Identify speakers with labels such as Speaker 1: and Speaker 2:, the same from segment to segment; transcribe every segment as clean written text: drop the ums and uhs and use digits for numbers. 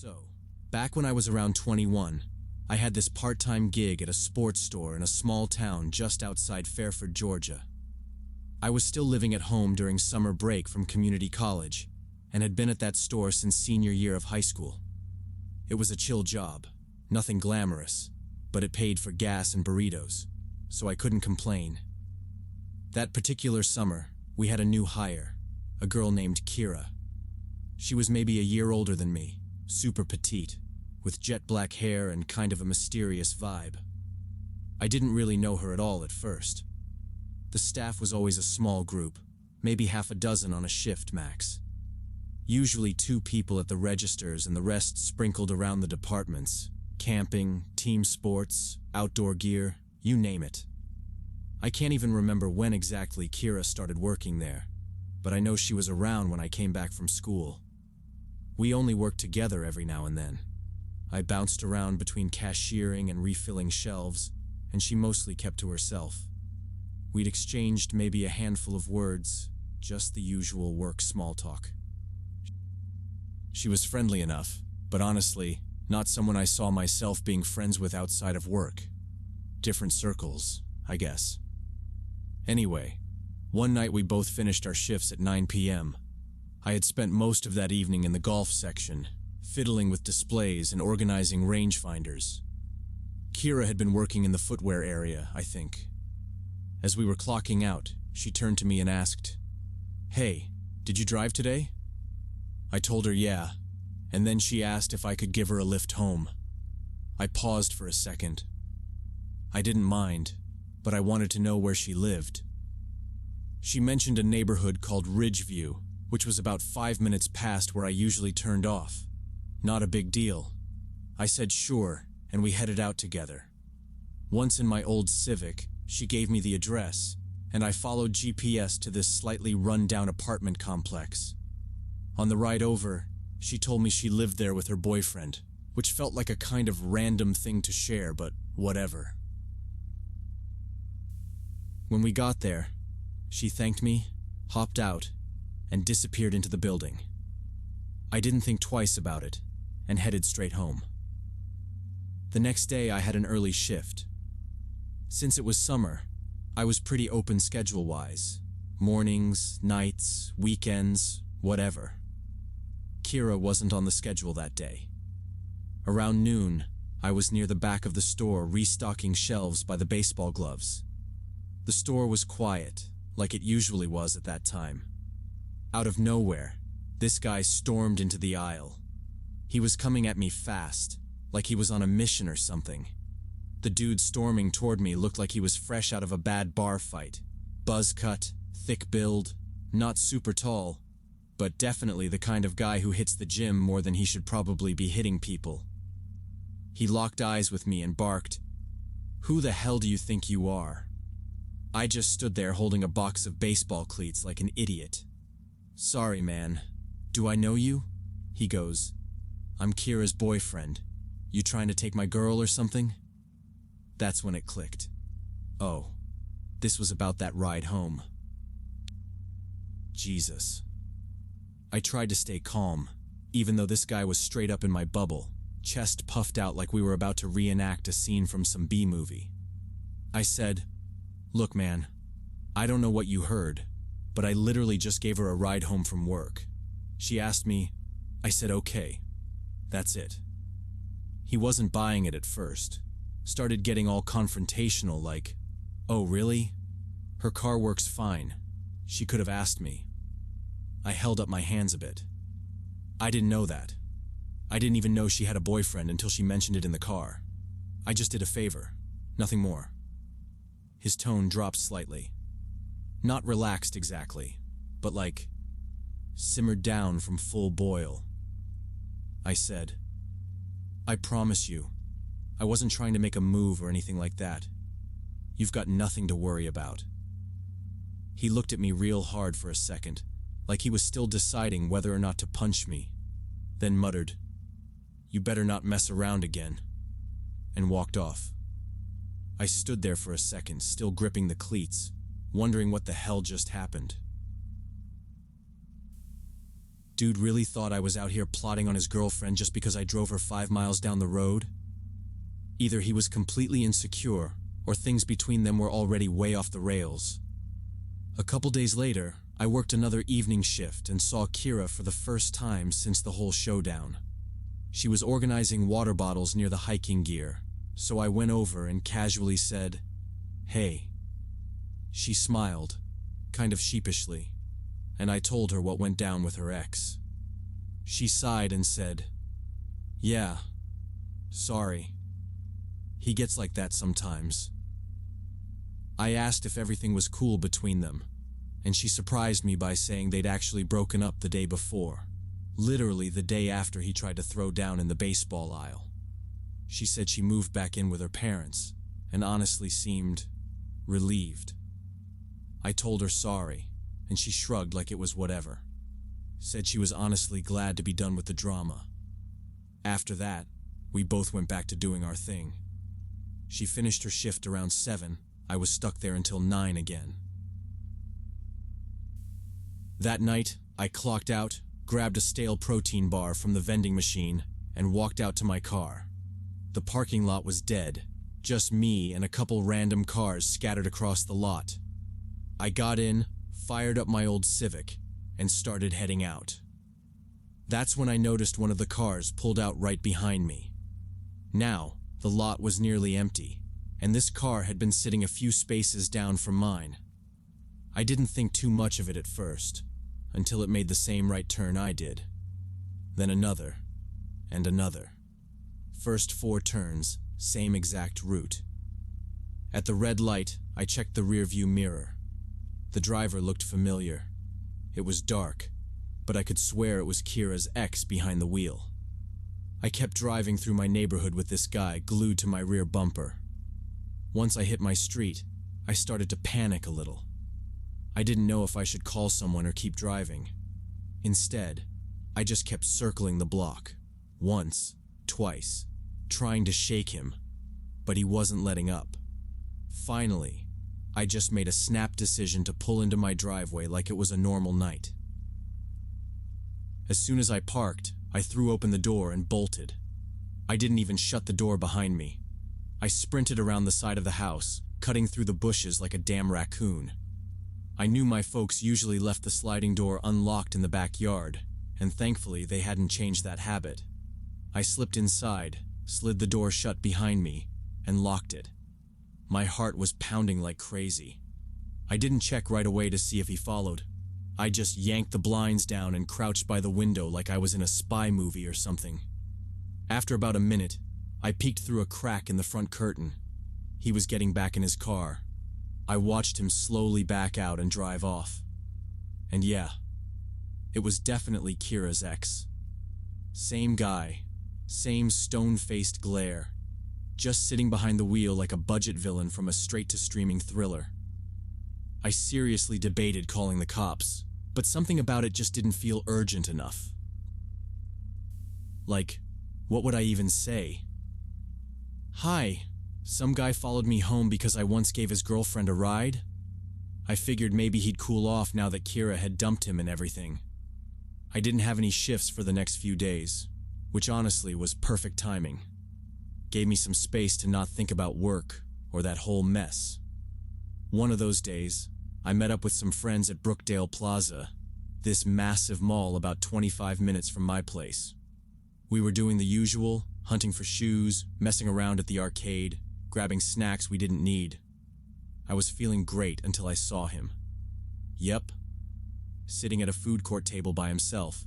Speaker 1: So, back when I was around 21, I had this part-time gig at a sports store in a small town just outside Fairford, Georgia. I was still living at home during summer break from community college and had been at that store since senior year of high school. It was a chill job, nothing glamorous, but it paid for gas and burritos, so I couldn't complain. That particular summer, we had a new hire, a girl named Kira. She was maybe a year older than me, super petite, with jet black hair and kind of a mysterious vibe. I didn't really know her at all at first. The staff was always a small group, maybe half a dozen on a shift max. Usually 2 people at the registers and the rest sprinkled around the departments, camping, team sports, outdoor gear, you name it. I can't even remember when exactly Kira started working there, but I know she was around when I came back from school. We only worked together every now and then. I bounced around between cashiering and refilling shelves, and she mostly kept to herself. We'd exchanged maybe a handful of words, just the usual work small talk. She was friendly enough, but honestly, not someone I saw myself being friends with outside of work. Different circles, I guess. Anyway, one night we both finished our shifts at 9 p.m. I had spent most of that evening in the golf section, fiddling with displays and organizing rangefinders. Kira had been working in the footwear area, I think. As we were clocking out, she turned to me and asked, "Hey, did you drive today?" I told her yeah, and then she asked if I could give her a lift home. I paused for a second. I didn't mind, but I wanted to know where she lived. She mentioned a neighborhood called Ridgeview, which was about 5 minutes past where I usually turned off. Not a big deal. I said sure, and we headed out together. Once in my old Civic, she gave me the address, and I followed GPS to this slightly run-down apartment complex. On the ride over, she told me she lived there with her boyfriend, which felt like a kind of random thing to share, but whatever. When we got there, she thanked me, hopped out, and disappeared into the building. I didn't think twice about it, and headed straight home. The next day I had an early shift. Since it was summer, I was pretty open schedule-wise. Mornings, nights, weekends, whatever. Kira wasn't on the schedule that day. Around noon, I was near the back of the store restocking shelves by the baseball gloves. The store was quiet, like it usually was at that time. Out of nowhere, this guy stormed into the aisle. He was coming at me fast, like he was on a mission or something. The dude storming toward me looked like he was fresh out of a bad bar fight. Buzz cut, thick build, not super tall, but definitely the kind of guy who hits the gym more than he should probably be hitting people. He locked eyes with me and barked, "Who the hell do you think you are?" I just stood there holding a box of baseball cleats like an idiot. "Sorry, man. Do I know you?" He goes, "I'm Kira's boyfriend. You trying to take my girl or something?" That's when it clicked. Oh, this was about that ride home. Jesus. I tried to stay calm, even though this guy was straight up in my bubble, chest puffed out like we were about to reenact a scene from some B-movie. I said, "Look, man, I don't know what you heard, but I literally just gave her a ride home from work." She asked me, I said okay. That's it. He wasn't buying it at first. Started getting all confrontational like, "Oh, really? Her car works fine. She could have asked me." I held up my hands a bit. I didn't know that. I didn't even know she had a boyfriend until she mentioned it in the car. I just did a favor, nothing more. His tone dropped slightly. Not relaxed exactly, but like simmered down from full boil. I said, "I promise you, I wasn't trying to make a move or anything like that. You've got nothing to worry about." He looked at me real hard for a second, like he was still deciding whether or not to punch me, then muttered, "You better not mess around again," and walked off. I stood there for a second, still gripping the cleats, wondering what the hell just happened. Dude really thought I was out here plotting on his girlfriend just because I drove her 5 miles down the road? Either he was completely insecure, or things between them were already way off the rails. A couple days later, I worked another evening shift and saw Kira for the first time since the whole showdown. She was organizing water bottles near the hiking gear, so I went over and casually said, "Hey." She smiled, kind of sheepishly, and I told her what went down with her ex. She sighed and said, "Yeah, sorry. He gets like that sometimes." I asked if everything was cool between them, and she surprised me by saying they'd actually broken up the day before, literally the day after he tried to throw down in the baseball aisle. She said she moved back in with her parents, and honestly seemed relieved. I told her sorry, and she shrugged like it was whatever. Said she was honestly glad to be done with the drama. After that, we both went back to doing our thing. She finished her shift around 7, I was stuck there until 9 again. That night, I clocked out, grabbed a stale protein bar from the vending machine, and walked out to my car. The parking lot was dead, just me and a couple random cars scattered across the lot. I got in, fired up my old Civic, and started heading out. That's when I noticed one of the cars pulled out right behind me. Now, the lot was nearly empty, and this car had been sitting a few spaces down from mine. I didn't think too much of it at first, until it made the same right turn I did. Then another, and another. First 4 turns, same exact route. At the red light, I checked the rearview mirror. The driver looked familiar. It was dark, but I could swear it was Kira's ex behind the wheel. I kept driving through my neighborhood with this guy glued to my rear bumper. Once I hit my street, I started to panic a little. I didn't know if I should call someone or keep driving. Instead, I just kept circling the block, once, twice, trying to shake him, but he wasn't letting up. Finally, I just made a snap decision to pull into my driveway like it was a normal night. As soon as I parked, I threw open the door and bolted. I didn't even shut the door behind me. I sprinted around the side of the house, cutting through the bushes like a damn raccoon. I knew my folks usually left the sliding door unlocked in the backyard, and thankfully they hadn't changed that habit. I slipped inside, slid the door shut behind me, and locked it. My heart was pounding like crazy. I didn't check right away to see if he followed. I just yanked the blinds down and crouched by the window like I was in a spy movie or something. After about a minute, I peeked through a crack in the front curtain. He was getting back in his car. I watched him slowly back out and drive off. And yeah, it was definitely Kira's ex. Same guy, same stone-faced glare, just sitting behind the wheel like a budget villain from a straight-to-streaming thriller. I seriously debated calling the cops, but something about it just didn't feel urgent enough. Like, what would I even say? "Hi, some guy followed me home because I once gave his girlfriend a ride?" I figured maybe he'd cool off now that Kira had dumped him and everything. I didn't have any shifts for the next few days, which honestly was perfect timing. Gave me some space to not think about work or that whole mess. One of those days, I met up with some friends at Brookdale Plaza, this massive mall about 25 minutes from my place. We were doing the usual, hunting for shoes, messing around at the arcade, grabbing snacks we didn't need. I was feeling great until I saw him. Yep, sitting at a food court table by himself.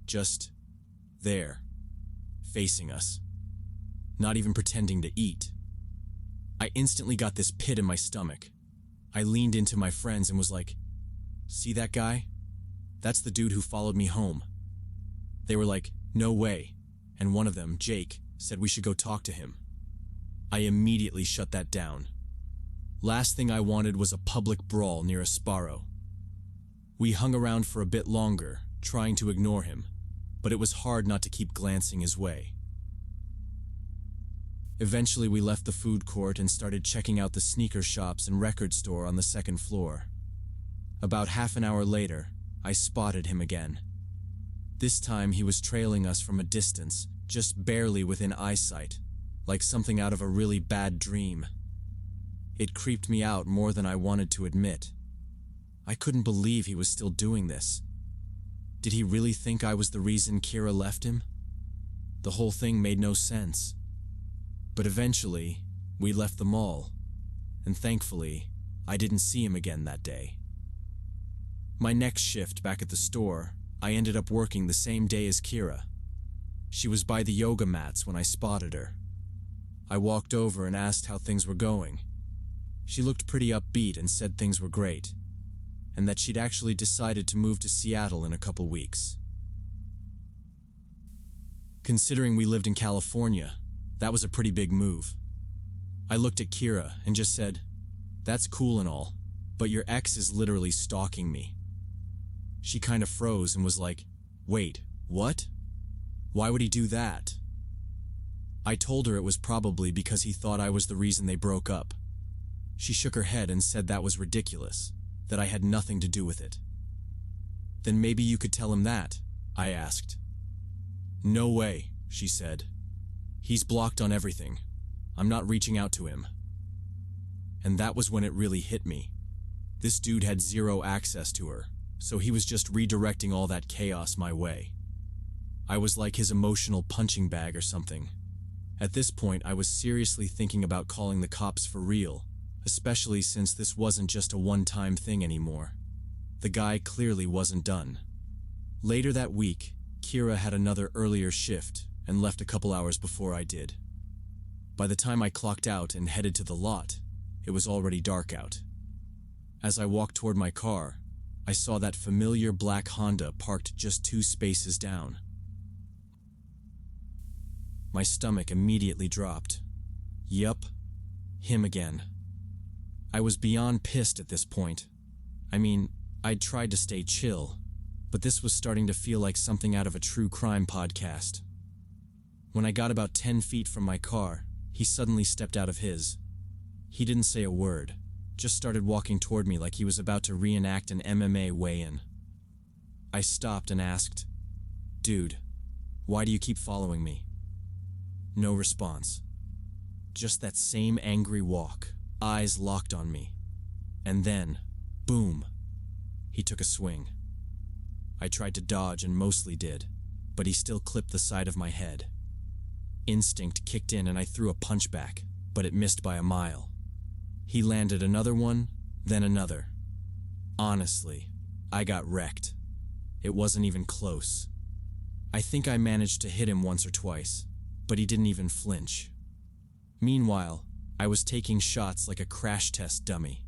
Speaker 1: Just there, facing us. Not even pretending to eat. I instantly got this pit in my stomach. I leaned into my friends and was like, "See that guy? That's the dude who followed me home." They were like, "No way," and one of them, Jake, said we should go talk to him. I immediately shut that down. Last thing I wanted was a public brawl near a Sparrow. We hung around for a bit longer, trying to ignore him, but it was hard not to keep glancing his way. Eventually we left the food court and started checking out the sneaker shops and record store on the second floor. About half an hour later, I spotted him again. This time he was trailing us from a distance, just barely within eyesight, like something out of a really bad dream. It creeped me out more than I wanted to admit. I couldn't believe he was still doing this. Did he really think I was the reason Kira left him? The whole thing made no sense. But eventually, we left the mall, and thankfully, I didn't see him again that day. My next shift back at the store, I ended up working the same day as Kira. She was by the yoga mats when I spotted her. I walked over and asked how things were going. She looked pretty upbeat and said things were great, and that she'd actually decided to move to Seattle in a couple weeks. Considering we lived in California, that was a pretty big move. I looked at Kira and just said, "That's cool and all, but your ex is literally stalking me." She kind of froze and was like, "Wait, what? Why would he do that?" I told her it was probably because he thought I was the reason they broke up. She shook her head and said that was ridiculous, that I had nothing to do with it. "Then maybe you could tell him that," I asked. "No way," she said. "He's blocked on everything. I'm not reaching out to him." And that was when it really hit me. This dude had zero access to her, so he was just redirecting all that chaos my way. I was like his emotional punching bag or something. At this point, I was seriously thinking about calling the cops for real, especially since this wasn't just a one-time thing anymore. The guy clearly wasn't done. Later that week, Kira had another earlier shift and left a couple hours before I did. By the time I clocked out and headed to the lot, it was already dark out. As I walked toward my car, I saw that familiar black Honda parked just 2 spaces down. My stomach immediately dropped. Yup, him again. I was beyond pissed at this point. I mean, I'd tried to stay chill, but this was starting to feel like something out of a true crime podcast. When I got about 10 feet from my car, he suddenly stepped out of his. He didn't say a word, just started walking toward me like he was about to reenact an MMA weigh-in. I stopped and asked, "Dude, why do you keep following me?" No response. Just that same angry walk, eyes locked on me. And then, boom, he took a swing. I tried to dodge and mostly did, but he still clipped the side of my head. Instinct kicked in and I threw a punch back, but it missed by a mile. He landed another one, then another. Honestly, I got wrecked. It wasn't even close. I think I managed to hit him once or twice, but he didn't even flinch. Meanwhile, I was taking shots like a crash test dummy.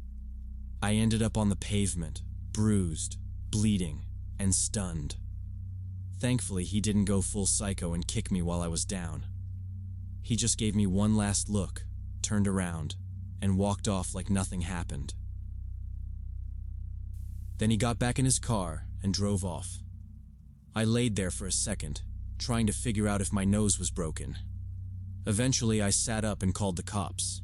Speaker 1: I ended up on the pavement, bruised, bleeding, and stunned. Thankfully, he didn't go full psycho and kick me while I was down. He just gave me one last look, turned around, and walked off like nothing happened. Then he got back in his car and drove off. I laid there for a second, trying to figure out if my nose was broken. Eventually, I sat up and called the cops.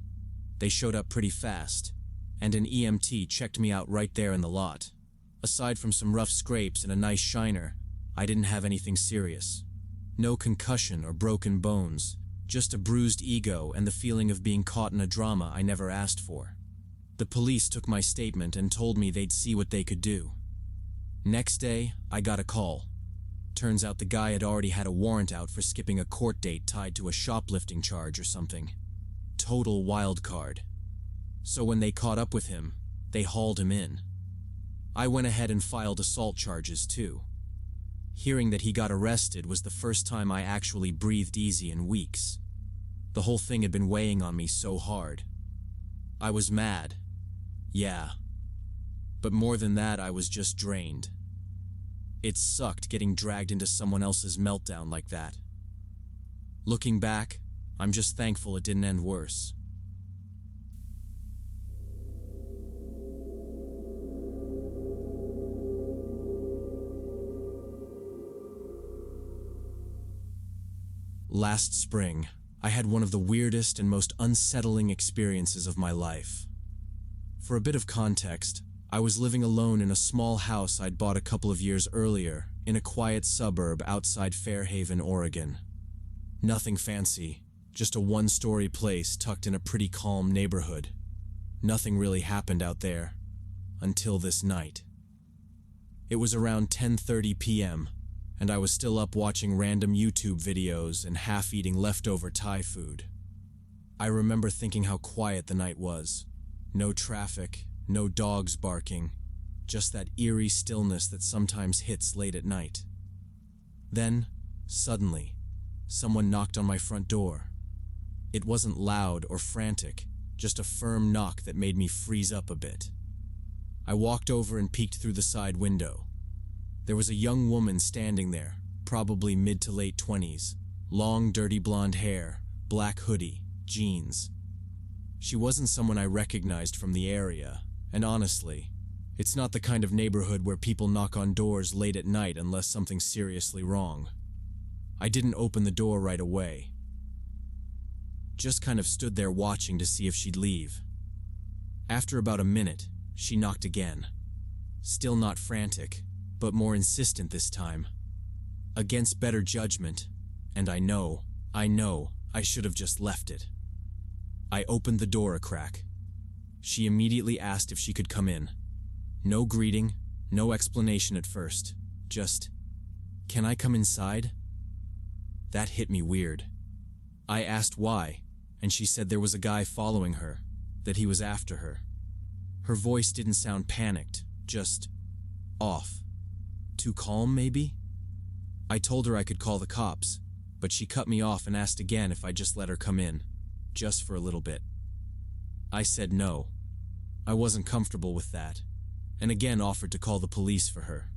Speaker 1: They showed up pretty fast, and an EMT checked me out right there in the lot. Aside from some rough scrapes and a nice shiner, I didn't have anything serious. No concussion or broken bones, just a bruised ego and the feeling of being caught in a drama I never asked for. The police took my statement and told me they'd see what they could do. Next day, I got a call. Turns out the guy had already had a warrant out for skipping a court date tied to a shoplifting charge or something. Total wild card. So when they caught up with him, they hauled him in. I went ahead and filed assault charges too. Hearing that he got arrested was the first time I actually breathed easy in weeks. The whole thing had been weighing on me so hard. I was mad. Yeah. But more than that, I was just drained. It sucked getting dragged into someone else's meltdown like that. Looking back, I'm just thankful it didn't end worse. Last spring, I had one of the weirdest and most unsettling experiences of my life. For a bit of context, I was living alone in a small house I'd bought a couple of years earlier in a quiet suburb outside Fairhaven, Oregon. Nothing fancy, just a one-story place tucked in a pretty calm neighborhood. Nothing really happened out there, until this night. It was around 10:30 p.m., and I was still up watching random YouTube videos and half-eating leftover Thai food. I remember thinking how quiet the night was. No traffic, no dogs barking, just that eerie stillness that sometimes hits late at night. Then, suddenly, someone knocked on my front door. It wasn't loud or frantic, just a firm knock that made me freeze up a bit. I walked over and peeked through the side window. There was a young woman standing there, probably mid to late 20s, long dirty blonde hair, black hoodie, jeans. She wasn't someone I recognized from the area, and honestly, it's not the kind of neighborhood where people knock on doors late at night unless something's seriously wrong. I didn't open the door right away. Just kind of stood there watching to see if she'd leave. After about a minute, she knocked again. Still not frantic, but more insistent this time. Against better judgment, and I know, I should have just left it. I opened the door a crack. She immediately asked if she could come in. No greeting, no explanation at first, just, "Can I come inside?" That hit me weird. I asked why, and she said there was a guy following her, that he was after her. Her voice didn't sound panicked, just off. Too calm, maybe? I told her I could call the cops, but she cut me off and asked again if I'd just let her come in, just for a little bit. I said no. I wasn't comfortable with that, and again offered to call the police for her.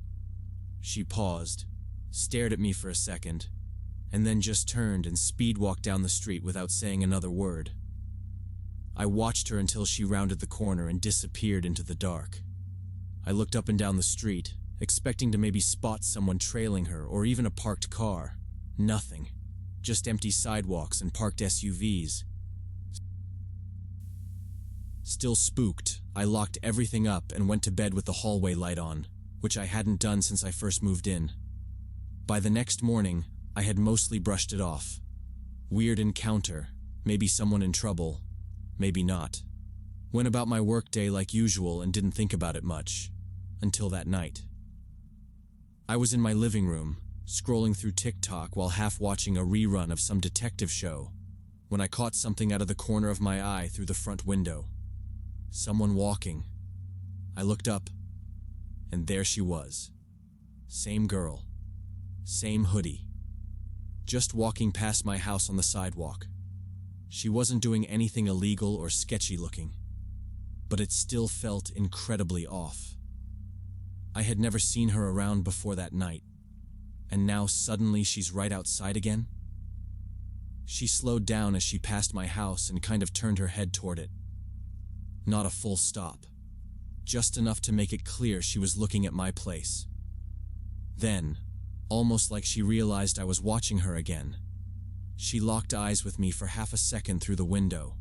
Speaker 1: She paused, stared at me for a second, and then just turned and speed-walked down the street without saying another word. I watched her until she rounded the corner and disappeared into the dark. I looked up and down the street, expecting to maybe spot someone trailing her or even a parked car. Nothing. Just empty sidewalks and parked SUVs. Still spooked, I locked everything up and went to bed with the hallway light on, which I hadn't done since I first moved in. By the next morning, I had mostly brushed it off. Weird encounter, maybe someone in trouble, maybe not. Went about my workday like usual and didn't think about it much, until that night. I was in my living room, scrolling through TikTok while half watching a rerun of some detective show, when I caught something out of the corner of my eye through the front window. Someone walking. I looked up, and there she was. Same girl. Same hoodie. Just walking past my house on the sidewalk. She wasn't doing anything illegal or sketchy looking, but it still felt incredibly off. I had never seen her around before that night, and now suddenly she's right outside again? She slowed down as she passed my house and kind of turned her head toward it. Not a full stop, just enough to make it clear she was looking at my place. Then, almost like she realized I was watching her again, she locked eyes with me for half a second through the window.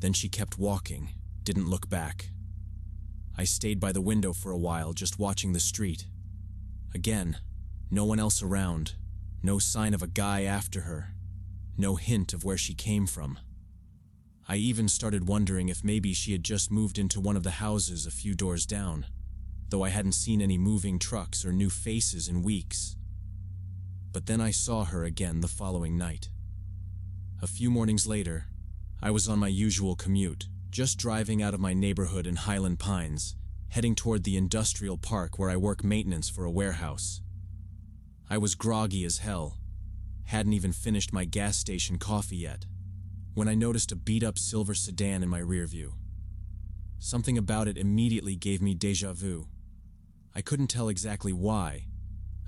Speaker 1: Then she kept walking, didn't look back. I stayed by the window for a while, just watching the street. Again, no one else around, no sign of a guy after her, no hint of where she came from. I even started wondering if maybe she had just moved into one of the houses a few doors down, though I hadn't seen any moving trucks or new faces in weeks. But then I saw her again the following night. A few mornings later, I was on my usual commute, just driving out of my neighborhood in Highland Pines, heading toward the industrial park where I work maintenance for a warehouse. I was groggy as hell, hadn't even finished my gas station coffee yet, when I noticed a beat-up silver sedan in my rear view. Something about it immediately gave me déjà vu. I couldn't tell exactly why,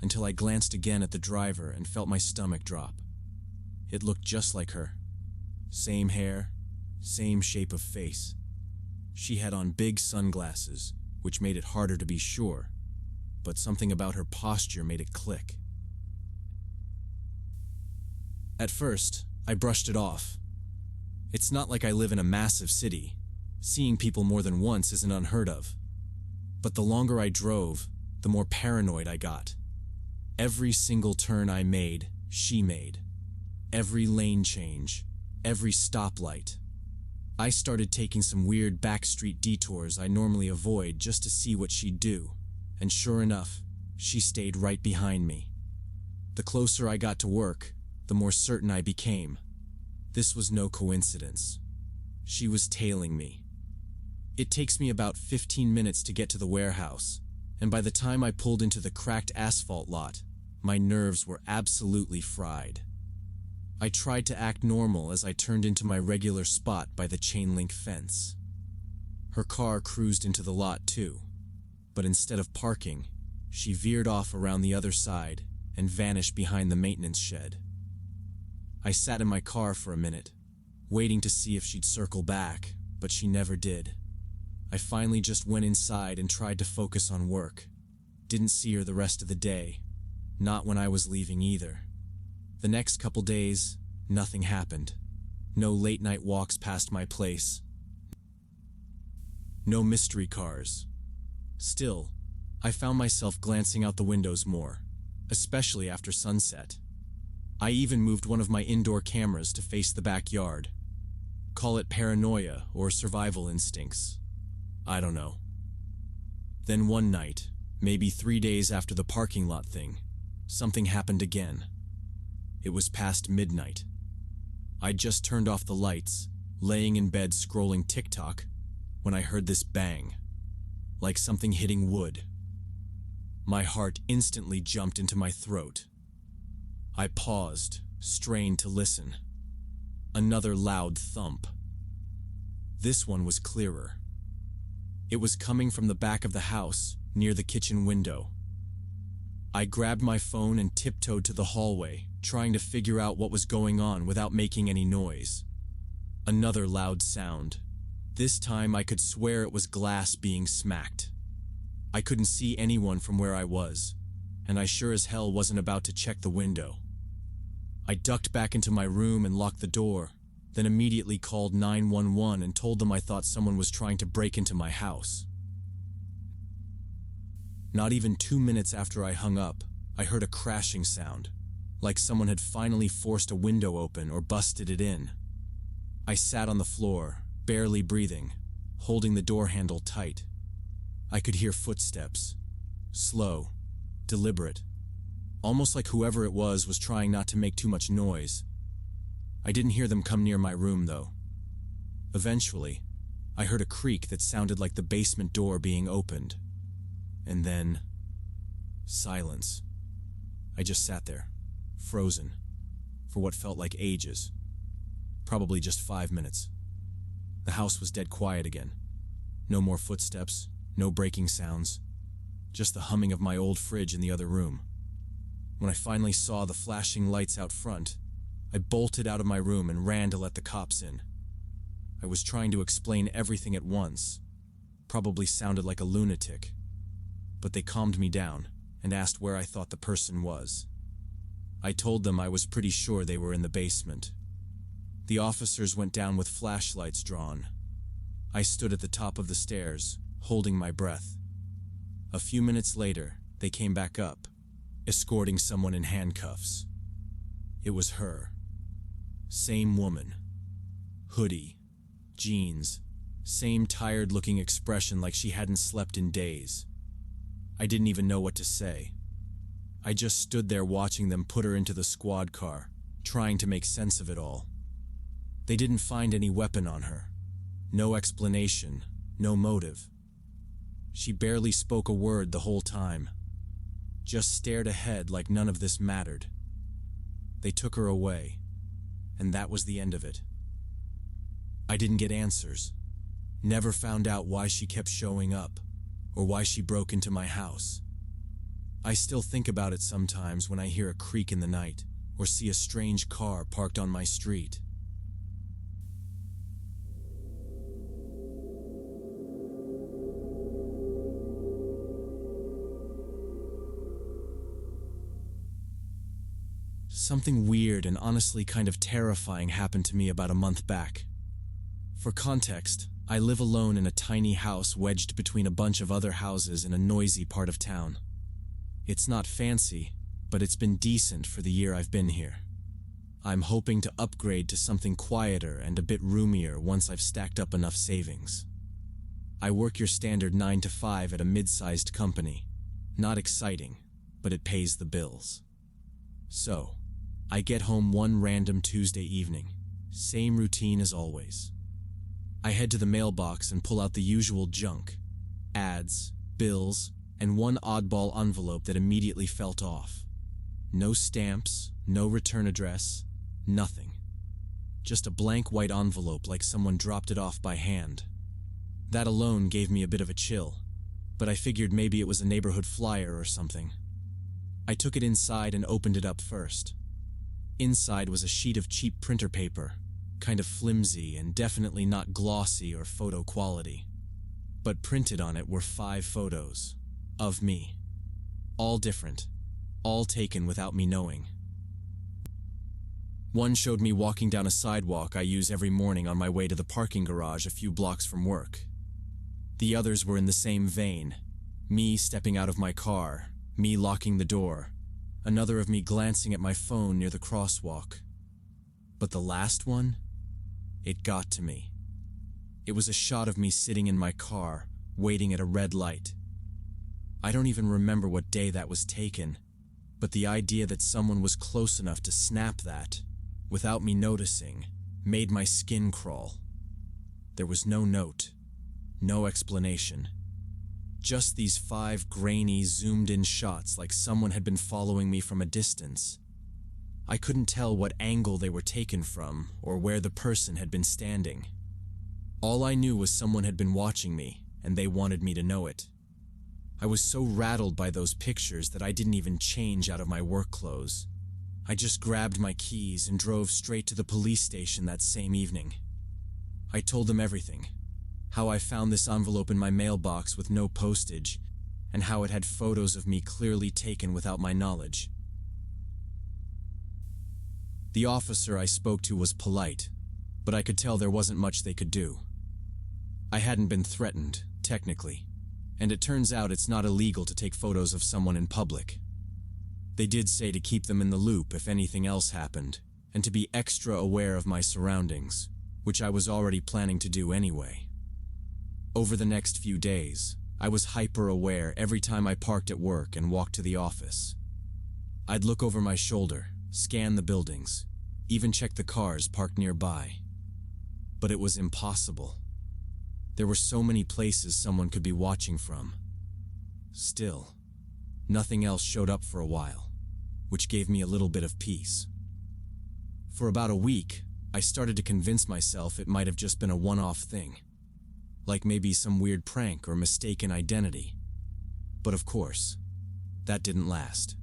Speaker 1: until I glanced again at the driver and felt my stomach drop. It looked just like her. Same hair, same shape of face. She had on big sunglasses, which made it harder to be sure, but something about her posture made it click. At first, I brushed it off. It's not like I live in a massive city, Seeing people more than once isn't unheard of. But the longer I drove, the more paranoid I got. Every single turn I made, she made. Every lane change, every stoplight. I started taking some weird backstreet detours I normally avoid just to see what she'd do, and sure enough, she stayed right behind me. The closer I got to work, the more certain I became. This was no coincidence. She was tailing me. It takes me about 15 minutes to get to the warehouse, and by the time I pulled into the cracked asphalt lot, my nerves were absolutely fried. I tried to act normal as I turned into my regular spot by the chain-link fence. Her car cruised into the lot too, but instead of parking, she veered off around the other side and vanished behind the maintenance shed. I sat in my car for a minute, waiting to see if she'd circle back, but she never did. I finally just went inside and tried to focus on work. Didn't see her the rest of the day, not when I was leaving either. The next couple days, nothing happened. No late-night walks past my place. No mystery cars. Still, I found myself glancing out the windows more, especially after sunset. I even moved one of my indoor cameras to face the backyard. Call it paranoia or survival instincts. I don't know. Then one night, maybe 3 days after the parking lot thing, something happened again. It was past midnight. I'd just turned off the lights, laying in bed scrolling TikTok, when I heard this bang, like something hitting wood. My heart instantly jumped into my throat. I paused, strained to listen. Another loud thump. This one was clearer. It was coming from the back of the house, near the kitchen window. I grabbed my phone and tiptoed to the hallway, trying to figure out what was going on without making any noise. Another loud sound. This time I could swear it was glass being smacked. I couldn't see anyone from where I was, and I sure as hell wasn't about to check the window. I ducked back into my room and locked the door, then immediately called 911 and told them I thought someone was trying to break into my house. Not even 2 minutes after I hung up, I heard a crashing sound, like someone had finally forced a window open or busted it in. I sat on the floor, barely breathing, holding the door handle tight. I could hear footsteps, slow, deliberate, almost like whoever it was trying not to make too much noise. I didn't hear them come near my room, though. Eventually, I heard a creak that sounded like the basement door being opened. And then, silence. I just sat there, frozen, for what felt like ages. Probably just 5 minutes. The house was dead quiet again. No more footsteps, no breaking sounds. Just the humming of my old fridge in the other room. When I finally saw the flashing lights out front, I bolted out of my room and ran to let the cops in. I was trying to explain everything at once. Probably sounded like a lunatic. But they calmed me down and asked where I thought the person was. I told them I was pretty sure they were in the basement. The officers went down with flashlights drawn. I stood at the top of the stairs, holding my breath. A few minutes later, they came back up, escorting someone in handcuffs. It was her. Same woman. Hoodie, jeans, same tired-looking expression like she hadn't slept in days. I didn't even know what to say. I just stood there watching them put her into the squad car, trying to make sense of it all. They didn't find any weapon on her. No explanation, no motive. She barely spoke a word the whole time. Just stared ahead like none of this mattered. They took her away, and that was the end of it. I didn't get answers. Never found out why she kept showing up, or why she broke into my house. I still think about it sometimes when I hear a creak in the night, or see a strange car parked on my street. Something weird and honestly kind of terrifying happened to me about a month back. For context, I live alone in a tiny house wedged between a bunch of other houses in a noisy part of town. It's not fancy, but it's been decent for the year I've been here. I'm hoping to upgrade to something quieter and a bit roomier once I've stacked up enough savings. I work your standard 9 to 5 at a mid-sized company. Not exciting, but it pays the bills. So, I get home one random Tuesday evening. Same routine as always. I head to the mailbox and pull out the usual junk. Ads, bills, and one oddball envelope that immediately felt off. No stamps, no return address, nothing. Just a blank white envelope like someone dropped it off by hand. That alone gave me a bit of a chill, but I figured maybe it was a neighborhood flyer or something. I took it inside and opened it up first. Inside was a sheet of cheap printer paper, kind of flimsy and definitely not glossy or photo quality. But printed on it were 5 photos of me. All different, all taken without me knowing. One showed me walking down a sidewalk I use every morning on my way to the parking garage a few blocks from work. The others were in the same vein. Me stepping out of my car, me locking the door, another of me glancing at my phone near the crosswalk. But the last one? It got to me. It was a shot of me sitting in my car, waiting at a red light. I don't even remember what day that was taken, but the idea that someone was close enough to snap that, without me noticing, made my skin crawl. There was no note, no explanation. Just these 5 grainy, zoomed-in shots like someone had been following me from a distance. I couldn't tell what angle they were taken from or where the person had been standing. All I knew was someone had been watching me, and they wanted me to know it. I was so rattled by those pictures that I didn't even change out of my work clothes. I just grabbed my keys and drove straight to the police station that same evening. I told them everything. How I found this envelope in my mailbox with no postage, and how it had photos of me clearly taken without my knowledge. The officer I spoke to was polite, but I could tell there wasn't much they could do. I hadn't been threatened, technically, and it turns out it's not illegal to take photos of someone in public. They did say to keep them in the loop if anything else happened, and to be extra aware of my surroundings, which I was already planning to do anyway. Over the next few days, I was hyper-aware every time I parked at work and walked to the office. I'd look over my shoulder, scan the buildings, even check the cars parked nearby. But it was impossible. There were so many places someone could be watching from. Still, nothing else showed up for a while, which gave me a little bit of peace. For about a week, I started to convince myself it might have just been a one-off thing, like maybe some weird prank or mistaken identity. But of course, that didn't last.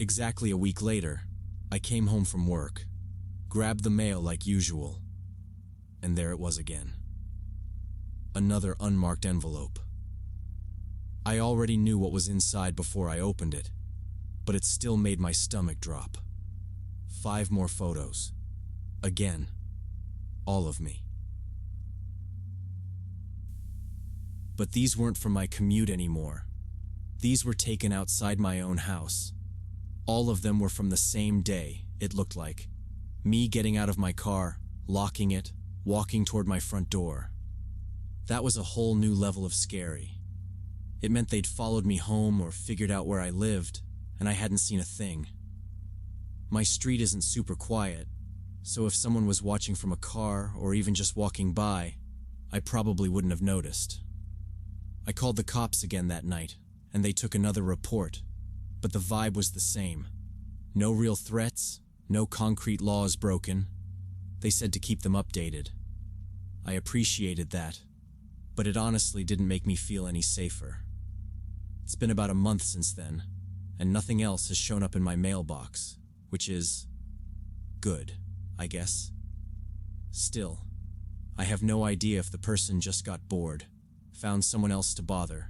Speaker 1: Exactly a week later, I came home from work, grabbed the mail like usual, and there it was again. Another unmarked envelope. I already knew what was inside before I opened it, but it still made my stomach drop. 5 more photos. Again. All of me. But these weren't from my commute anymore. These were taken outside my own house. All of them were from the same day, it looked like. Me getting out of my car, locking it, walking toward my front door. That was a whole new level of scary. It meant they'd followed me home or figured out where I lived, and I hadn't seen a thing. My street isn't super quiet, so if someone was watching from a car or even just walking by, I probably wouldn't have noticed. I called the cops again that night, and they took another report, but the vibe was the same. No real threats, no concrete laws broken. They said to keep them updated. I appreciated that, but it honestly didn't make me feel any safer. It's been about a month since then, and nothing else has shown up in my mailbox, which is good, I guess. Still, I have no idea if the person just got bored, found someone else to bother,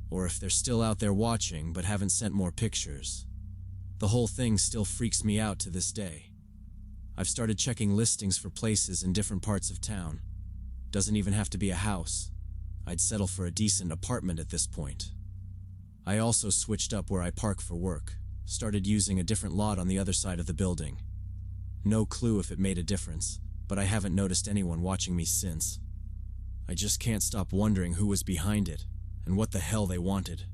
Speaker 1: or if they're still out there watching but haven't sent more pictures. The whole thing still freaks me out to this day. I've started checking listings for places in different parts of town. Doesn't even have to be a house. I'd settle for a decent apartment at this point. I also switched up where I park for work, started using a different lot on the other side of the building. No clue if it made a difference, but I haven't noticed anyone watching me since. I just can't stop wondering who was behind it, and what the hell they wanted.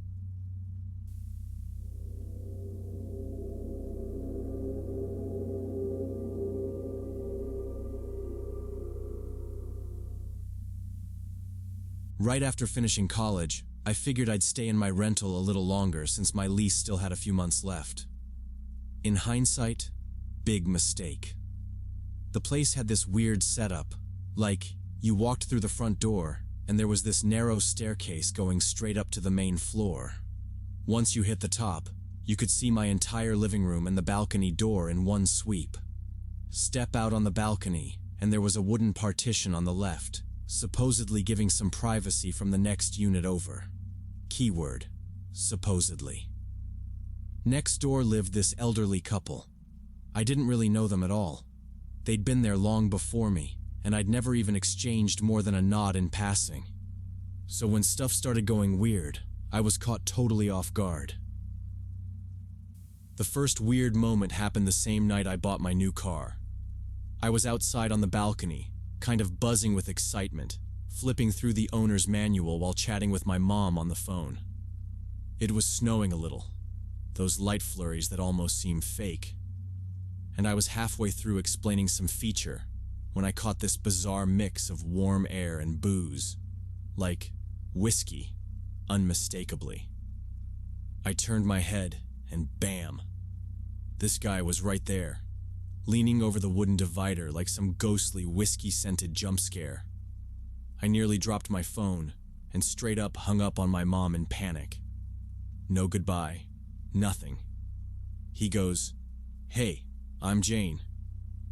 Speaker 1: Right after finishing college, I figured I'd stay in my rental a little longer since my lease still had a few months left. In hindsight, big mistake. The place had this weird setup, like you walked through the front door and there was this narrow staircase going straight up to the main floor. Once you hit the top, you could see my entire living room and the balcony door in one sweep. Step out on the balcony and there was a wooden partition on the left, supposedly giving some privacy from the next unit over. Keyword, supposedly. Next door lived this elderly couple. I didn't really know them at all. They'd been there long before me, and I'd never even exchanged more than a nod in passing. So when stuff started going weird, I was caught totally off guard. The first weird moment happened the same night I bought my new car. I was outside on the balcony, kind of buzzing with excitement, flipping through the owner's manual while chatting with my mom on the phone. It was snowing a little, those light flurries that almost seem fake. And I was halfway through explaining some feature when I caught this bizarre mix of warm air and booze, like whiskey, unmistakably. I turned my head and bam, this guy was right there, leaning over the wooden divider like some ghostly whiskey-scented jump scare. I nearly dropped my phone and straight up hung up on my mom in panic. No goodbye, nothing. He goes, "Hey, I'm Jane,"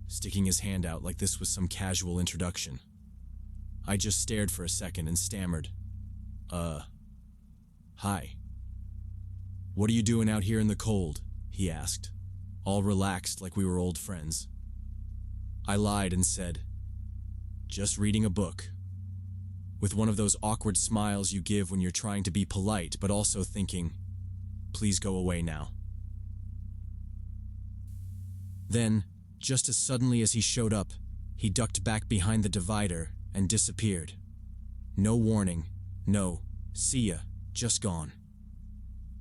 Speaker 1: sticking his hand out like this was some casual introduction. I just stared for a second and stammered, Hi. "What are you doing out here in the cold?" he asked, all relaxed like we were old friends. I lied and said, "Just reading a book," with one of those awkward smiles you give when you're trying to be polite but also thinking, please go away now. Then, just as suddenly as he showed up, he ducked back behind the divider and disappeared. No warning, no, see ya, just gone.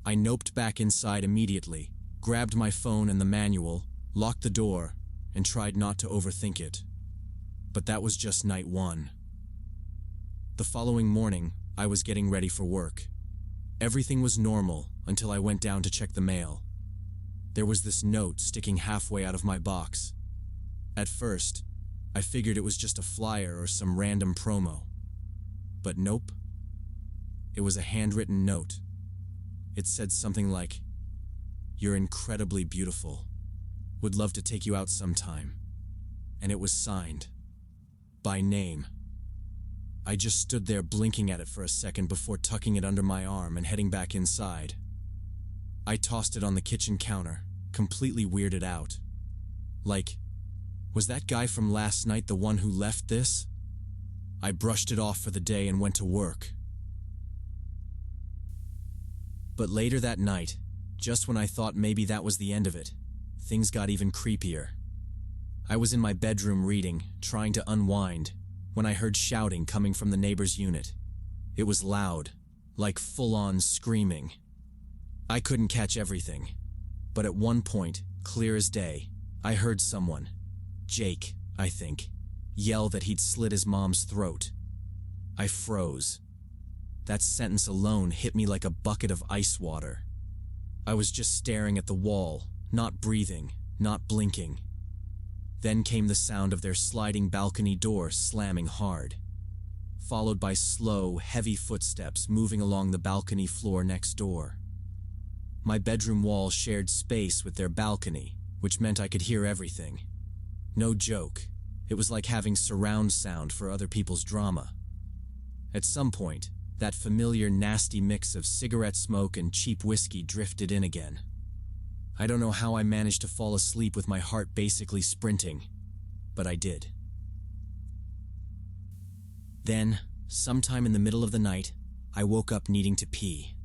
Speaker 1: I noped back inside immediately, grabbed my phone and the manual, locked the door, and tried not to overthink it. But that was just night one. The following morning, I was getting ready for work. Everything was normal until I went down to check the mail. There was this note sticking halfway out of my box. At first, I figured it was just a flyer or some random promo. But nope. It was a handwritten note. It said something like, "You're incredibly beautiful. Would love to take you out sometime." And it was signed. By name. I just stood there blinking at it for a second before tucking it under my arm and heading back inside. I tossed it on the kitchen counter, completely weirded out. Like, was that guy from last night the one who left this? I brushed it off for the day and went to work. But later that night, just when I thought maybe that was the end of it, things got even creepier. I was in my bedroom reading, trying to unwind, when I heard shouting coming from the neighbor's unit. It was loud, like full-on screaming. I couldn't catch everything, but at one point, clear as day, I heard someone, Jake, I think, yell that he'd slit his mom's throat. I froze. That sentence alone hit me like a bucket of ice water. I was just staring at the wall, not breathing, not blinking. Then came the sound of their sliding balcony door slamming hard, followed by slow, heavy footsteps moving along the balcony floor next door. My bedroom wall shared space with their balcony, which meant I could hear everything. No joke, it was like having surround sound for other people's drama. At some point, that familiar nasty mix of cigarette smoke and cheap whiskey drifted in again. I don't know how I managed to fall asleep with my heart basically sprinting, but I did. Then, sometime in the middle of the night, I woke up needing to pee.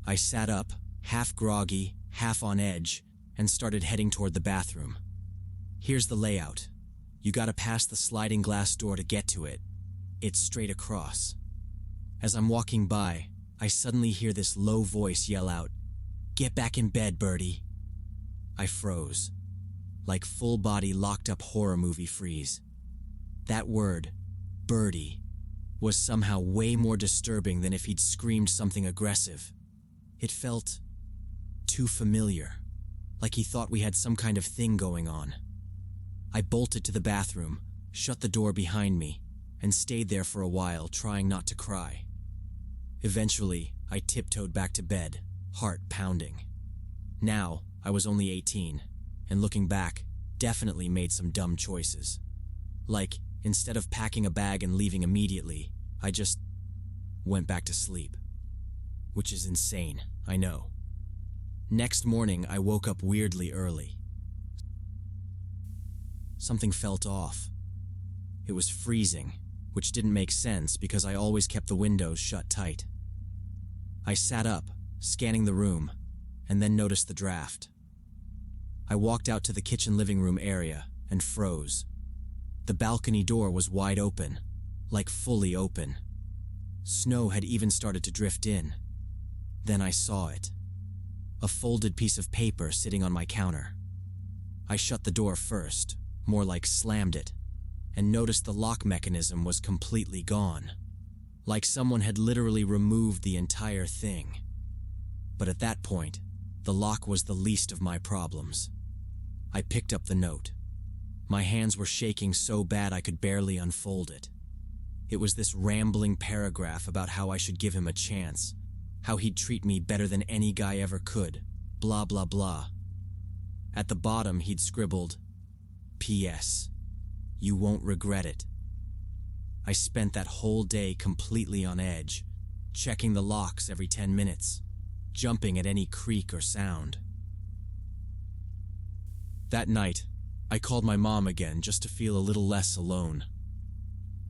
Speaker 1: I sat up, half groggy, half on edge, and started heading toward the bathroom. Here's the layout. You gotta pass the sliding glass door to get to it. It's straight across. As I'm walking by, I suddenly hear this low voice yell out, "Get back in bed, Birdie." I froze, like full-body locked-up horror movie freeze. That word, Birdie, was somehow way more disturbing than if he'd screamed something aggressive. It felt too familiar, like he thought we had some kind of thing going on. I bolted to the bathroom, shut the door behind me, and stayed there for a while, trying not to cry. Eventually, I tiptoed back to bed, heart pounding. Now, I was only 18, and looking back, definitely made some dumb choices. Like, instead of packing a bag and leaving immediately, I just went back to sleep. Which is insane, I know. Next morning, I woke up weirdly early. Something felt off. It was freezing, which didn't make sense because I always kept the windows shut tight. I sat up, scanning the room, and then noticed the draft. I walked out to the kitchen living room area and froze. The balcony door was wide open, like fully open. Snow had even started to drift in. Then I saw it. A folded piece of paper sitting on my counter. I shut the door first, more like slammed it, and noticed the lock mechanism was completely gone. Like someone had literally removed the entire thing. But at that point, the lock was the least of my problems. I picked up the note. My hands were shaking so bad I could barely unfold it. It was this rambling paragraph about how I should give him a chance, how he'd treat me better than any guy ever could, blah blah blah. At the bottom he'd scribbled, "P.S. You won't regret it." I spent that whole day completely on edge, checking the locks every 10 minutes, jumping at any creak or sound. That night, I called my mom again just to feel a little less alone.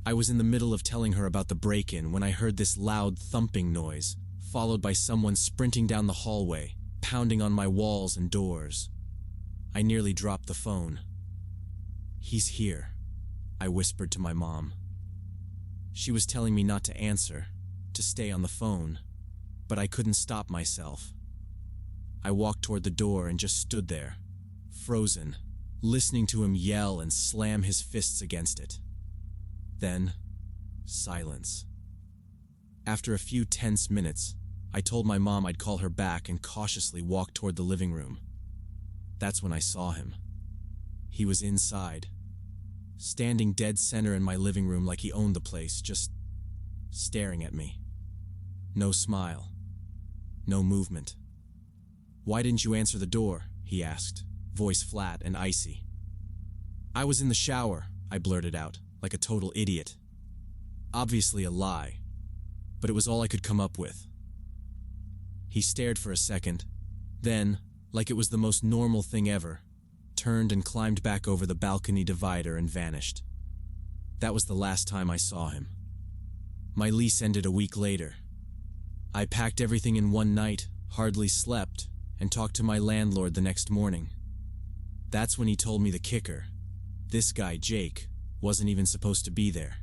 Speaker 1: I was in the middle of telling her about the break-in when I heard this loud thumping noise, followed by someone sprinting down the hallway, pounding on my walls and doors. I nearly dropped the phone. "He's here," I whispered to my mom. She was telling me not to answer, to stay on the phone, but I couldn't stop myself. I walked toward the door and just stood there, frozen, listening to him yell and slam his fists against it. Then, silence. After a few tense minutes, I told my mom I'd call her back and cautiously walked toward the living room. That's when I saw him. He was inside, standing dead center in my living room like he owned the place, just staring at me. No smile. No movement. "Why didn't you answer the door?" he asked, voice flat and icy. "I was in the shower," I blurted out, like a total idiot. Obviously a lie, but it was all I could come up with. He stared for a second, then, like it was the most normal thing ever, turned and climbed back over the balcony divider and vanished. That was the last time I saw him. My lease ended a week later. I packed everything in one night, hardly slept, and talked to my landlord the next morning. That's when he told me the kicker. This guy, Jake, wasn't even supposed to be there.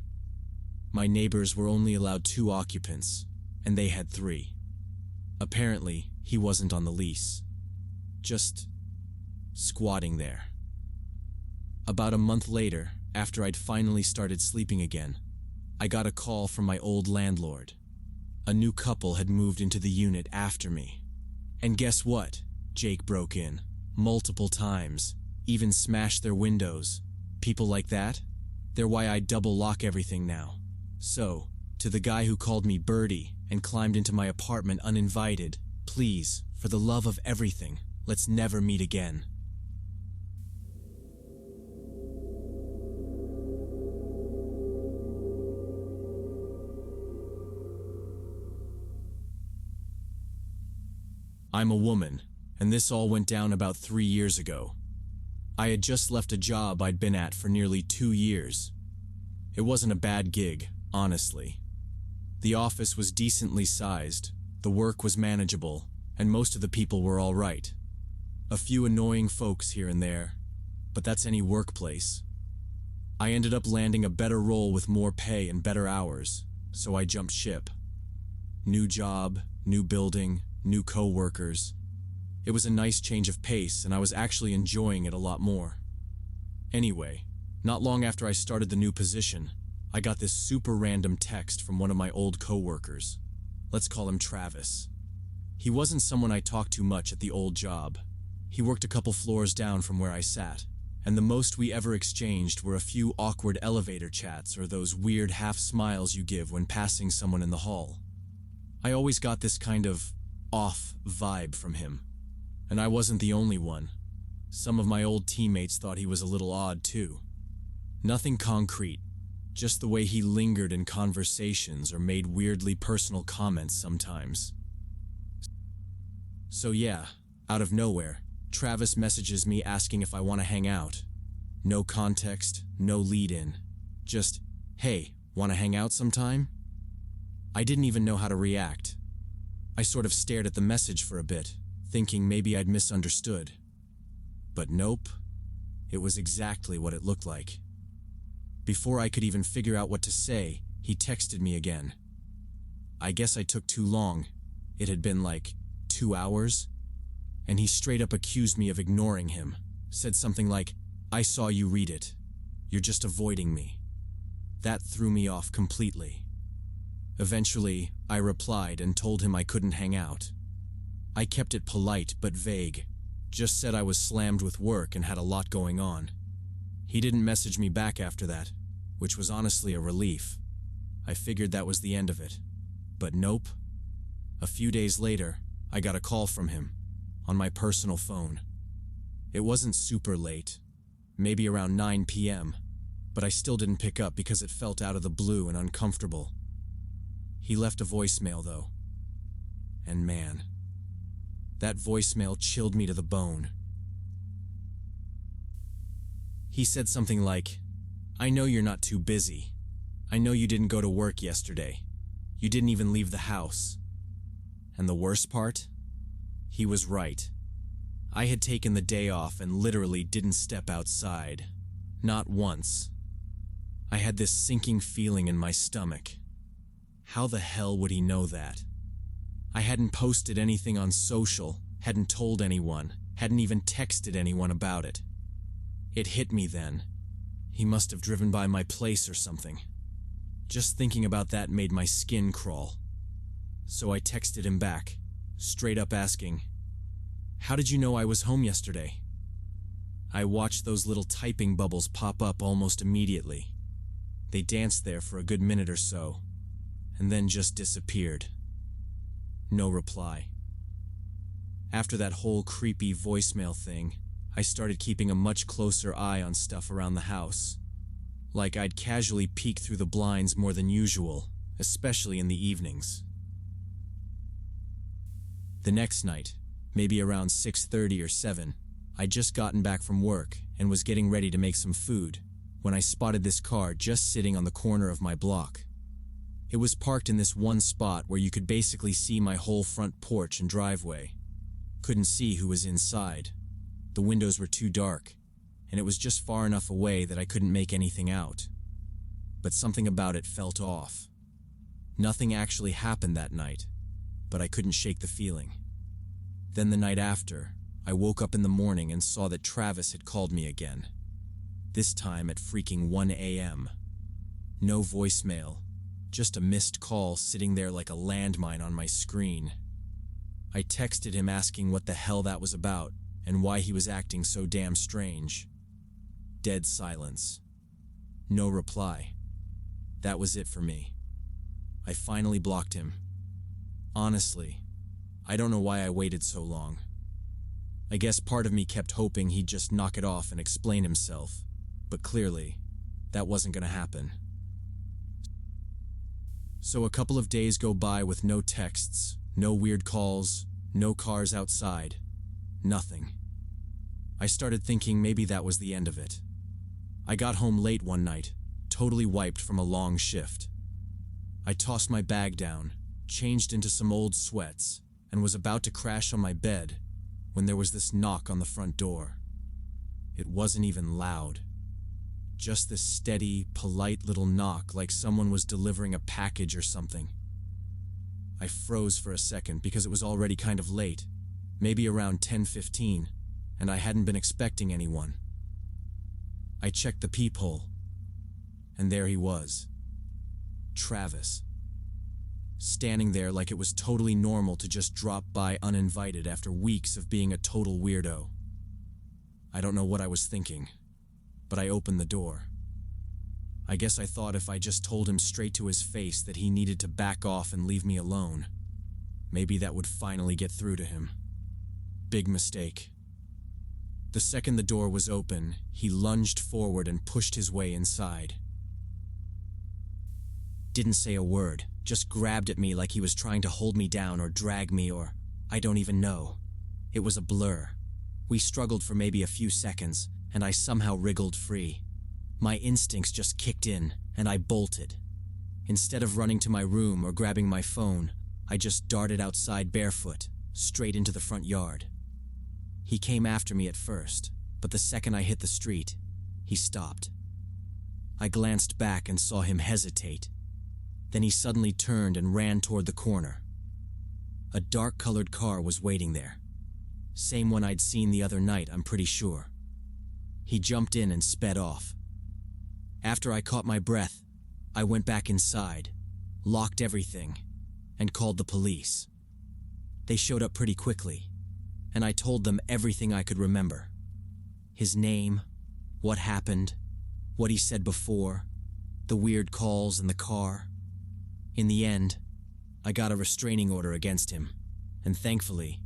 Speaker 1: My neighbors were only allowed 2 occupants, and they had 3. Apparently, he wasn't on the lease. Just squatting there. About a month later, after I'd finally started sleeping again, I got a call from my old landlord. A new couple had moved into the unit after me. And guess what? Jake broke in. Multiple times. Even smashed their windows. People like that? They're why I double lock everything now. So, to the guy who called me Birdie and climbed into my apartment uninvited, please, for the love of everything, let's never meet again. I'm a woman, and this all went down about 3 years ago. I had just left a job I'd been at for nearly 2 years. It wasn't a bad gig, honestly. The office was decently sized, the work was manageable, and most of the people were all right. A few annoying folks here and there, but that's any workplace. I ended up landing a better role with more pay and better hours, so I jumped ship. New job, new building, new co-workers. It was a nice change of pace, and I was actually enjoying it a lot more. Anyway, not long after I started the new position, I got this super random text from one of my old co-workers. Let's call him Travis. He wasn't someone I talked to much at the old job. He worked a couple floors down from where I sat, and the most we ever exchanged were a few awkward elevator chats or those weird half smiles you give when passing someone in the hall. I always got this kind of off vibe from him, and I wasn't the only one. Some of my old teammates thought he was a little odd too. Nothing concrete, just the way he lingered in conversations or made weirdly personal comments sometimes. So yeah, out of nowhere, Travis messages me asking if I want to hang out. No context, no lead-in. Just, hey, want to hang out sometime? I didn't even know how to react. I sort of stared at the message for a bit, thinking maybe I'd misunderstood. But nope, it was exactly what it looked like. Before I could even figure out what to say, he texted me again. I guess I took too long. It had been like 2 hours. And he straight up accused me of ignoring him. Said something like, I saw you read it. You're just avoiding me. That threw me off completely. Eventually, I replied and told him I couldn't hang out. I kept it polite but vague. Just said I was slammed with work and had a lot going on. He didn't message me back after that, which was honestly a relief. I figured that was the end of it. But nope. A few days later, I got a call from him. On my personal phone. It wasn't super late, maybe around 9 p.m., but I still didn't pick up because it felt out of the blue and uncomfortable. He left a voicemail though. And man, that voicemail chilled me to the bone. He said something like, I know you're not too busy. I know you didn't go to work yesterday. You didn't even leave the house. And the worst part? He was right. I had taken the day off and literally didn't step outside. Not once. I had this sinking feeling in my stomach. How the hell would he know that? I hadn't posted anything on social, hadn't told anyone, hadn't even texted anyone about it. It hit me then. He must have driven by my place or something. Just thinking about that made my skin crawl. So I texted him back, straight up asking, how did you know I was home yesterday? I watched those little typing bubbles pop up almost immediately. They danced there for a good minute or so, and then just disappeared. No reply. After that whole creepy voicemail thing, I started keeping a much closer eye on stuff around the house. Like I'd casually peek through the blinds more than usual, especially in the evenings. The next night, maybe around 6:30 or 7, I'd just gotten back from work and was getting ready to make some food when I spotted this car just sitting on the corner of my block. It was parked in this one spot where you could basically see my whole front porch and driveway. Couldn't see who was inside. The windows were too dark, and it was just far enough away that I couldn't make anything out. But something about it felt off. Nothing actually happened that night, but I couldn't shake the feeling. Then the night after, I woke up in the morning and saw that Travis had called me again. This time at freaking 1 a.m. No voicemail, just a missed call sitting there like a landmine on my screen. I texted him asking what the hell that was about and why he was acting so damn strange. Dead silence. No reply. That was it for me. I finally blocked him. Honestly, I don't know why I waited so long. I guess part of me kept hoping he'd just knock it off and explain himself, but clearly, that wasn't gonna happen. So a couple of days go by with no texts, no weird calls, no cars outside, nothing. I started thinking maybe that was the end of it. I got home late one night, totally wiped from a long shift. I tossed my bag down, changed into some old sweats, and was about to crash on my bed when there was this knock on the front door. It wasn't even loud. Just this steady, polite little knock like someone was delivering a package or something. I froze for a second because it was already kind of late, maybe around 10:15, and I hadn't been expecting anyone. I checked the peephole, and there he was. Travis. Standing there like it was totally normal to just drop by uninvited after weeks of being a total weirdo. I don't know what I was thinking, but I opened the door. I guess I thought if I just told him straight to his face that he needed to back off and leave me alone, maybe that would finally get through to him. Big mistake. The second the door was open, he lunged forward and pushed his way inside. Didn't say a word, just grabbed at me like he was trying to hold me down or drag me or I don't even know. It was a blur. We struggled for maybe a few seconds, and I somehow wriggled free. My instincts just kicked in, and I bolted. Instead of running to my room or grabbing my phone, I just darted outside barefoot, straight into the front yard. He came after me at first, but the second I hit the street, he stopped. I glanced back and saw him hesitate. Then he suddenly turned and ran toward the corner. A dark-colored car was waiting there. Same one I'd seen the other night, I'm pretty sure. He jumped in and sped off. After I caught my breath, I went back inside, locked everything, and called the police. They showed up pretty quickly, and I told them everything I could remember. His name, what happened, what he said before, the weird calls in the car. In the end, I got a restraining order against him, and thankfully,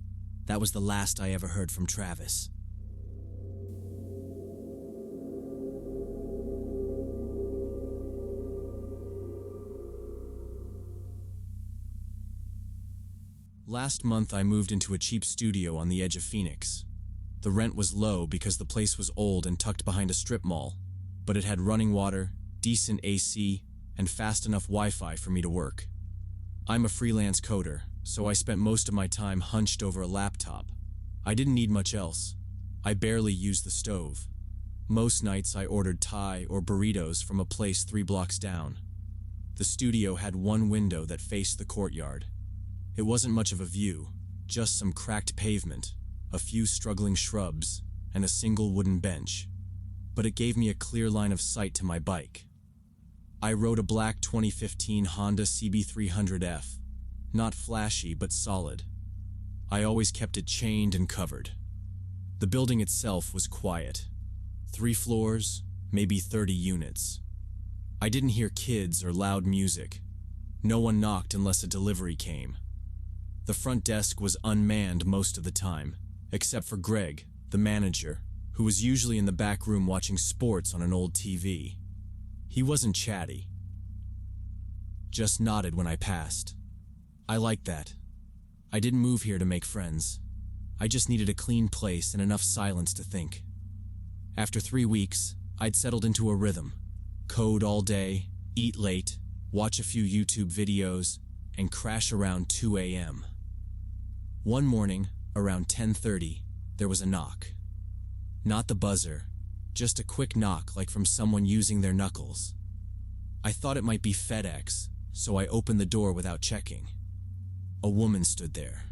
Speaker 1: that was the last I ever heard from Travis. Last month, I moved into a cheap studio on the edge of Phoenix. The rent was low because the place was old and tucked behind a strip mall, but it had running water, decent AC, and fast enough Wi-Fi for me to work. I'm a freelance coder, so I spent most of my time hunched over a laptop. I didn't need much else. I barely used the stove. Most nights I ordered Thai or burritos from a place 3 blocks down. The studio had one window that faced the courtyard. It wasn't much of a view, just some cracked pavement, a few struggling shrubs, and a single wooden bench. But it gave me a clear line of sight to my bike. I rode a black 2015 Honda CB300F. Not flashy, but solid. I always kept it chained and covered. The building itself was quiet. 3 floors, maybe 30 units. I didn't hear kids or loud music. No one knocked unless a delivery came. The front desk was unmanned most of the time, except for Greg, the manager, who was usually in the back room watching sports on an old TV. He wasn't chatty. Just nodded when I passed. I liked that. I didn't move here to make friends. I just needed a clean place and enough silence to think. After 3 weeks, I'd settled into a rhythm. Code all day, eat late, watch a few YouTube videos, and crash around 2 a.m. One morning, around 10:30, there was a knock. Not the buzzer, just a quick knock like from someone using their knuckles. I thought it might be FedEx, so I opened the door without checking. A woman stood there,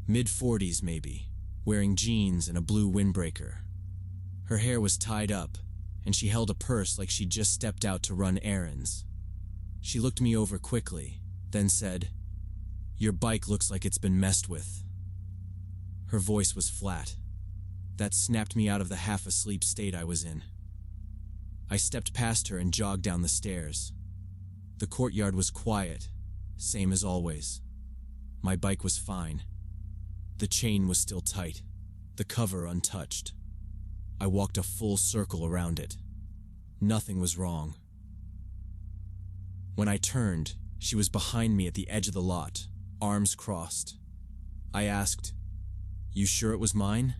Speaker 1: mid-40s maybe, wearing jeans and a blue windbreaker. Her hair was tied up, and she held a purse like she'd just stepped out to run errands. She looked me over quickly, then said, "Your bike looks like it's been messed with." Her voice was flat. That snapped me out of the half-asleep state I was in. I stepped past her and jogged down the stairs. The courtyard was quiet, same as always. My bike was fine. The chain was still tight, the cover untouched. I walked a full circle around it. Nothing was wrong. When I turned, she was behind me at the edge of the lot, arms crossed. I asked, "You sure it was mine?"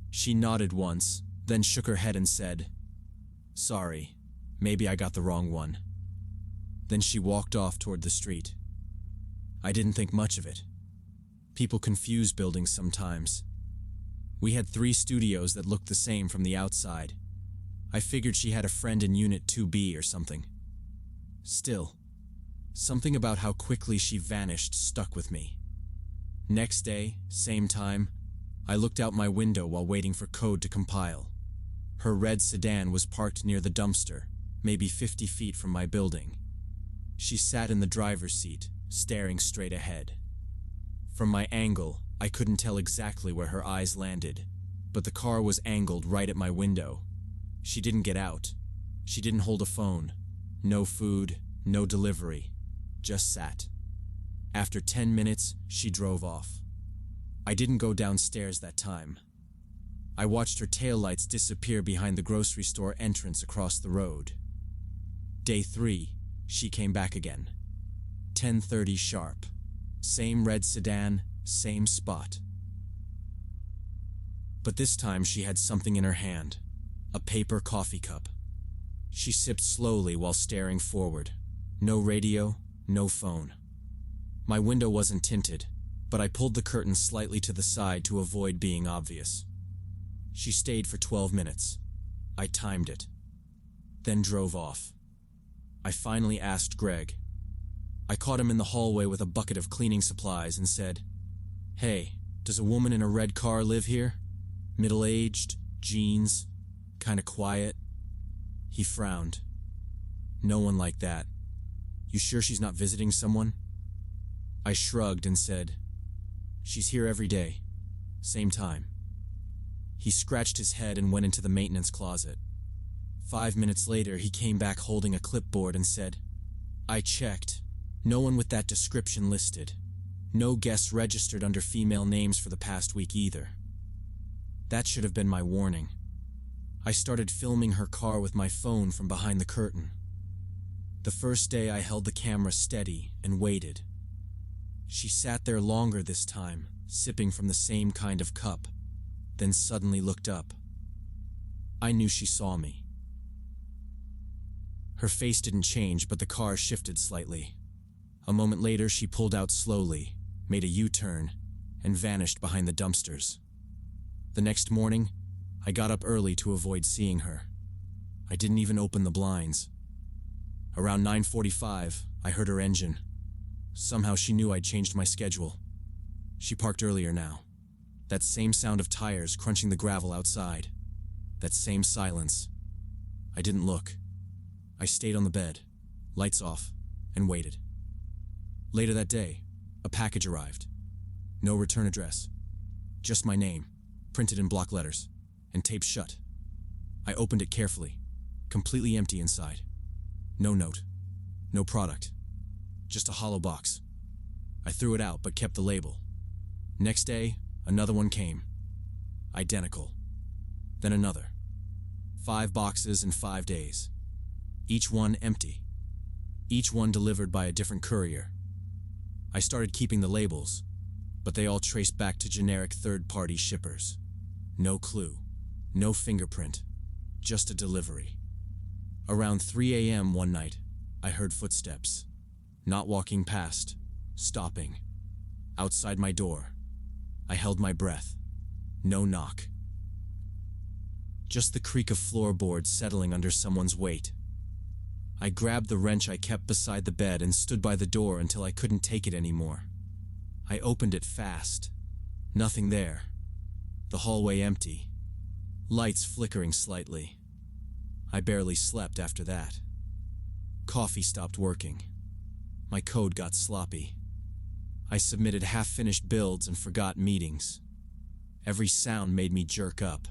Speaker 1: She nodded once, then shook her head and said, "Sorry, maybe I got the wrong one." Then she walked off toward the street. I didn't think much of it. People confuse buildings sometimes. We had 3 studios that looked the same from the outside. I figured she had a friend in Unit 2B or something. Still, something about how quickly she vanished stuck with me. Next day, same time, I looked out my window while waiting for code to compile. Her red sedan was parked near the dumpster, maybe 50 feet from my building. She sat in the driver's seat, staring straight ahead. From my angle, I couldn't tell exactly where her eyes landed, but the car was angled right at my window. She didn't get out. She didn't hold a phone. No food, no delivery. Just sat. After 10 minutes, she drove off. I didn't go downstairs that time. I watched her taillights disappear behind the grocery store entrance across the road. Day 3, she came back again. 10:30 sharp. Same red sedan, same spot. But this time she had something in her hand. A paper coffee cup. She sipped slowly while staring forward. No radio, no phone. My window wasn't tinted, but I pulled the curtain slightly to the side to avoid being obvious. She stayed for 12 minutes. I timed it. Then drove off. I finally asked Greg. I caught him in the hallway with a bucket of cleaning supplies and said, "Hey, does a woman in a red car live here? Middle-aged, jeans, kinda quiet?" He frowned. "No one like that. You sure she's not visiting someone?" I shrugged and said, "She's here every day. Same time." He scratched his head and went into the maintenance closet. 5 minutes later, he came back holding a clipboard and said, "I checked. No one with that description listed. No guests registered under female names for the past week either." That should have been my warning. I started filming her car with my phone from behind the curtain. The first day I held the camera steady and waited. She sat there longer this time, sipping from the same kind of cup, then suddenly looked up. I knew she saw me. Her face didn't change, but the car shifted slightly. A moment later, she pulled out slowly, made a U-turn, and vanished behind the dumpsters. The next morning, I got up early to avoid seeing her. I didn't even open the blinds. Around 9:45, I heard her engine. Somehow she knew I'd changed my schedule. She parked earlier now. That same sound of tires crunching the gravel outside. That same silence. I didn't look. I stayed on the bed, lights off, and waited. Later that day, a package arrived. No return address. Just my name, printed in block letters, and taped shut. I opened it carefully, completely empty inside. No note, no product, just a hollow box. I threw it out but kept the label. Next day, another one came. Identical. Then another. 5 boxes in 5 days. Each one empty. Each one delivered by a different courier. I started keeping the labels, but they all traced back to generic third-party shippers. No clue, no fingerprint, just a delivery. Around 3 a.m. one night, I heard footsteps. Not walking past, stopping. Outside my door. I held my breath. No knock. Just the creak of floorboards settling under someone's weight. I grabbed the wrench I kept beside the bed and stood by the door until I couldn't take it anymore. I opened it fast. Nothing there. The hallway empty. Lights flickering slightly. I barely slept after that. Coffee stopped working. My code got sloppy. I submitted half-finished builds and forgot meetings. Every sound made me jerk up.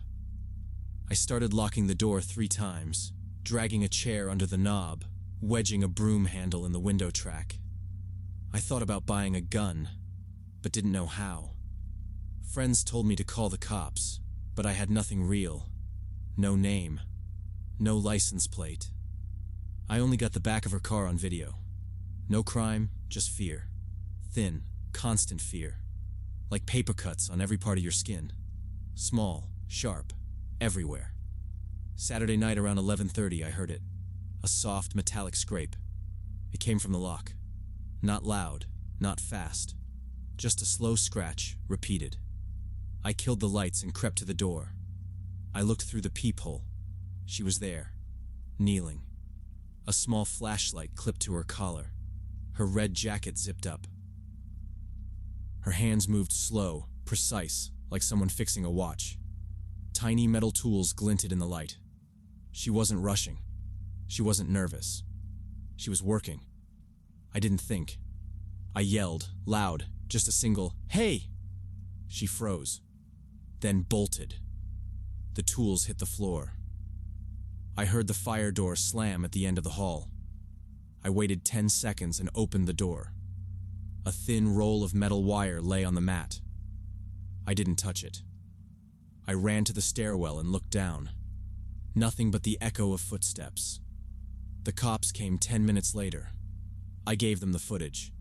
Speaker 1: I started locking the door 3 times, dragging a chair under the knob, wedging a broom handle in the window track. I thought about buying a gun, but didn't know how. Friends told me to call the cops, but I had nothing real. No name. No license plate. I only got the back of her car on video. No crime, just fear. Thin, constant fear. Like paper cuts on every part of your skin. Small, sharp, everywhere. Saturday night around 11:30 I heard it. A soft, metallic scrape. It came from the lock. Not loud, not fast. Just a slow scratch, repeated. I killed the lights and crept to the door. I looked through the peephole. She was there, kneeling. A small flashlight clipped to her collar. Her red jacket zipped up. Her hands moved slow, precise, like someone fixing a watch. Tiny metal tools glinted in the light. She wasn't rushing. She wasn't nervous. She was working. I didn't think. I yelled, loud, just a single, "Hey!" She froze, then bolted. The tools hit the floor. I heard the fire door slam at the end of the hall. I waited 10 seconds and opened the door. A thin roll of metal wire lay on the mat. I didn't touch it. I ran to the stairwell and looked down. Nothing but the echo of footsteps. The cops came 10 minutes later. I gave them the footage.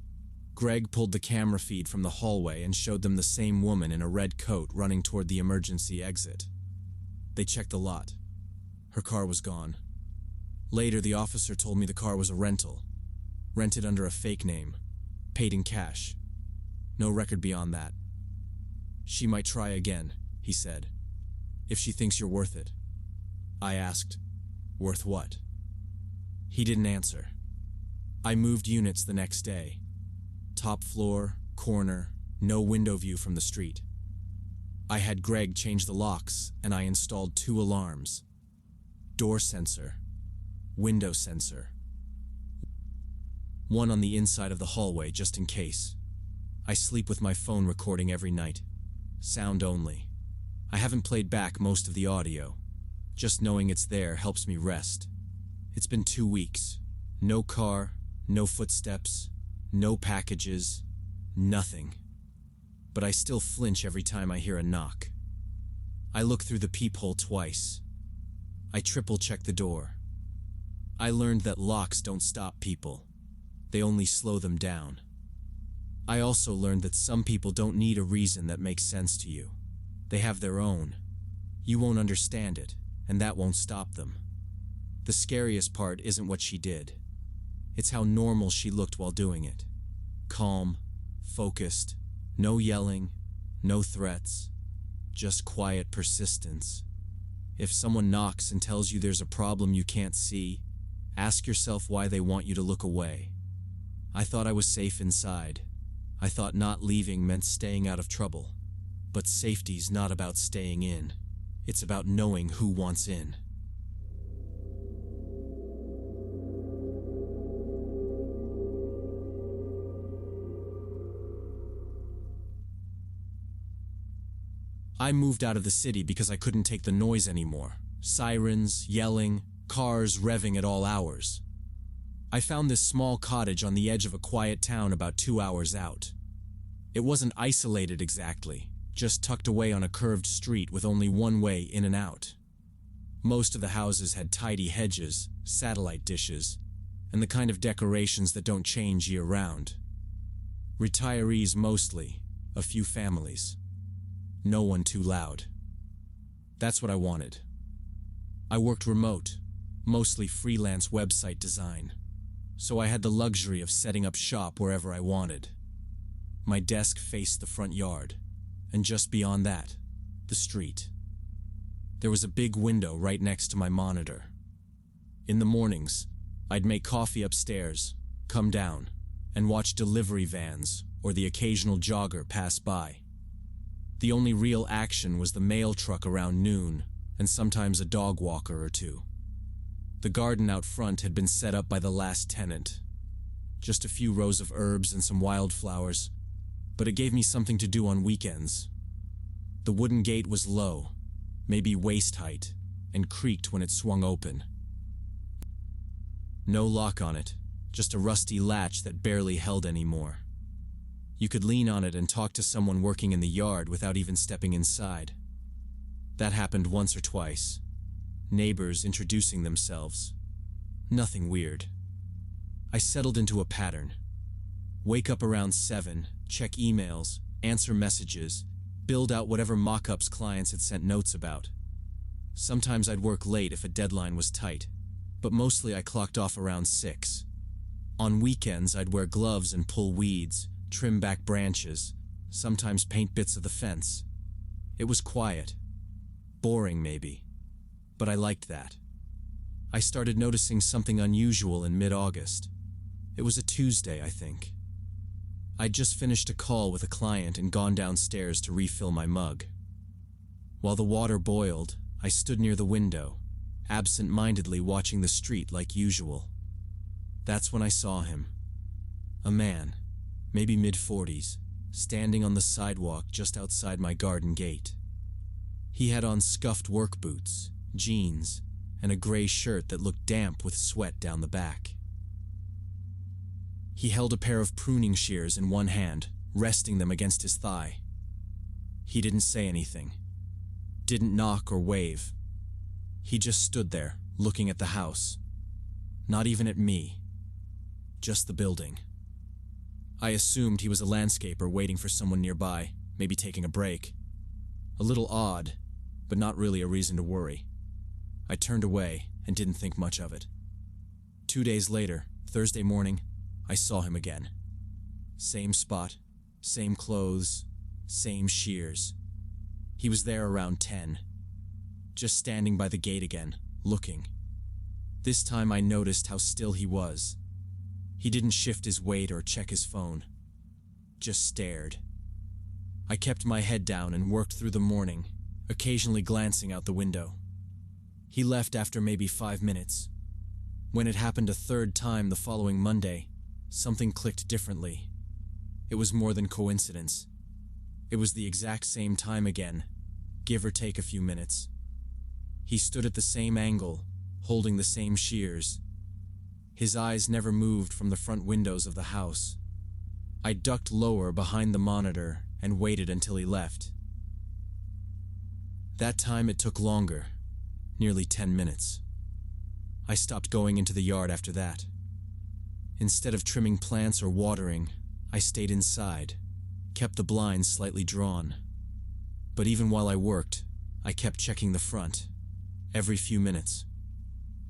Speaker 1: Greg pulled the camera feed from the hallway and showed them the same woman in a red coat running toward the emergency exit. They checked the lot. Her car was gone. Later, the officer told me the car was a rental. Rented under a fake name. Paid in cash. No record beyond that. She might try again, he said. If she thinks you're worth it. I asked, worth what? He didn't answer. I moved units the next day. Top floor, corner, no window view from the street. I had Greg change the locks, and I installed 2 alarms. Door sensor, window sensor. One on the inside of the hallway, just in case. I sleep with my phone recording every night. Sound only. I haven't played back most of the audio. Just knowing it's there helps me rest. It's been 2 weeks. No car, no footsteps, no packages, nothing. But I still flinch every time I hear a knock. I look through the peephole twice. I triple-check the door. I learned that locks don't stop people. They only slow them down. I also learned that some people don't need a reason that makes sense to you. They have their own. You won't understand it, and that won't stop them. The scariest part isn't what she did. It's how normal she looked while doing it. Calm, focused, no yelling, no threats, just quiet persistence. If someone knocks and tells you there's a problem you can't see, ask yourself why they want you to look away. I thought I was safe inside. I thought not leaving meant staying out of trouble. But safety's not about staying in. It's about knowing who wants in. I moved out of the city because I couldn't take the noise anymore. Sirens, yelling, cars revving at all hours. I found this small cottage on the edge of a quiet town about 2 hours out. It wasn't isolated exactly, just tucked away on a curved street with only one way in and out. Most of the houses had tidy hedges, satellite dishes, and the kind of decorations that don't change year-round. Retirees mostly, a few families. No one too loud. That's what I wanted. I worked remote, mostly freelance website design, so I had the luxury of setting up shop wherever I wanted. My desk faced the front yard, and just beyond that, the street. There was a big window right next to my monitor. In the mornings, I'd make coffee upstairs, come down, and watch delivery vans or the occasional jogger pass by. The only real action was the mail truck around noon, and sometimes a dog walker or two. The garden out front had been set up by the last tenant. Just a few rows of herbs and some wildflowers, but it gave me something to do on weekends. The wooden gate was low, maybe waist height, and creaked when it swung open. No lock on it, just a rusty latch that barely held anymore. You could lean on it and talk to someone working in the yard without even stepping inside. That happened once or twice. Neighbors introducing themselves. Nothing weird. I settled into a pattern. Wake up around 7, check emails, answer messages, build out whatever mock-ups clients had sent notes about. Sometimes I'd work late if a deadline was tight, but mostly I clocked off around 6. On weekends, I'd wear gloves and pull weeds, trim back branches, sometimes paint bits of the fence. It was quiet. Boring, maybe. But I liked that. I started noticing something unusual in mid-August. It was a Tuesday, I think. I'd just finished a call with a client and gone downstairs to refill my mug. While the water boiled, I stood near the window, absent-mindedly watching the street like usual. That's when I saw him. A man, maybe mid-40s, standing on the sidewalk just outside my garden gate. He had on scuffed work boots, jeans, and a gray shirt that looked damp with sweat down the back. He held a pair of pruning shears in one hand, resting them against his thigh. He didn't say anything. Didn't knock or wave. He just stood there, looking at the house. Not even at me. Just the building. I assumed he was a landscaper waiting for someone nearby, maybe taking a break. A little odd, but not really a reason to worry. I turned away and didn't think much of it. 2 days later, Thursday morning, I saw him again. Same spot, same clothes, same shears. He was there around 10. Just standing by the gate again, looking. This time I noticed how still he was. He didn't shift his weight or check his phone. Just stared. I kept my head down and worked through the morning, occasionally glancing out the window. He left after maybe 5 minutes. When it happened a third time the following Monday, something clicked differently. It was more than coincidence. It was the exact same time again, give or take a few minutes. He stood at the same angle, holding the same shears. His eyes never moved from the front windows of the house. I ducked lower behind the monitor and waited until he left. That time it took longer, nearly 10 minutes. I stopped going into the yard after that. Instead of trimming plants or watering, I stayed inside, kept the blinds slightly drawn. But even while I worked, I kept checking the front, every few minutes,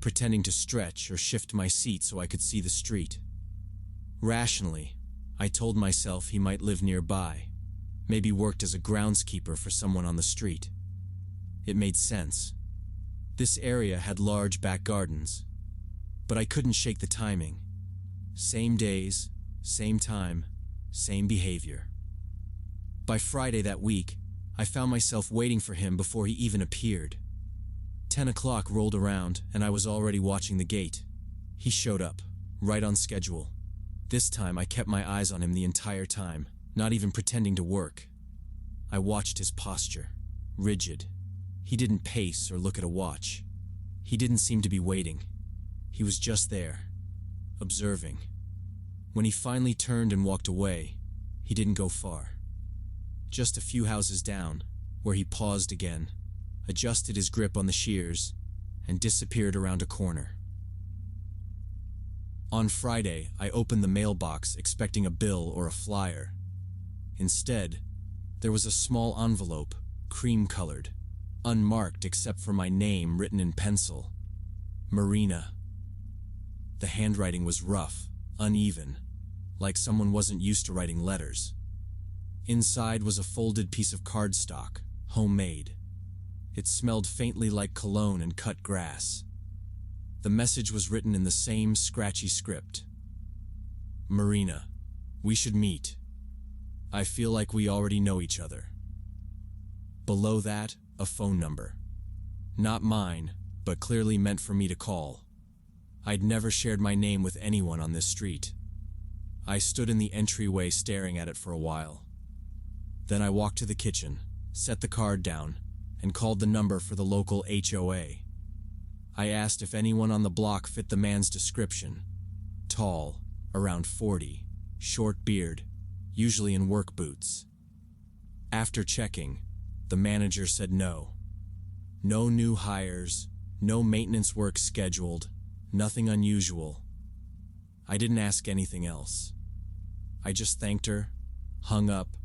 Speaker 1: pretending to stretch or shift my seat so I could see the street. Rationally, I told myself he might live nearby, maybe worked as a groundskeeper for someone on the street. It made sense. This area had large back gardens, but I couldn't shake the timing. Same days, same time, same behavior. By Friday that week, I found myself waiting for him before he even appeared. 10 o'clock rolled around and I was already watching the gate. He showed up, right on schedule. This time I kept my eyes on him the entire time, not even pretending to work. I watched his posture, rigid. He didn't pace or look at a watch. He didn't seem to be waiting. He was just there, observing. When he finally turned and walked away, he didn't go far. Just a few houses down, where he paused again, adjusted his grip on the shears, and disappeared around a corner. On Friday, I opened the mailbox expecting a bill or a flyer. Instead, there was a small envelope, cream-colored, unmarked except for my name written in pencil. Marina. The handwriting was rough, uneven, like someone wasn't used to writing letters. Inside was a folded piece of cardstock, homemade. It smelled faintly like cologne and cut grass. The message was written in the same scratchy script. Marina, we should meet. I feel like we already know each other. Below that, a phone number. Not mine, but clearly meant for me to call. I'd never shared my name with anyone on this street. I stood in the entryway staring at it for a while. Then I walked to the kitchen, set the card down, and called the number for the local HOA. I asked if anyone on the block fit the man's description. Tall, around 40, short beard, usually in work boots. After checking, the manager said no. No new hires, no maintenance work scheduled, nothing unusual. I didn't ask anything else. I just thanked her, hung up,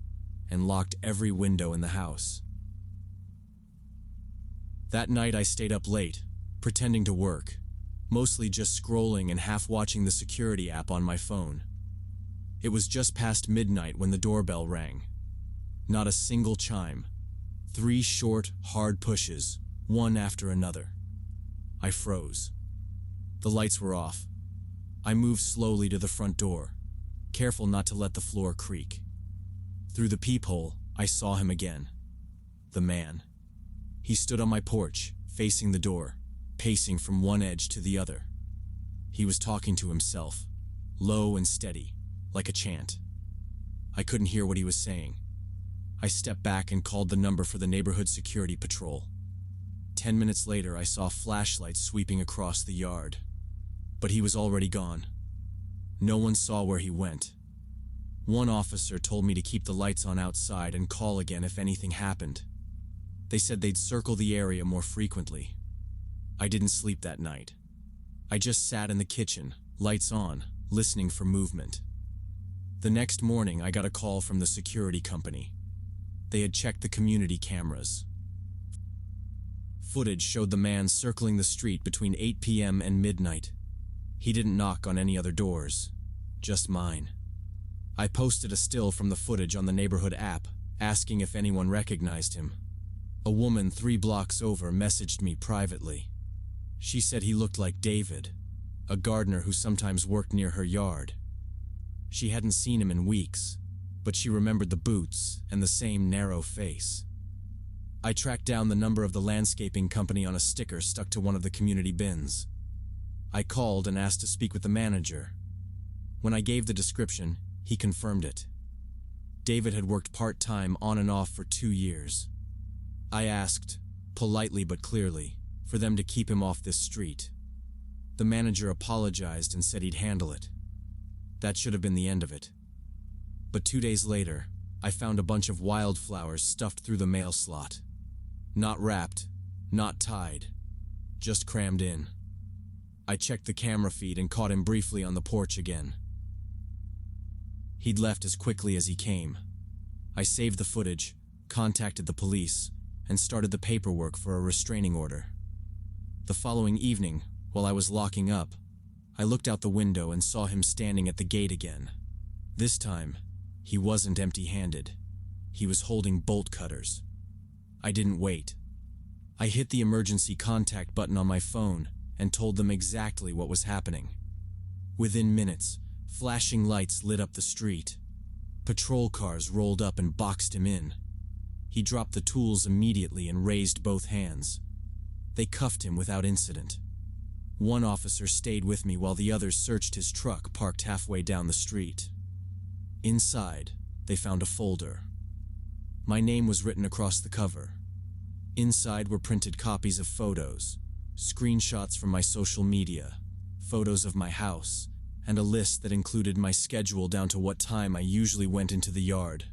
Speaker 1: and locked every window in the house. That night I stayed up late, pretending to work. mostly just scrolling and half watching the security app on my phone. It was just past midnight when the doorbell rang. Not a single chime. 3 short, hard pushes, one after another. I froze. The lights were off. I moved slowly to the front door, careful not to let the floor creak. Through the peephole, I saw him again. The man. He stood on my porch, facing the door, pacing from one edge to the other. He was talking to himself, low and steady, like a chant. I couldn't hear what he was saying. I stepped back and called the number for the neighborhood security patrol. 10 minutes later, I saw flashlights sweeping across the yard. But he was already gone. No one saw where he went. One officer told me to keep the lights on outside and call again if anything happened. They said they'd circle the area more frequently. I didn't sleep that night. I just sat in the kitchen, lights on, listening for movement. The next morning, I got a call from the security company. They had checked the community cameras. Footage showed the man circling the street between 8 p.m. and midnight. He didn't knock on any other doors, just mine. I posted a still from the footage on the neighborhood app, asking if anyone recognized him. A woman 3 blocks over messaged me privately. She said he looked like David, a gardener who sometimes worked near her yard. She hadn't seen him in weeks, but she remembered the boots and the same narrow face. I tracked down the number of the landscaping company on a sticker stuck to one of the community bins. I called and asked to speak with the manager. When I gave the description, he confirmed it. David had worked part-time on and off for 2 years. I asked, politely but clearly, for them to keep him off this street. The manager apologized and said he'd handle it. That should have been the end of it. But 2 days later, I found a bunch of wildflowers stuffed through the mail slot. Not wrapped, not tied, just crammed in. I checked the camera feed and caught him briefly on the porch again. He'd left as quickly as he came. I saved the footage, contacted the police, and started the paperwork for a restraining order. The following evening, while I was locking up, I looked out the window and saw him standing at the gate again. This time, he wasn't empty-handed. He was holding bolt cutters. I didn't wait. I hit the emergency contact button on my phone and told them exactly what was happening. Within minutes, flashing lights lit up the street. Patrol cars rolled up and boxed him in. He dropped the tools immediately and raised both hands. They cuffed him without incident. One officer stayed with me while the others searched his truck parked halfway down the street. Inside, they found a folder. My name was written across the cover. Inside were printed copies of photos, screenshots from my social media, photos of my house, and a list that included my schedule down to what time I usually went into the yard.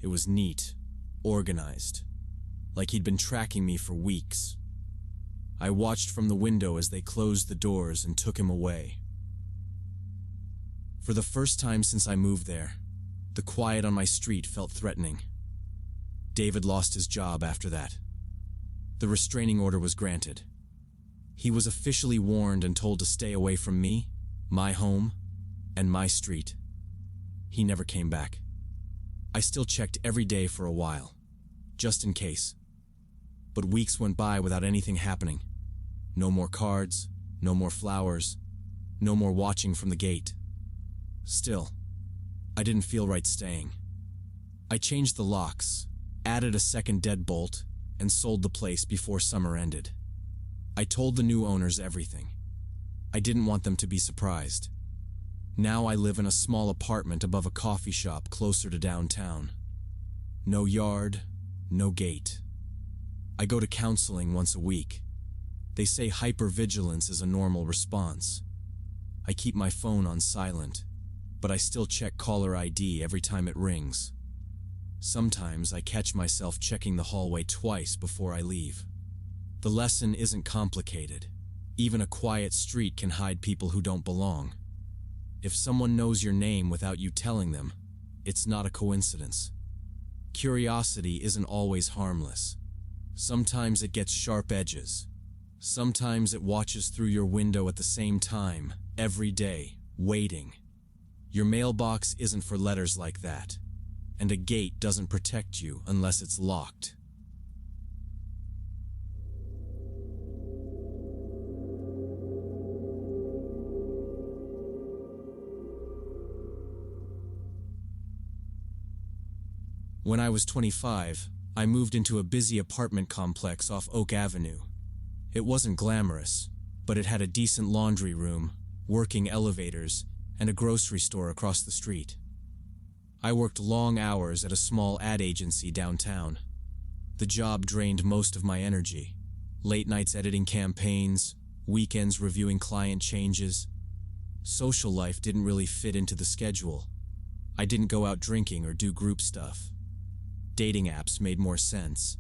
Speaker 1: It was neat, organized, like he'd been tracking me for weeks. I watched from the window as they closed the doors and took him away. For the first time since I moved there, the quiet on my street felt threatening. David lost his job after that. The restraining order was granted. He was officially warned and told to stay away from me, my home, and my street. He never came back. I still checked every day for a while, just in case. But weeks went by without anything happening. No more cards, no more flowers, no more watching from the gate. Still, I didn't feel right staying. I changed the locks, added a second deadbolt, and sold the place before summer ended. I told the new owners everything. I didn't want them to be surprised. Now I live in a small apartment above a coffee shop closer to downtown. No yard, no gate. I go to counseling once a week. They say hypervigilance is a normal response. I keep my phone on silent, but I still check caller ID every time it rings. Sometimes I catch myself checking the hallway twice before I leave. The lesson isn't complicated. Even a quiet street can hide people who don't belong. If someone knows your name without you telling them, it's not a coincidence. Curiosity isn't always harmless. Sometimes it gets sharp edges. Sometimes it watches through your window at the same time, every day, waiting. Your mailbox isn't for letters like that, and a gate doesn't protect you unless it's locked. When I was 25, I moved into a busy apartment complex off Oak Avenue. It wasn't glamorous, but it had a decent laundry room, working elevators, and a grocery store across the street. I worked long hours at a small ad agency downtown. The job drained most of my energy. Late nights editing campaigns, weekends reviewing client changes. Social life didn't really fit into the schedule. I didn't go out drinking or do group stuff. Dating apps made more sense.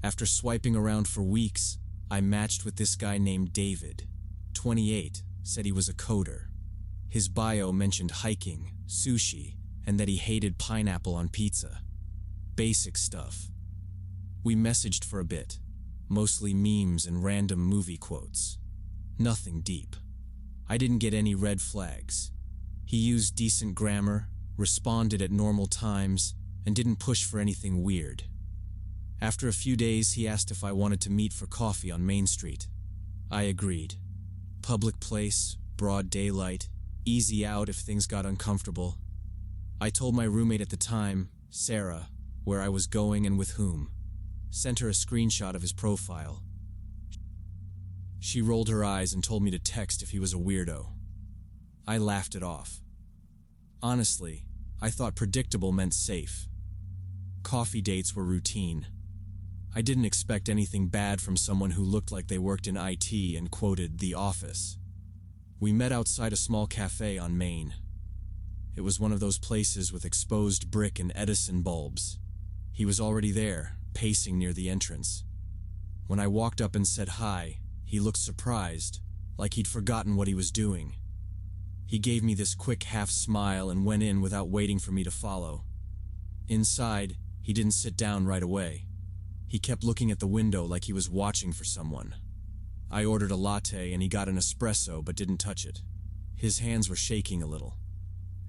Speaker 1: After swiping around for weeks, I matched with this guy named David, 28, said he was a coder. His bio mentioned hiking, sushi, and that he hated pineapple on pizza. Basic stuff. We messaged for a bit, mostly memes and random movie quotes. Nothing deep. I didn't get any red flags. He used decent grammar, responded at normal times, and didn't push for anything weird. After a few days, he asked if I wanted to meet for coffee on Main Street. I agreed. Public place, broad daylight, easy out if things got uncomfortable. I told my roommate at the time, Sarah, where I was going and with whom. Sent her a screenshot of his profile. She rolled her eyes and told me to text if he was a weirdo. I laughed it off. Honestly, I thought predictable meant safe. Coffee dates were routine. I didn't expect anything bad from someone who looked like they worked in IT and quoted The Office. We met outside a small cafe on Main. It was one of those places with exposed brick and Edison bulbs. He was already there, pacing near the entrance. When I walked up and said hi, he looked surprised, like he'd forgotten what he was doing. He gave me this quick half smile and went in without waiting for me to follow. Inside, he didn't sit down right away. He kept looking at the window like he was watching for someone. I ordered a latte and he got an espresso but didn't touch it. His hands were shaking a little.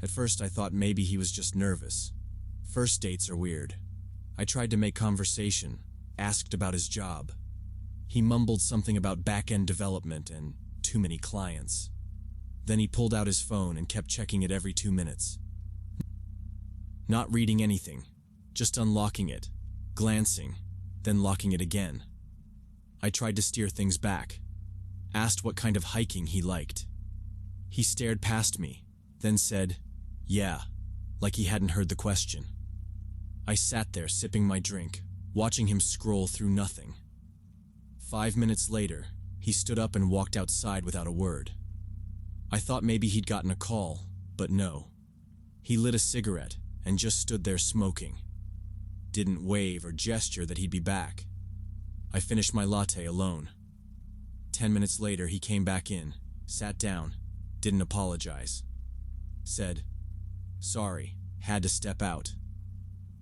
Speaker 1: At first I thought maybe he was just nervous. First dates are weird. I tried to make conversation, asked about his job. He mumbled something about back-end development and too many clients. Then he pulled out his phone and kept checking it every 2 minutes. Not reading anything, just unlocking it, glancing, then locking it again. I tried to steer things back, asked what kind of hiking he liked. He stared past me, then said, "Yeah," like he hadn't heard the question. I sat there sipping my drink, watching him scroll through nothing. 5 minutes later, he stood up and walked outside without a word. I thought maybe he'd gotten a call, but no. He lit a cigarette and just stood there smoking. Didn't wave or gesture that he'd be back. I finished my latte alone. 10 minutes later, he came back in, sat down, didn't apologize. Said, "Sorry, had to step out."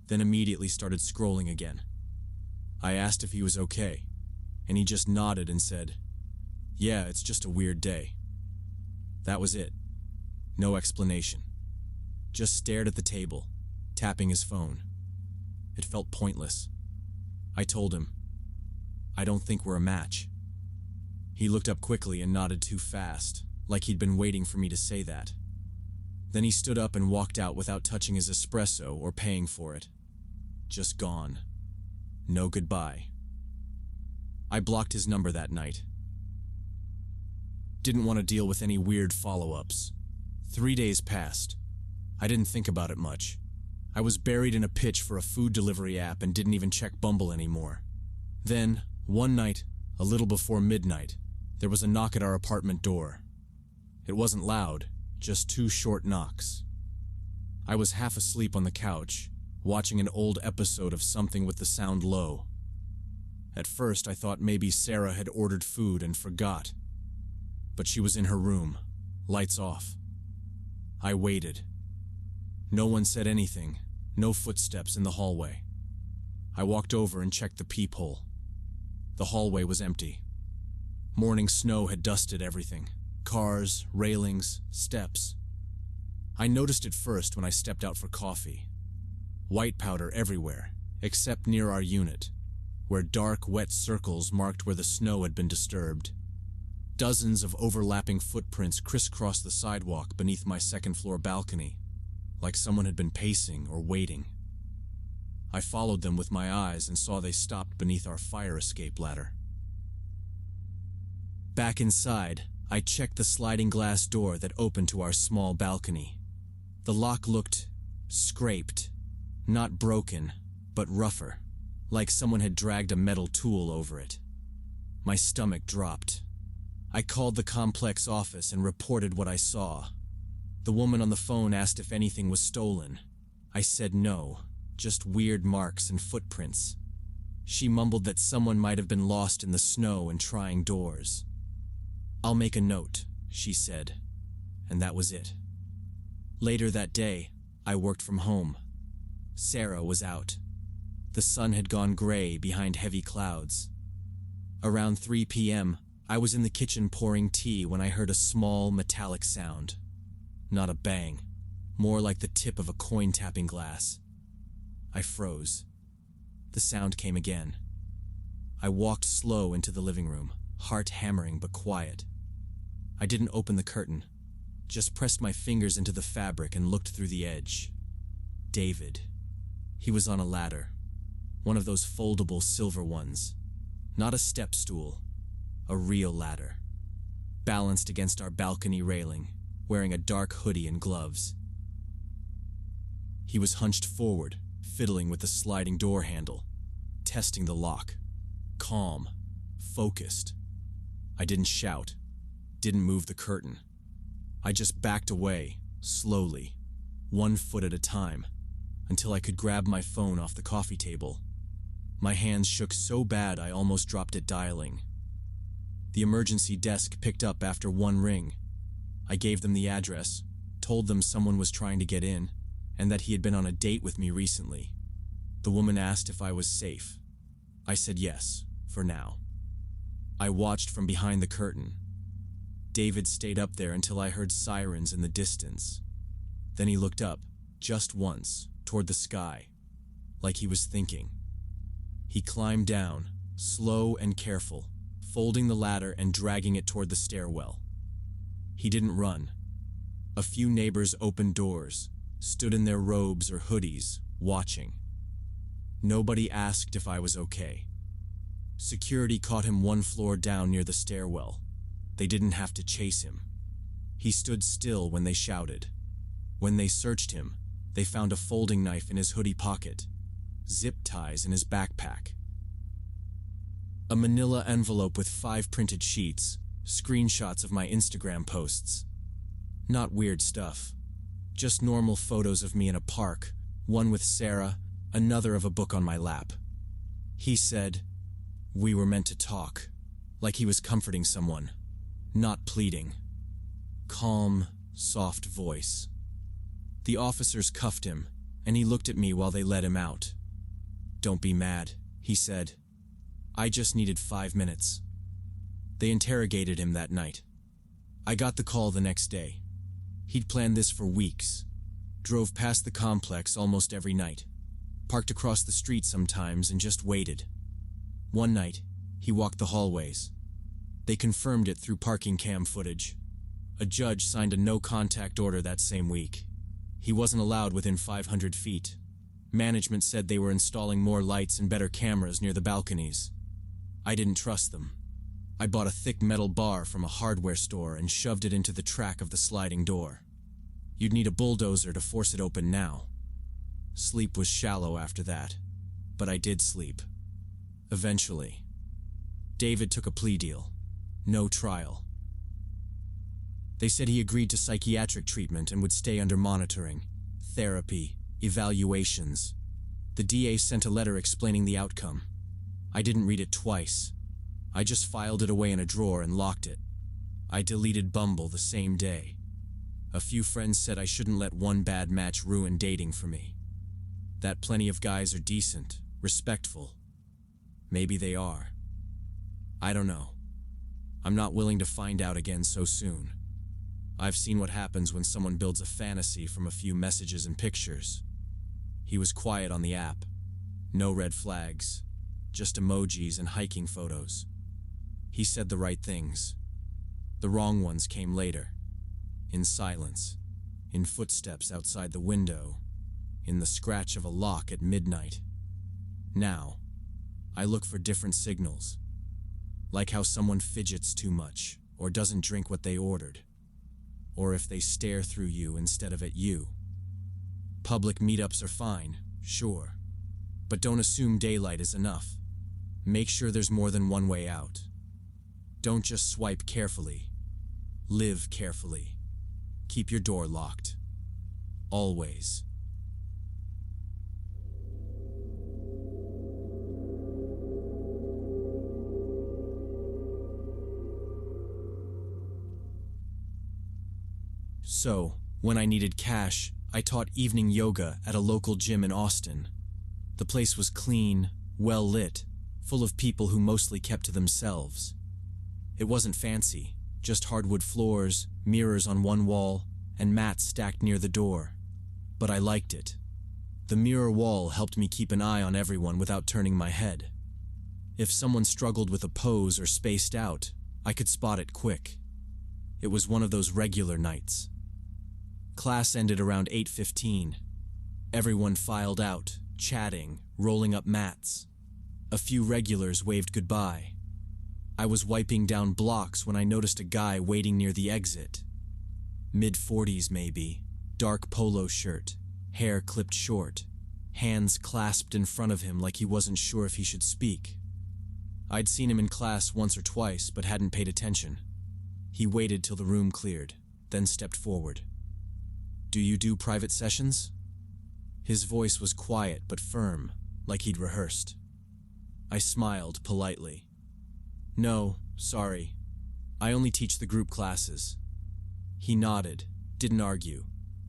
Speaker 1: Then immediately started scrolling again. I asked if he was okay, and he just nodded and said, "Yeah, it's just a weird day." That was it. No explanation. Just stared at the table, tapping his phone. It felt pointless. I told him, "I don't think we're a match." He looked up quickly and nodded too fast, like he'd been waiting for me to say that. Then he stood up and walked out without touching his espresso or paying for it. Just gone. No goodbye. I blocked his number that night. Didn't want to deal with any weird follow-ups. 3 days passed. I didn't think about it much. I was buried in a pitch for a food delivery app and didn't even check Bumble anymore. Then, one night, a little before midnight, there was a knock at our apartment door. It wasn't loud, just 2 short knocks. I was half asleep on the couch, watching an old episode of something with the sound low. At first, I thought maybe Sarah had ordered food and forgot. But she was in her room, lights off. I waited. No one said anything, no footsteps in the hallway. I walked over and checked the peephole. The hallway was empty. Morning snow had dusted everything. Cars, railings, steps. I noticed it first when I stepped out for coffee. White powder everywhere, except near our unit, where dark, wet circles marked where the snow had been disturbed. Dozens of overlapping footprints crisscrossed the sidewalk beneath my second-floor balcony, like someone had been pacing or waiting. I followed them with my eyes and saw they stopped beneath our fire escape ladder. Back inside, I checked the sliding glass door that opened to our small balcony. The lock looked scraped, not broken, but rougher, like someone had dragged a metal tool over it. My stomach dropped. I called the complex office and reported what I saw. The woman on the phone asked if anything was stolen. I said no, just weird marks and footprints. She mumbled that someone might have been lost in the snow and trying doors. "I'll make a note," she said, and that was it. Later that day, I worked from home. Sarah was out. The sun had gone gray behind heavy clouds. Around 3 p.m., I was in the kitchen pouring tea when I heard a small, metallic sound. Not a bang, more like the tip of a coin tapping glass. I froze. The sound came again. I walked slow into the living room, heart hammering but quiet. I didn't open the curtain, just pressed my fingers into the fabric and looked through the edge. David. He was on a ladder, one of those foldable silver ones. Not a step stool, a real ladder. Balanced against our balcony railing, wearing a dark hoodie and gloves. He was hunched forward, fiddling with the sliding door handle, testing the lock. Calm, focused. I didn't shout, didn't move the curtain. I just backed away, slowly, 1 foot at a time, until I could grab my phone off the coffee table. My hands shook so bad I almost dropped it dialing. The emergency desk picked up after 1 ring. I gave them the address, told them someone was trying to get in, and that he had been on a date with me recently. The woman asked if I was safe. I said yes, for now. I watched from behind the curtain. David stayed up there until I heard sirens in the distance. Then he looked up, just once, toward the sky, like he was thinking. He climbed down, slow and careful, folding the ladder and dragging it toward the stairwell. He didn't run. A few neighbors opened doors, stood in their robes or hoodies, watching. Nobody asked if I was okay. Security caught him 1 floor down near the stairwell. They didn't have to chase him. He stood still when they shouted. When they searched him, they found a folding knife in his hoodie pocket, zip ties in his backpack, a manila envelope with 5 printed sheets, screenshots of my Instagram posts. Not weird stuff, just normal photos of me in a park, one with Sarah, another of a book on my lap. He said, "We were meant to talk," like he was comforting someone, not pleading. Calm, soft voice. The officers cuffed him, and he looked at me while they let him out. "Don't be mad," he said. "I just needed 5 minutes." They interrogated him that night. I got the call the next day. He'd planned this for weeks. Drove past the complex almost every night. Parked across the street sometimes and just waited. One night, he walked the hallways. They confirmed it through parking cam footage. A judge signed a no-contact order that same week. He wasn't allowed within 500 feet. Management said they were installing more lights and better cameras near the balconies. I didn't trust them. I bought a thick metal bar from a hardware store and shoved it into the track of the sliding door. You'd need a bulldozer to force it open now. Sleep was shallow after that, but I did sleep. Eventually. David took a plea deal. No trial. They said he agreed to psychiatric treatment and would stay under monitoring, therapy, evaluations. The DA sent a letter explaining the outcome. I didn't read it twice. I just filed it away in a drawer and locked it. I deleted Bumble the same day. A few friends said I shouldn't let one bad match ruin dating for me. That plenty of guys are decent, respectful. Maybe they are. I don't know. I'm not willing to find out again so soon. I've seen what happens when someone builds a fantasy from a few messages and pictures. He was quiet on the app. No red flags, just emojis and hiking photos. He said the right things. The wrong ones came later. In silence, in footsteps outside the window, in the scratch of a lock at midnight. Now, I look for different signals. Like how someone fidgets too much, or doesn't drink what they ordered. Or if they stare through you instead of at you. Public meetups are fine, sure. But don't assume daylight is enough. Make sure there's more than one way out. Don't just swipe carefully. Live carefully. Keep your door locked. Always. So, when I needed cash, I taught evening yoga at a local gym in Austin. The place was clean, well lit, full of people who mostly kept to themselves. It wasn't fancy, just hardwood floors, mirrors on one wall, and mats stacked near the door. But I liked it. The mirror wall helped me keep an eye on everyone without turning my head. If someone struggled with a pose or spaced out, I could spot it quick. It was one of those regular nights. Class ended around 8:15. Everyone filed out, chatting, rolling up mats. A few regulars waved goodbye. I was wiping down blocks when I noticed a guy waiting near the exit. Mid-40s maybe, dark polo shirt, hair clipped short, hands clasped in front of him like he wasn't sure if he should speak. I'd seen him in class once or twice but hadn't paid attention. He waited till the room cleared, then stepped forward. "Do you do private sessions?" His voice was quiet but firm, like he'd rehearsed. I smiled politely. "No, sorry. I only teach the group classes." He nodded, didn't argue,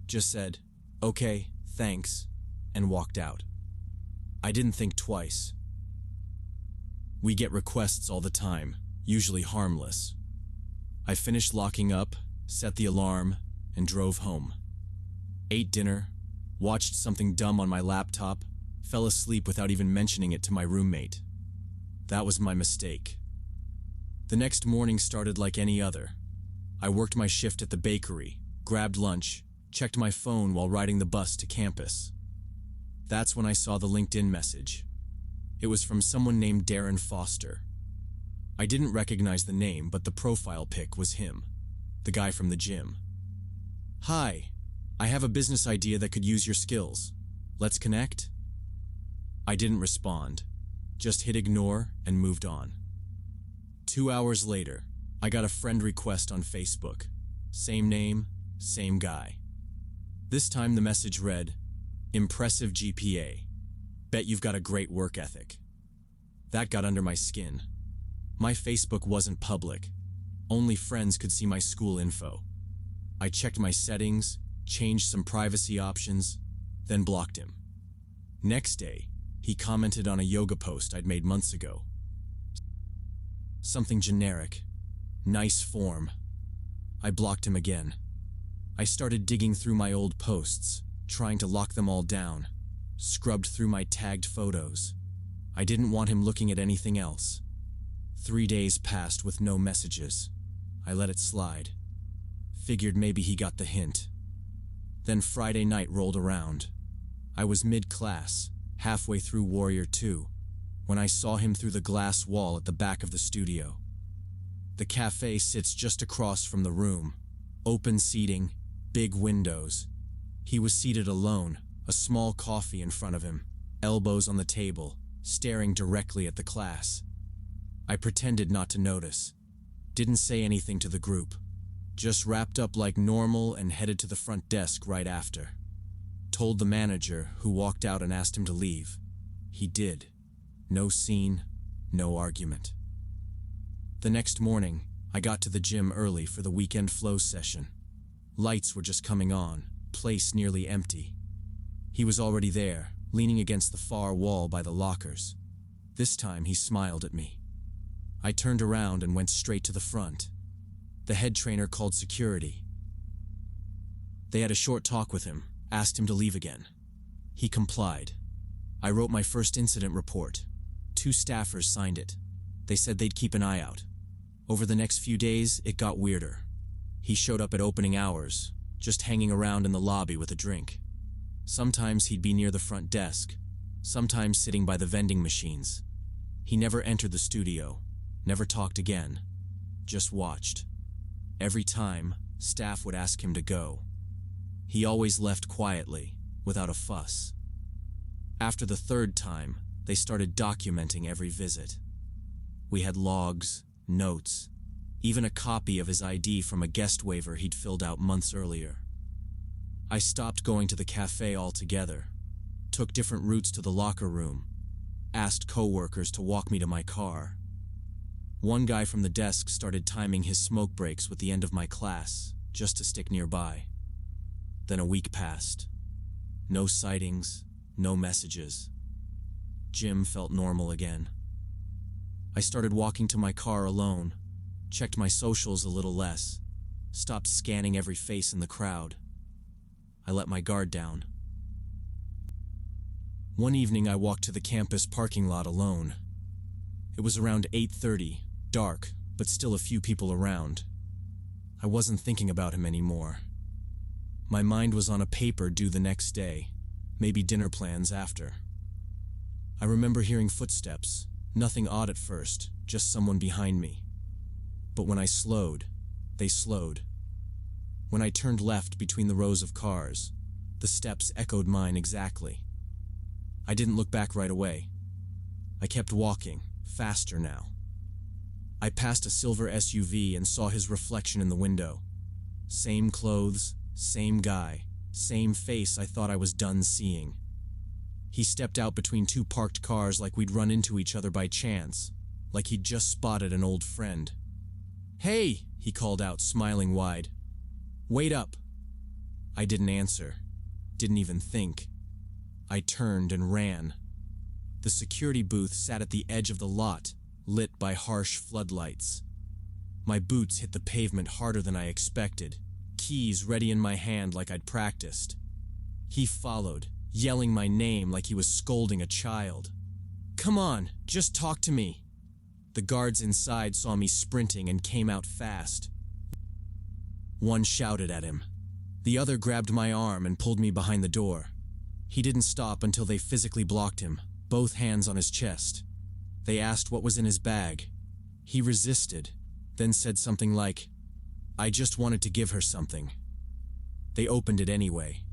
Speaker 1: just said, "Okay, thanks," and walked out. I didn't think twice. We get requests all the time, usually harmless. I finished locking up, set the alarm, and drove home. Ate dinner, watched something dumb on my laptop, fell asleep without even mentioning it to my roommate. That was my mistake. The next morning started like any other. I worked my shift at the bakery, grabbed lunch, checked my phone while riding the bus to campus. That's when I saw the LinkedIn message. It was from someone named Darren Foster. I didn't recognize the name, but the profile pic was him, the guy from the gym. "Hi, I have a business idea that could use your skills. Let's connect?" I didn't respond, just hit ignore and moved on. 2 hours later, I got a friend request on Facebook. Same name, same guy. This time the message read, "Impressive GPA. Bet you've got a great work ethic." That got under my skin. My Facebook wasn't public. Only friends could see my school info. I checked my settings, changed some privacy options, then blocked him. Next day, he commented on a yoga post I'd made months ago. Something generic. Nice form. I blocked him again. I started digging through my old posts, trying to lock them all down. Scrubbed through my tagged photos. I didn't want him looking at anything else. 3 days passed with no messages. I let it slide. Figured maybe he got the hint. Then Friday night rolled around. I was mid-class, halfway through Warrior 2, when I saw him through the glass wall at the back of the studio. The cafe sits just across from the room. Open seating, big windows. He was seated alone, a small coffee in front of him, elbows on the table, staring directly at the class. I pretended not to notice. Didn't say anything to the group. Just wrapped up like normal and headed to the front desk right after. Told the manager, who walked out and asked him to leave. He did. No scene, no argument. The next morning, I got to the gym early for the weekend flow session. Lights were just coming on, place nearly empty. He was already there, leaning against the far wall by the lockers. This time he smiled at me. I turned around and went straight to the front. The head trainer called security. They had a short talk with him, asked him to leave again. He complied. I wrote my first incident report. 2 staffers signed it. They said they'd keep an eye out. Over the next few days, it got weirder. He showed up at opening hours, just hanging around in the lobby with a drink. Sometimes he'd be near the front desk, sometimes sitting by the vending machines. He never entered the studio, never talked again, just watched. Every time, staff would ask him to go. He always left quietly, without a fuss. After the 3rd time, they started documenting every visit. We had logs, notes, even a copy of his ID from a guest waiver he'd filled out months earlier. I stopped going to the cafe altogether, took different routes to the locker room, asked coworkers to walk me to my car. One guy from the desk started timing his smoke breaks with the end of my class, just to stick nearby. Then a week passed. No sightings, no messages. Jim felt normal again. I started walking to my car alone, checked my socials a little less, stopped scanning every face in the crowd. I let my guard down. One evening I walked to the campus parking lot alone. It was around 8:30, dark, but still a few people around. I wasn't thinking about him anymore. My mind was on a paper due the next day, maybe dinner plans after. I remember hearing footsteps, nothing odd at first, just someone behind me. But when I slowed, they slowed. When I turned left between the rows of cars, the steps echoed mine exactly. I didn't look back right away. I kept walking, faster now. I passed a silver SUV and saw his reflection in the window. Same clothes, same guy, same face I thought I was done seeing. He stepped out between 2 parked cars like we'd run into each other by chance, like he'd just spotted an old friend. "Hey!" he called out, smiling wide. "Wait up!" I didn't answer, didn't even think. I turned and ran. The security booth sat at the edge of the lot, lit by harsh floodlights. My boots hit the pavement harder than I expected, keys ready in my hand like I'd practiced. He followed, yelling my name like he was scolding a child. "Come on, just talk to me." The guards inside saw me sprinting and came out fast. One shouted at him. The other grabbed my arm and pulled me behind the door. He didn't stop until they physically blocked him, both hands on his chest. They asked what was in his bag. He resisted, then said something like, "I just wanted to give her something." They opened it anyway.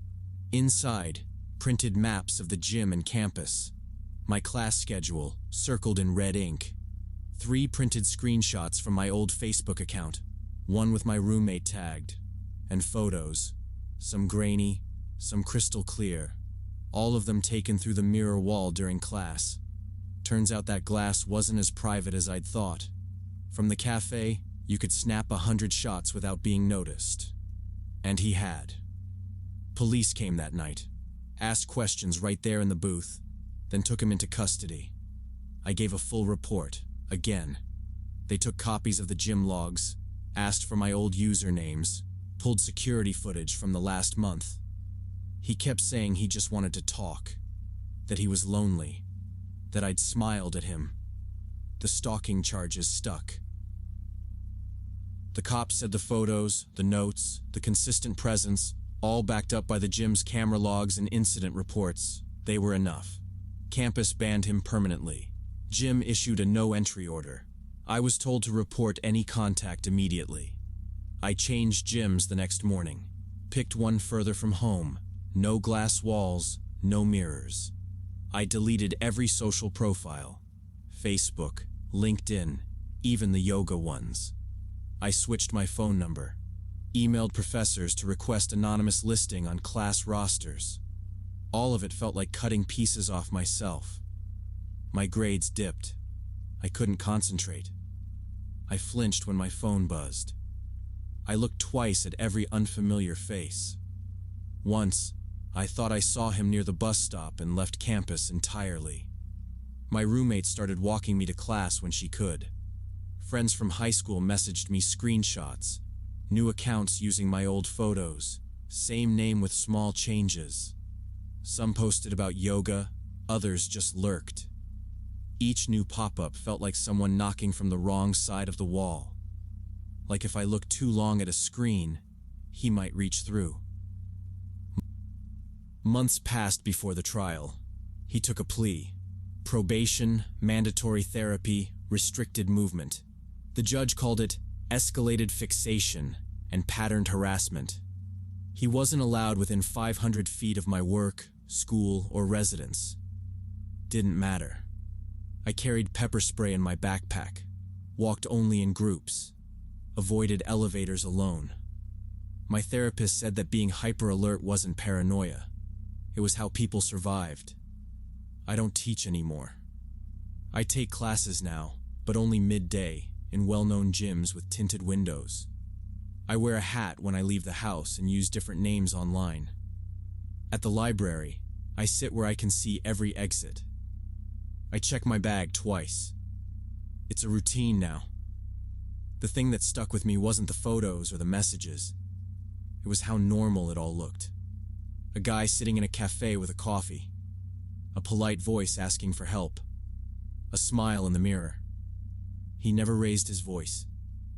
Speaker 1: Inside, printed maps of the gym and campus. My class schedule, circled in red ink. 3 printed screenshots from my old Facebook account, one with my roommate tagged, and photos, some grainy, some crystal clear, all of them taken through the mirror wall during class. Turns out that glass wasn't as private as I'd thought. From the cafe, you could snap 100 shots without being noticed. And he had. Police came that night, asked questions right there in the booth, then took him into custody. I gave a full report, again. They took copies of the gym logs, asked for my old usernames, pulled security footage from the last month. He kept saying he just wanted to talk, that he was lonely, that I'd smiled at him. The stalking charges stuck. The cops said the photos, the notes, the consistent presence, all backed up by the gym's camera logs and incident reports, they were enough. Campus banned him permanently. Gym issued a no-entry order. I was told to report any contact immediately. I changed gyms the next morning, picked one further from home. No glass walls, no mirrors. I deleted every social profile. Facebook, LinkedIn, even the yoga ones. I switched my phone number. Emailed professors to request anonymous listing on class rosters. All of it felt like cutting pieces off myself. My grades dipped. I couldn't concentrate. I flinched when my phone buzzed. I looked twice at every unfamiliar face. Once, I thought I saw him near the bus stop and left campus entirely. My roommate started walking me to class when she could. Friends from high school messaged me screenshots, new accounts using my old photos, same name with small changes. Some posted about yoga, others just lurked. Each new pop-up felt like someone knocking from the wrong side of the wall. Like if I looked too long at a screen, he might reach through. Months passed before the trial. He took a plea. Probation, mandatory therapy, restricted movement. The judge called it escalated fixation and patterned harassment. He wasn't allowed within 500 feet of my work, school, or residence. Didn't matter. I carried pepper spray in my backpack, walked only in groups, avoided elevators alone. My therapist said that being hyper-alert wasn't paranoia. It was how people survived. I don't teach anymore. I take classes now, but only midday, in well-known gyms with tinted windows. I wear a hat when I leave the house and use different names online. At the library, I sit where I can see every exit. I check my bag twice. It's a routine now. The thing that stuck with me wasn't the photos or the messages. It was how normal it all looked. A guy sitting in a cafe with a coffee. A polite voice asking for help. A smile in the mirror. He never raised his voice.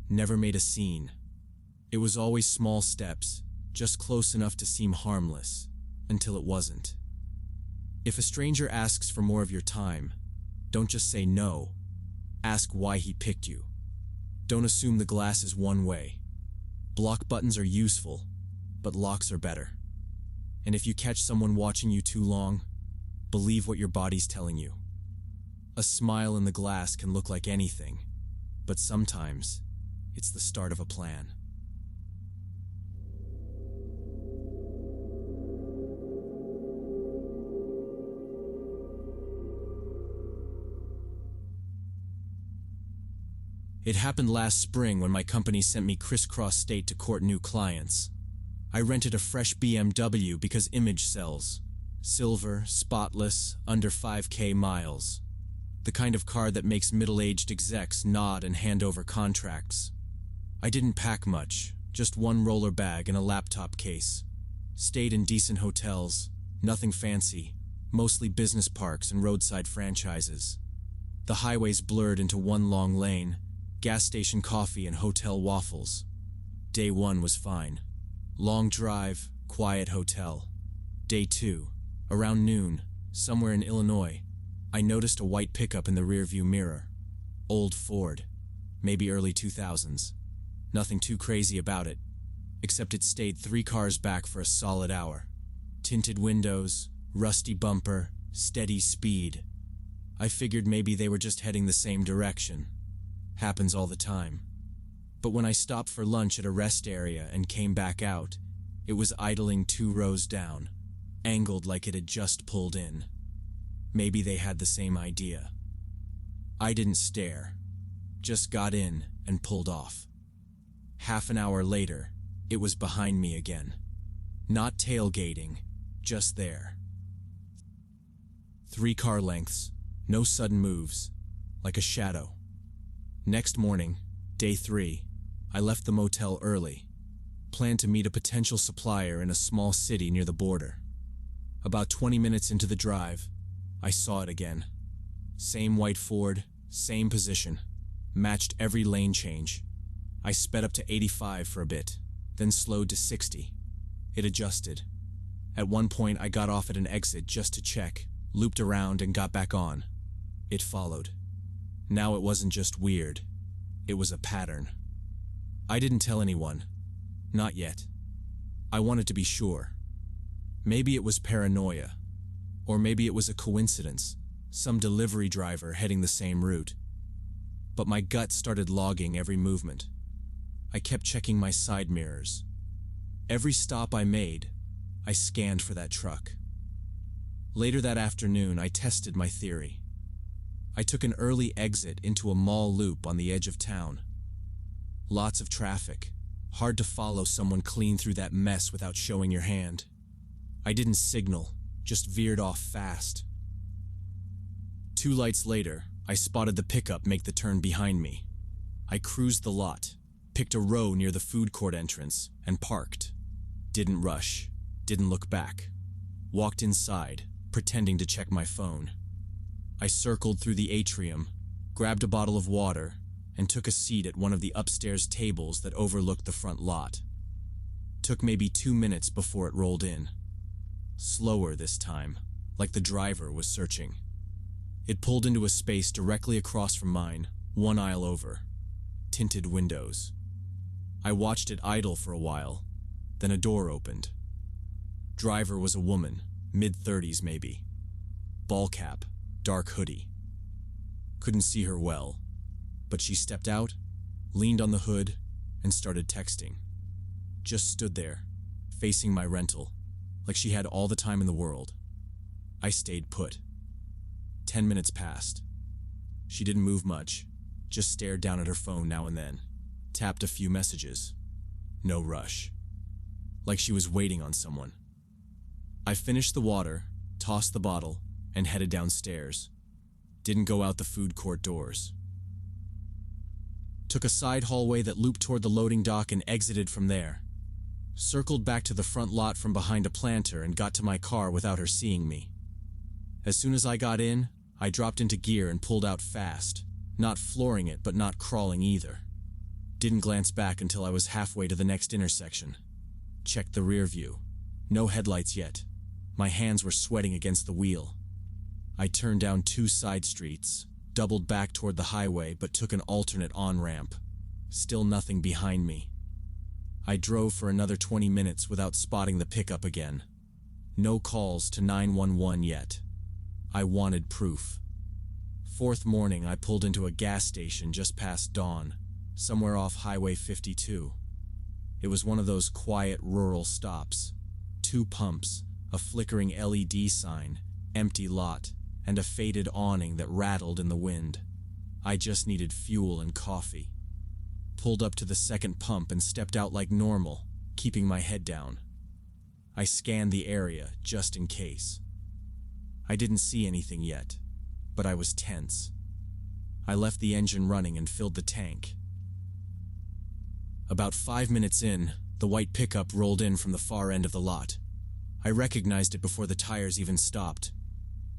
Speaker 1: Never made a scene. It was always small steps, just close enough to seem harmless, until it wasn't. If a stranger asks for more of your time, don't just say no. Ask why he picked you. Don't assume the glass is one way. Block buttons are useful, but locks are better. And if you catch someone watching you too long, believe what your body's telling you. A smile in the glass can look like anything, but sometimes it's the start of a plan. It happened last spring when my company sent me crisscross state to court new clients. I rented a fresh BMW because image sells. Silver, spotless, under 5K miles. The kind of car that makes middle-aged execs nod and hand over contracts. I didn't pack much, just one roller bag and a laptop case. Stayed in decent hotels, nothing fancy, mostly business parks and roadside franchises. The highways blurred into one long lane, gas station coffee and hotel waffles. Day 1 was fine. Long drive, quiet hotel. Day 2, around noon, somewhere in Illinois, I noticed a white pickup in the rearview mirror. Old Ford, maybe early 2000s. Nothing too crazy about it, except it stayed 3 cars back for a solid hour. Tinted windows, rusty bumper, steady speed. I figured maybe they were just heading the same direction. Happens all the time. But when I stopped for lunch at a rest area and came back out, it was idling 2 rows down, angled like it had just pulled in. Maybe they had the same idea. I didn't stare, just got in and pulled off. Half an hour later, it was behind me again. Not tailgating, just there. 3 car lengths, no sudden moves, like a shadow. Next morning, day 3, I left the motel early. Planned to meet a potential supplier in a small city near the border. About 20 minutes into the drive, I saw it again. Same white Ford, same position. Matched every lane change. I sped up to 85 for a bit, then slowed to 60. It adjusted. At one point, I got off at an exit just to check, looped around and got back on. It followed. Now it wasn't just weird. It was a pattern. I didn't tell anyone. Not yet. I wanted to be sure. Maybe it was paranoia. Or maybe it was a coincidence, some delivery driver heading the same route. But my gut started logging every movement. I kept checking my side mirrors. Every stop I made, I scanned for that truck. Later that afternoon, I tested my theory. I took an early exit into a mall loop on the edge of town. Lots of traffic. Hard to follow someone clean through that mess without showing your hand. I didn't signal, just veered off fast. 2 lights later, I spotted the pickup make the turn behind me. I cruised the lot, picked a row near the food court entrance, and parked. Didn't rush, didn't look back. Walked inside, pretending to check my phone. I circled through the atrium, grabbed a bottle of water, and took a seat at one of the upstairs tables that overlooked the front lot. Took maybe 2 minutes before it rolled in. Slower this time, like the driver was searching. It pulled into a space directly across from mine, one aisle over. Tinted windows. I watched it idle for a while, then a door opened. Driver was a woman, mid-30s maybe. Ball cap, dark hoodie. Couldn't see her well, but she stepped out, leaned on the hood, and started texting. Just stood there, facing my rental, like she had all the time in the world. I stayed put. 10 minutes passed. She didn't move much, just stared down at her phone now and then, tapped a few messages. No rush. Like she was waiting on someone. I finished the water, tossed the bottle, and headed downstairs. Didn't go out the food court doors. Took a side hallway that looped toward the loading dock and exited from there. Circled back to the front lot from behind a planter and got to my car without her seeing me. As soon as I got in, I dropped into gear and pulled out fast, not flooring it but not crawling either. Didn't glance back until I was halfway to the next intersection. Checked the rear view. No headlights yet. My hands were sweating against the wheel. I turned down 2 side streets, doubled back toward the highway but took an alternate on-ramp. Still nothing behind me. I drove for another 20 minutes without spotting the pickup again. No calls to 911 yet. I wanted proof. 4th morning, I pulled into a gas station just past dawn, somewhere off Highway 52. It was one of those quiet rural stops. 2 pumps, a flickering LED sign, empty lot, and a faded awning that rattled in the wind. I just needed fuel and coffee. Pulled up to the 2nd pump and stepped out like normal, keeping my head down. I scanned the area just in case. I didn't see anything yet, but I was tense. I left the engine running and filled the tank. About 5 minutes in, the white pickup rolled in from the far end of the lot. I recognized it before the tires even stopped.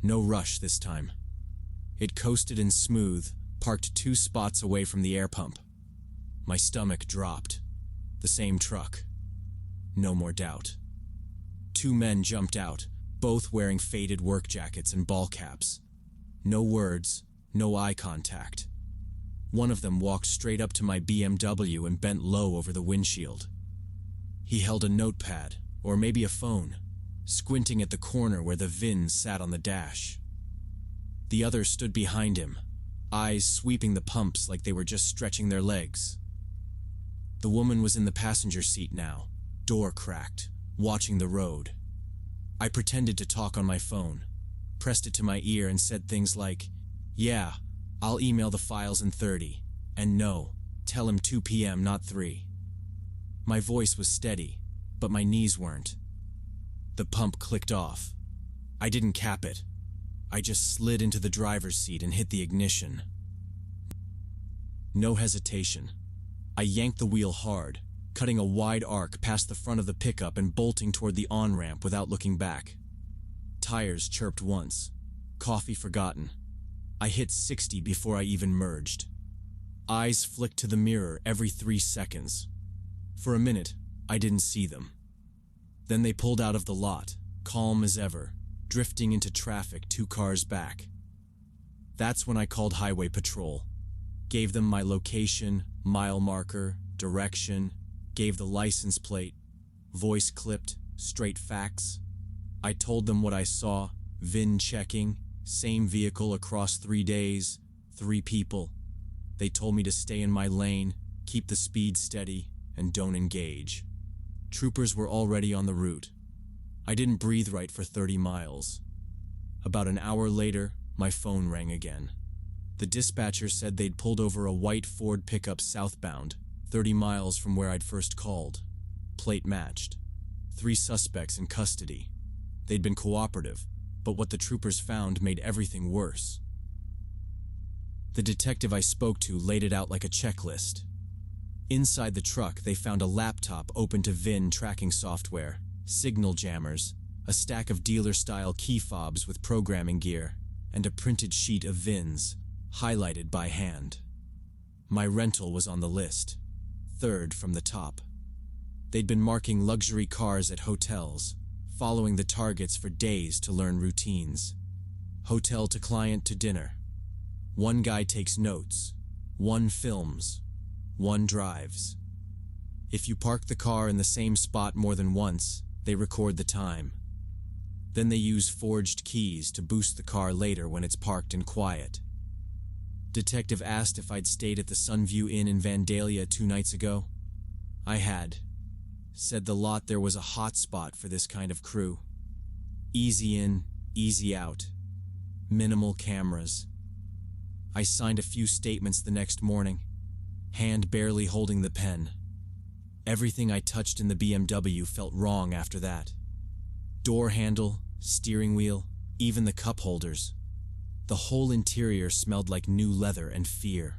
Speaker 1: No rush this time. It coasted in smooth, parked 2 spots away from the air pump. My stomach dropped. The same truck. No more doubt. 2 men jumped out, both wearing faded work jackets and ball caps. No words, no eye contact. One of them walked straight up to my BMW and bent low over the windshield. He held a notepad, or maybe a phone, squinting at the corner where the VIN sat on the dash. The other stood behind him, eyes sweeping the pumps like they were just stretching their legs. The woman was in the passenger seat now, door cracked, watching the road. I pretended to talk on my phone, pressed it to my ear and said things like, "Yeah, I'll email the files in 30, and no, tell him 2 p.m., not 3. My voice was steady, but my knees weren't. The pump clicked off. I didn't cap it. I just slid into the driver's seat and hit the ignition. No hesitation. I yanked the wheel hard, cutting a wide arc past the front of the pickup and bolting toward the on-ramp without looking back. Tires chirped once. Coffee forgotten. I hit 60 before I even merged. Eyes flicked to the mirror every 3 seconds. For a minute, I didn't see them. Then they pulled out of the lot, calm as ever, drifting into traffic 2 cars back. That's when I called Highway Patrol. Gave them my location, mile marker, direction, gave the license plate, voice clipped, straight facts. I told them what I saw, VIN checking, same vehicle across 3 days, 3 people. They told me to stay in my lane, keep the speed steady, and don't engage. Troopers were already on the route. I didn't breathe right for 30 miles. About an hour later, my phone rang again. The dispatcher said they'd pulled over a white Ford pickup southbound, 30 miles from where I'd first called. Plate matched. 3 suspects in custody. They'd been cooperative, but what the troopers found made everything worse. The detective I spoke to laid it out like a checklist. Inside the truck, they found a laptop open to VIN tracking software, signal jammers, a stack of dealer-style key fobs with programming gear, and a printed sheet of VINs, highlighted by hand. My rental was on the list, third from the top. They'd been marking luxury cars at hotels, following the targets for days to learn routines. Hotel to client to dinner. One guy takes notes, one films, one drives. If you park the car in the same spot more than once, they record the time. Then they use forged keys to boost the car later when it's parked and quiet. Detective asked if I'd stayed at the Sunview Inn in Vandalia 2 nights ago. I had. Said the lot there was a hot spot for this kind of crew. Easy in, easy out. Minimal cameras. I signed a few statements the next morning, hand barely holding the pen. Everything I touched in the BMW felt wrong after that. Door handle, steering wheel, even the cup holders. The whole interior smelled like new leather and fear.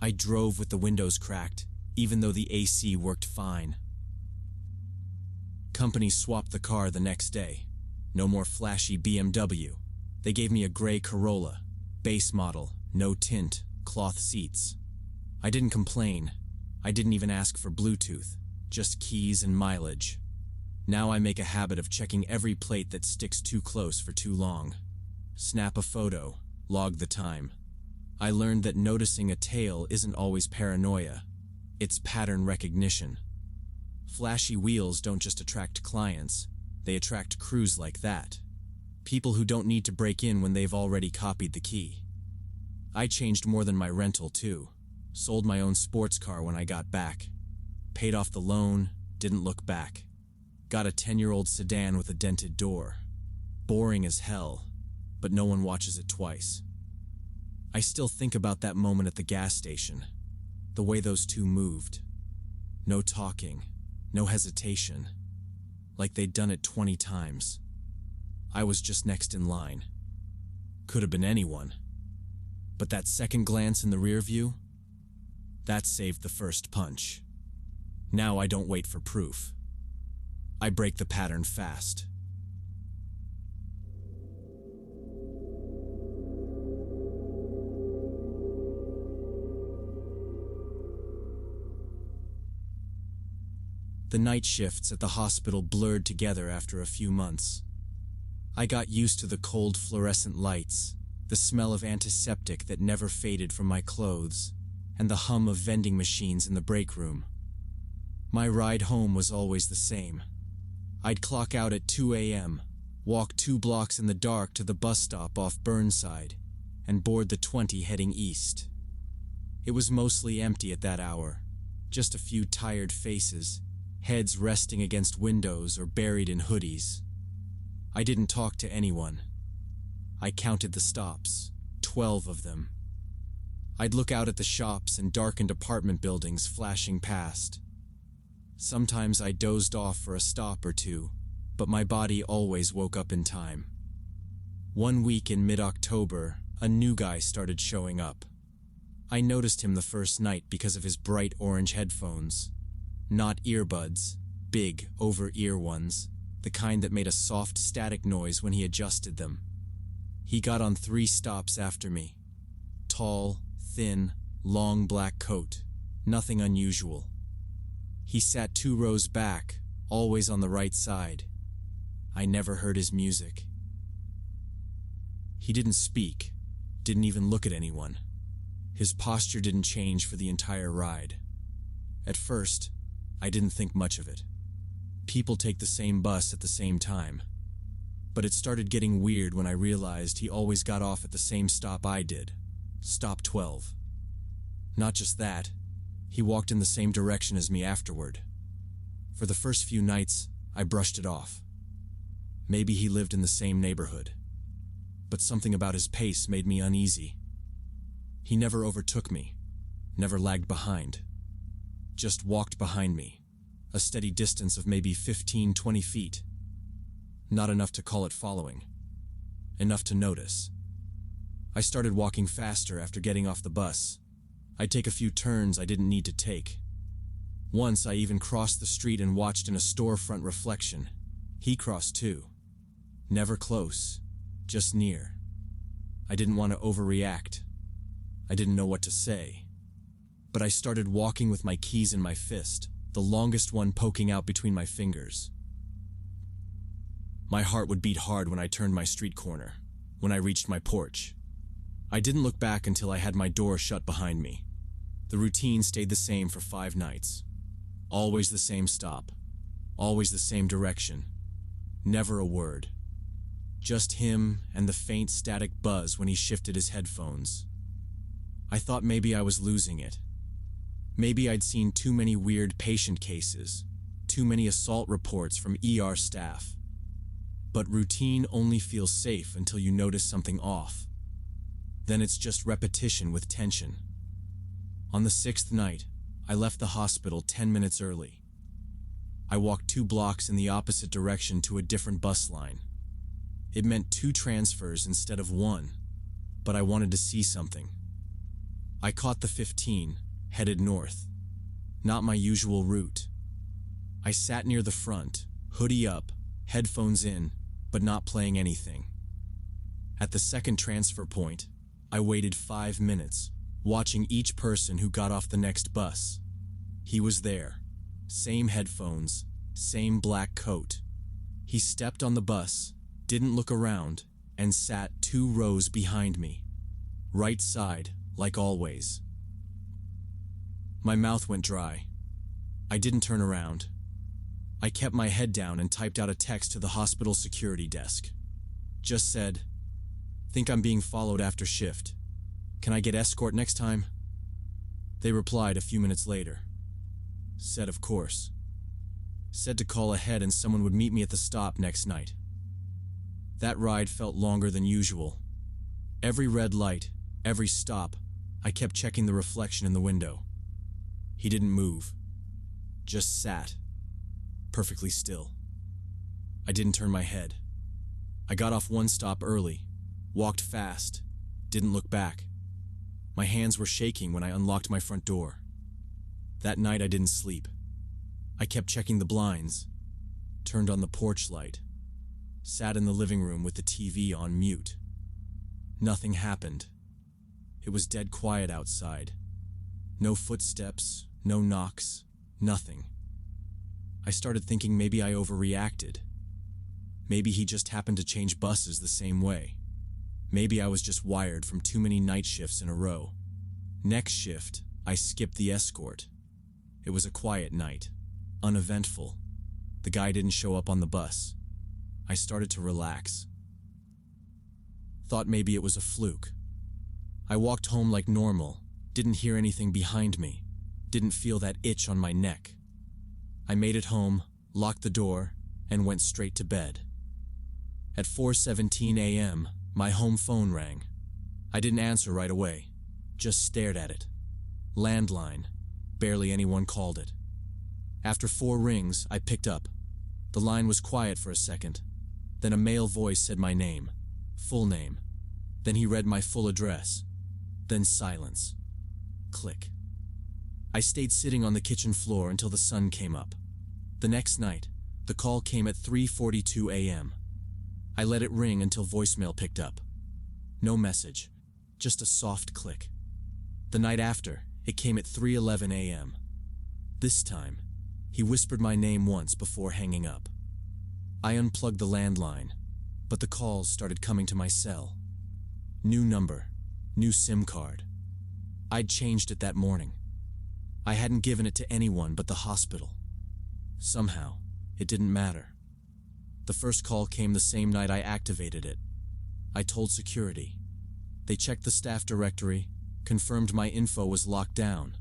Speaker 1: I drove with the windows cracked, even though the AC worked fine. Company swapped the car the next day. No more flashy BMW. They gave me a gray Corolla, base model, no tint, cloth seats. I didn't complain. I didn't even ask for Bluetooth, just keys and mileage. Now I make a habit of checking every plate that sticks too close for too long. Snap a photo, log the time. I learned that noticing a tail isn't always paranoia. It's pattern recognition. Flashy wheels don't just attract clients, they attract crews like that. People who don't need to break in when they've already copied the key. I changed more than my rental too. Sold my own sports car when I got back. Paid off the loan, didn't look back. Got a 10-year-old sedan with a dented door. Boring as hell, but no one watches it twice. I still think about that moment at the gas station. The way those two moved. No talking, no hesitation. Like they'd done it 20 times. I was just next in line. Could have been anyone. But that second glance in the rear view? That saved the first punch. Now I don't wait for proof. I break the pattern fast. The night shifts at the hospital blurred together after a few months. I got used to the cold fluorescent lights, the smell of antiseptic that never faded from my clothes, and the hum of vending machines in the break room. My ride home was always the same. I'd clock out at 2 a.m., walk 2 blocks in the dark to the bus stop off Burnside, and board the 20 heading east. It was mostly empty at that hour, just a few tired faces, heads resting against windows or buried in hoodies. I didn't talk to anyone. I counted the stops, 12 of them. I'd look out at the shops and darkened apartment buildings flashing past. Sometimes I dozed off for a stop or two, but my body always woke up in time. One week in mid-October, a new guy started showing up. I noticed him the first night because of his bright orange headphones. Not earbuds, big, over-ear ones, the kind that made a soft static noise when he adjusted them. He got on 3 stops after me. Tall, thin, long black coat, nothing unusual. He sat 2 rows back, always on the right side. I never heard his music. He didn't speak, didn't even look at anyone. His posture didn't change for the entire ride. At first, I didn't think much of it. People take the same bus at the same time. But it started getting weird when I realized he always got off at the same stop I did, stop 12. Not just that, he walked in the same direction as me afterward. For the first few nights, I brushed it off. Maybe he lived in the same neighborhood. But something about his pace made me uneasy. He never overtook me, never lagged behind. Just walked behind me, a steady distance of maybe 15-20 feet. Not enough to call it following. Enough to notice. I started walking faster after getting off the bus. I'd take a few turns I didn't need to take. Once I even crossed the street and watched in a storefront reflection. He crossed too. Never close, just near. I didn't want to overreact. I didn't know what to say. But I started walking with my keys in my fist, the longest one poking out between my fingers. My heart would beat hard when I turned my street corner, when I reached my porch. I didn't look back until I had my door shut behind me. The routine stayed the same for 5 nights. Always the same stop. Always the same direction. Never a word. Just him and the faint static buzz when he shifted his headphones. I thought maybe I was losing it. Maybe I'd seen too many weird patient cases, too many assault reports from ER staff. But routine only feels safe until you notice something off. Then it's just repetition with tension. On the 6th night, I left the hospital 10 minutes early. I walked 2 blocks in the opposite direction to a different bus line. It meant 2 transfers instead of 1, but I wanted to see something. I caught the 15, headed north. Not my usual route. I sat near the front, hoodie up, headphones in, but not playing anything. At the second transfer point, I waited 5 minutes, watching each person who got off the next bus. He was there. Same headphones, same black coat. He stepped on the bus, didn't look around, and sat 2 rows behind me. Right side, like always. My mouth went dry. I didn't turn around. I kept my head down and typed out a text to the hospital security desk. Just said, "Think I'm being followed after shift. Can I get escort next time?" They replied a few minutes later. Said of course. Said to call ahead and someone would meet me at the stop next night. That ride felt longer than usual. Every red light, every stop, I kept checking the reflection in the window. He didn't move. Just sat. Perfectly still. I didn't turn my head. I got off 1 stop early, walked fast, didn't look back. My hands were shaking when I unlocked my front door. That night I didn't sleep. I kept checking the blinds, turned on the porch light, sat in the living room with the TV on mute. Nothing happened. It was dead quiet outside. No footsteps, no knocks, nothing. I started thinking maybe I overreacted. Maybe he just happened to change buses the same way. Maybe I was just wired from too many night shifts in a row. Next shift, I skipped the escort. It was a quiet night, uneventful. The guy didn't show up on the bus. I started to relax. Thought maybe it was a fluke. I walked home like normal, didn't hear anything behind me, didn't feel that itch on my neck. I made it home, locked the door, and went straight to bed. At 4:17 a.m., my home phone rang. I didn't answer right away, just stared at it. Landline. Barely anyone called it. After 4 rings, I picked up. The line was quiet for a second. Then a male voice said my name, full name. Then he read my full address. Then silence. Click. I stayed sitting on the kitchen floor until the sun came up. The next night, the call came at 3:42 a.m. I let it ring until voicemail picked up. No message, just a soft click. The night after, it came at 3:11 a.m. This time, he whispered my name once before hanging up. I unplugged the landline, but the calls started coming to my cell. New number, new SIM card. I'd changed it that morning. I hadn't given it to anyone but the hospital. Somehow, it didn't matter. The first call came the same night I activated it. I told security. They checked the staff directory, confirmed my info was locked down.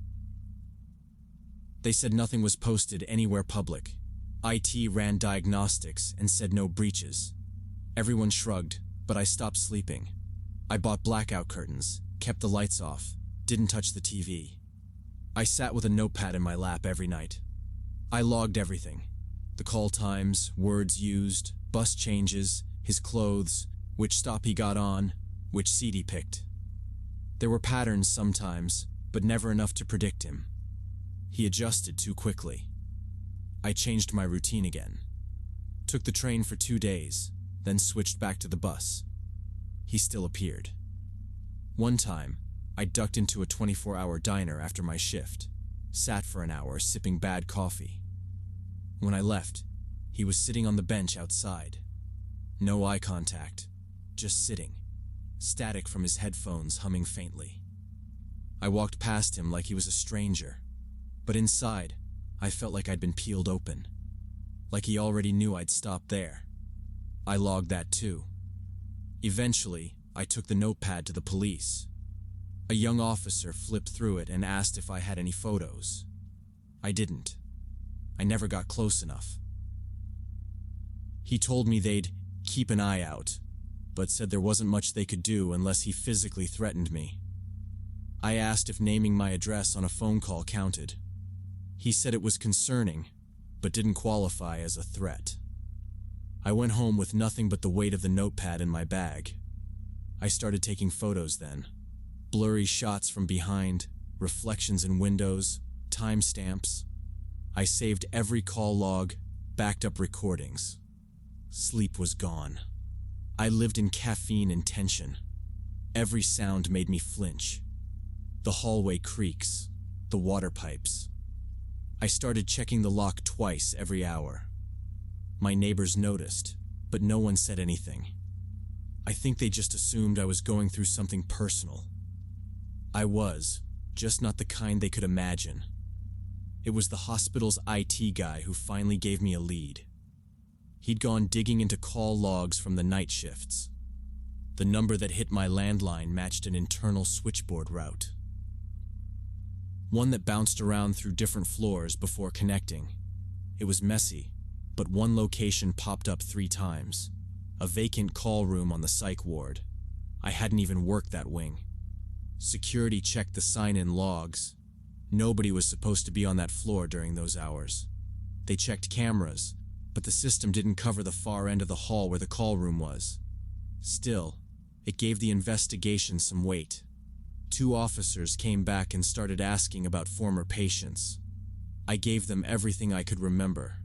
Speaker 1: They said nothing was posted anywhere public. IT ran diagnostics and said no breaches. Everyone shrugged, but I stopped sleeping. I bought blackout curtains, kept the lights off, didn't touch the TV. I sat with a notepad in my lap every night. I logged everything. The call times, words used, bus changes, his clothes, which stop he got on, which seat he picked. There were patterns sometimes, but never enough to predict him. He adjusted too quickly. I changed my routine again. Took the train for 2 days, then switched back to the bus. He still appeared. One time, I ducked into a 24-hour diner after my shift, sat for an hour sipping bad coffee. When I left, he was sitting on the bench outside. No eye contact, just sitting, static from his headphones humming faintly. I walked past him like he was a stranger, but inside, I felt like I'd been peeled open, like he already knew I'd stop there. I logged that too. Eventually, I took the notepad to the police. A young officer flipped through it and asked if I had any photos. I didn't. I never got close enough. He told me they'd keep an eye out, but said there wasn't much they could do unless he physically threatened me. I asked if naming my address on a phone call counted. He said it was concerning, but didn't qualify as a threat. I went home with nothing but the weight of the notepad in my bag. I started taking photos then. Blurry shots from behind, reflections in windows, timestamps. I saved every call log, backed up recordings. Sleep was gone. I lived in caffeine and tension. Every sound made me flinch. The hallway creaks, the water pipes. I started checking the lock twice every hour. My neighbors noticed, but no one said anything. I think they just assumed I was going through something personal. I was, just not the kind they could imagine. It was the hospital's IT guy who finally gave me a lead. He'd gone digging into call logs from the night shifts. The number that hit my landline matched an internal switchboard route. One that bounced around through different floors before connecting. It was messy, but one location popped up 3 times. A vacant call room on the psych ward. I hadn't even worked that wing. Security checked the sign-in logs. Nobody was supposed to be on that floor during those hours. They checked cameras, but the system didn't cover the far end of the hall where the call room was. Still, it gave the investigation some weight. 2 officers came back and started asking about former patients. I gave them everything I could remember.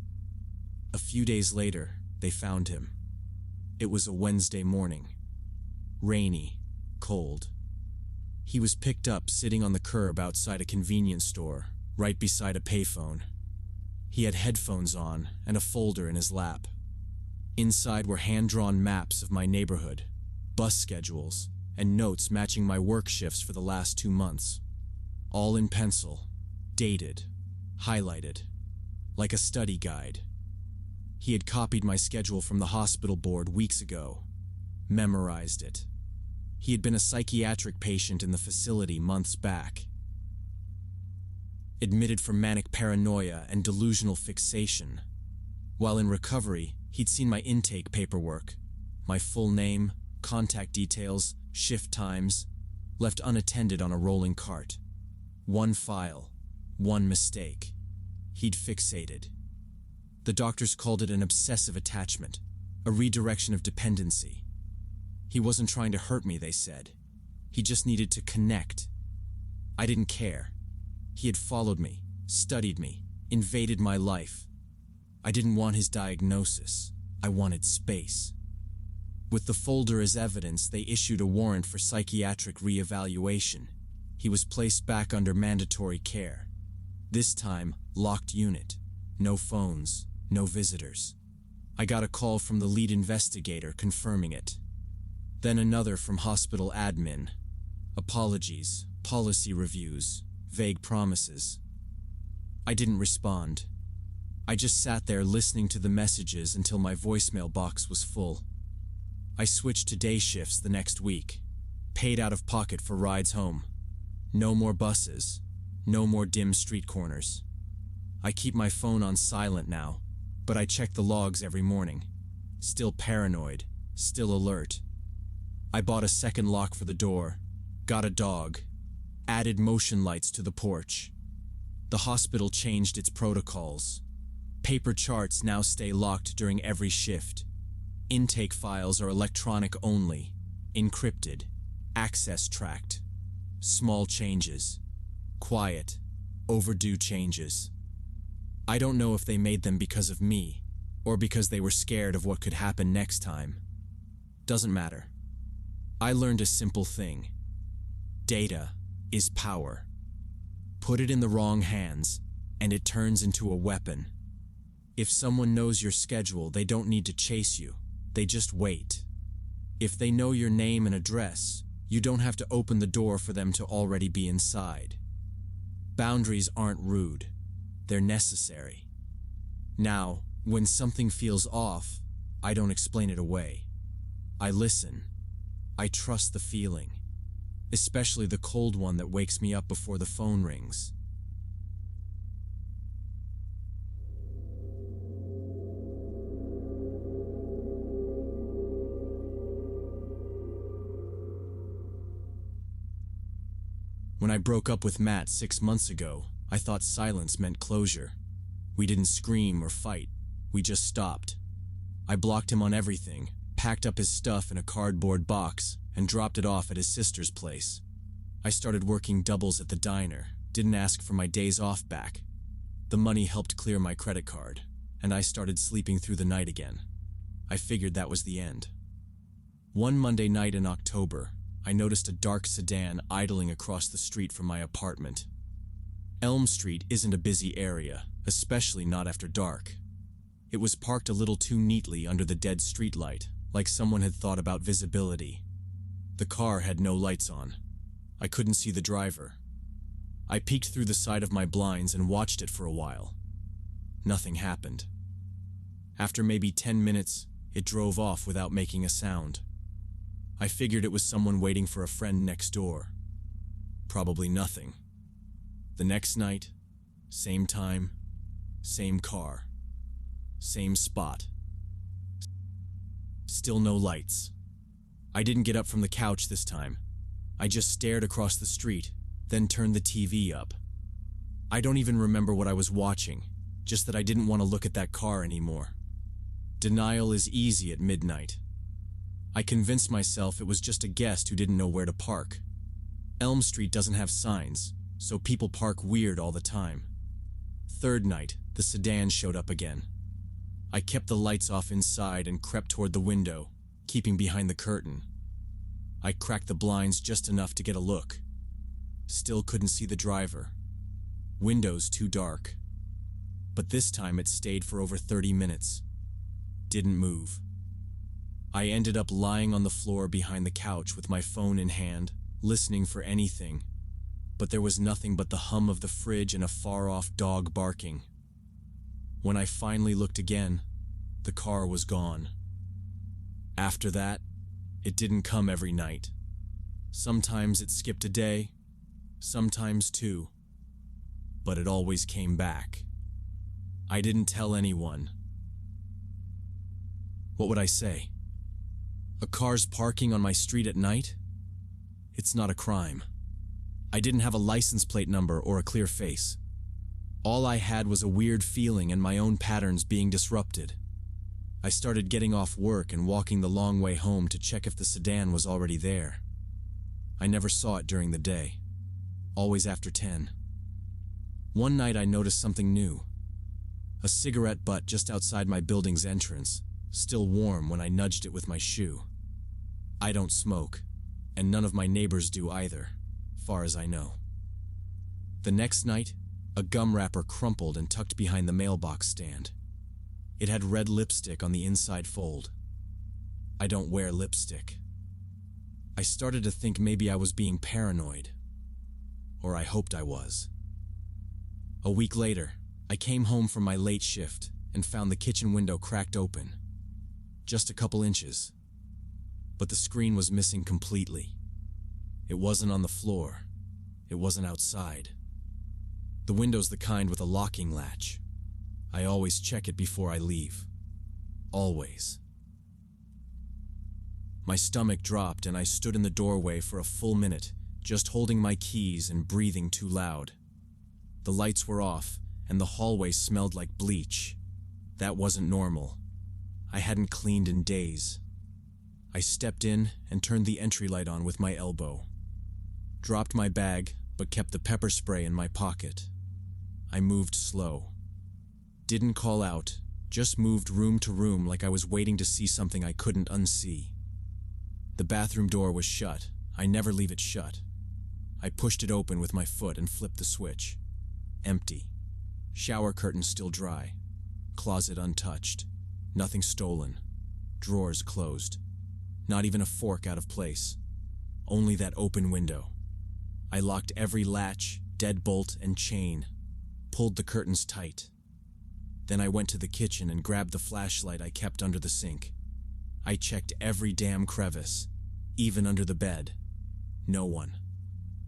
Speaker 1: A few days later, they found him. It was a Wednesday morning. Rainy, cold. He was picked up sitting on the curb outside a convenience store, right beside a payphone. He had headphones on and a folder in his lap. Inside were hand-drawn maps of my neighborhood, bus schedules, and notes matching my work shifts for the last 2 months. All in pencil, dated, highlighted, like a study guide. He had copied my schedule from the hospital board weeks ago, memorized it. He had been a psychiatric patient in the facility months back. Admitted for manic paranoia and delusional fixation. While in recovery, he'd seen my intake paperwork, my full name, contact details, shift times, left unattended on a rolling cart. 1 file, 1 mistake. He'd fixated. The doctors called it an obsessive attachment, a redirection of dependency. He wasn't trying to hurt me, they said. He just needed to connect. I didn't care. He had followed me, studied me, invaded my life. I didn't want his diagnosis. I wanted space. With the folder as evidence, they issued a warrant for psychiatric re-evaluation. He was placed back under mandatory care. This time, locked unit. No phones, no visitors. I got a call from the lead investigator confirming it. Then another from hospital admin. Apologies, policy reviews, vague promises. I didn't respond. I just sat there listening to the messages until my voicemail box was full. I switched to day shifts the next week, paid out of pocket for rides home. No more buses, no more dim street corners. I keep my phone on silent now, but I check the logs every morning. Still paranoid, still alert. I bought a second lock for the door, got a dog, added motion lights to the porch. The hospital changed its protocols. Paper charts now stay locked during every shift. Intake files are electronic only, encrypted, Access tracked. Small changes. Quiet, overdue changes. I don't know if they made them because of me, or because they were scared of what could happen next time. Doesn't matter. I learned a simple thing. Data is power. Put it in the wrong hands, and it turns into a weapon. If someone knows your schedule, they don't need to chase you. They just wait. If they know your name and address, you don't have to open the door for them to already be inside. Boundaries aren't rude. They're necessary. Now, when something feels off, I don't explain it away. I listen. I trust the feeling, especially the cold one that wakes me up before the phone rings. When I broke up with Matt 6 months ago, I thought silence meant closure. We didn't scream or fight. We just stopped. I blocked him on everything, packed up his stuff in a cardboard box, and dropped it off at his sister's place. I started working doubles at the diner, didn't ask for my days off back. The money helped clear my credit card, and I started sleeping through the night again. I figured that was the end. One Monday night in October, I noticed a dark sedan idling across the street from my apartment. Elm Street isn't a busy area, especially not after dark. It was parked a little too neatly under the dead streetlight, like someone had thought about visibility. The car had no lights on. I couldn't see the driver. I peeked through the side of my blinds and watched it for a while. Nothing happened. After maybe 10 minutes, it drove off without making a sound. I figured it was someone waiting for a friend next door. Probably nothing. The next night, same time, same car, same spot. Still no lights. I didn't get up from the couch this time. I just stared across the street, then turned the TV up. I don't even remember what I was watching, just that I didn't want to look at that car anymore. Denial is easy at midnight. I convinced myself it was just a guest who didn't know where to park. Elm Street doesn't have signs, so people park weird all the time. Third night, the sedan showed up again. I kept the lights off inside and crept toward the window, keeping behind the curtain. I cracked the blinds just enough to get a look. Still couldn't see the driver. Windows too dark. But this time it stayed for over 30 minutes. Didn't move. I ended up lying on the floor behind the couch with my phone in hand, listening for anything. But there was nothing but the hum of the fridge and a far-off dog barking. When I finally looked again, the car was gone. After that, it didn't come every night. Sometimes it skipped a day, sometimes two. But it always came back. I didn't tell anyone. What would I say? A car's parking on my street at night? It's not a crime. I didn't have a license plate number or a clear face. All I had was a weird feeling and my own patterns being disrupted. I started getting off work and walking the long way home to check if the sedan was already there. I never saw it during the day. Always after 10. One night I noticed something new. A cigarette butt just outside my building's entrance, still warm when I nudged it with my shoe. I don't smoke, and none of my neighbors do either, far as I know. The next night, a gum wrapper crumpled and tucked behind the mailbox stand. It had red lipstick on the inside fold. I don't wear lipstick. I started to think maybe I was being paranoid. Or I hoped I was. A week later, I came home from my late shift and found the kitchen window cracked open. Just a couple inches. But the screen was missing completely. It wasn't on the floor. It wasn't outside. The window's the kind with a locking latch. I always check it before I leave. Always. My stomach dropped and I stood in the doorway for a full minute, just holding my keys and breathing too loud. The lights were off and the hallway smelled like bleach. That wasn't normal. I hadn't cleaned in days. I stepped in and turned the entry light on with my elbow. Dropped my bag, but kept the pepper spray in my pocket. I moved slow. Didn't call out, just moved room to room like I was waiting to see something I couldn't unsee. The bathroom door was shut. I never leave it shut. I pushed it open with my foot and flipped the switch. Empty. Shower curtain still dry. Closet untouched. Nothing stolen. Drawers closed. Not even a fork out of place. Only that open window. I locked every latch, deadbolt, and chain. Pulled the curtains tight. Then I went to the kitchen and grabbed the flashlight I kept under the sink. I checked every damn crevice, even under the bed. No one.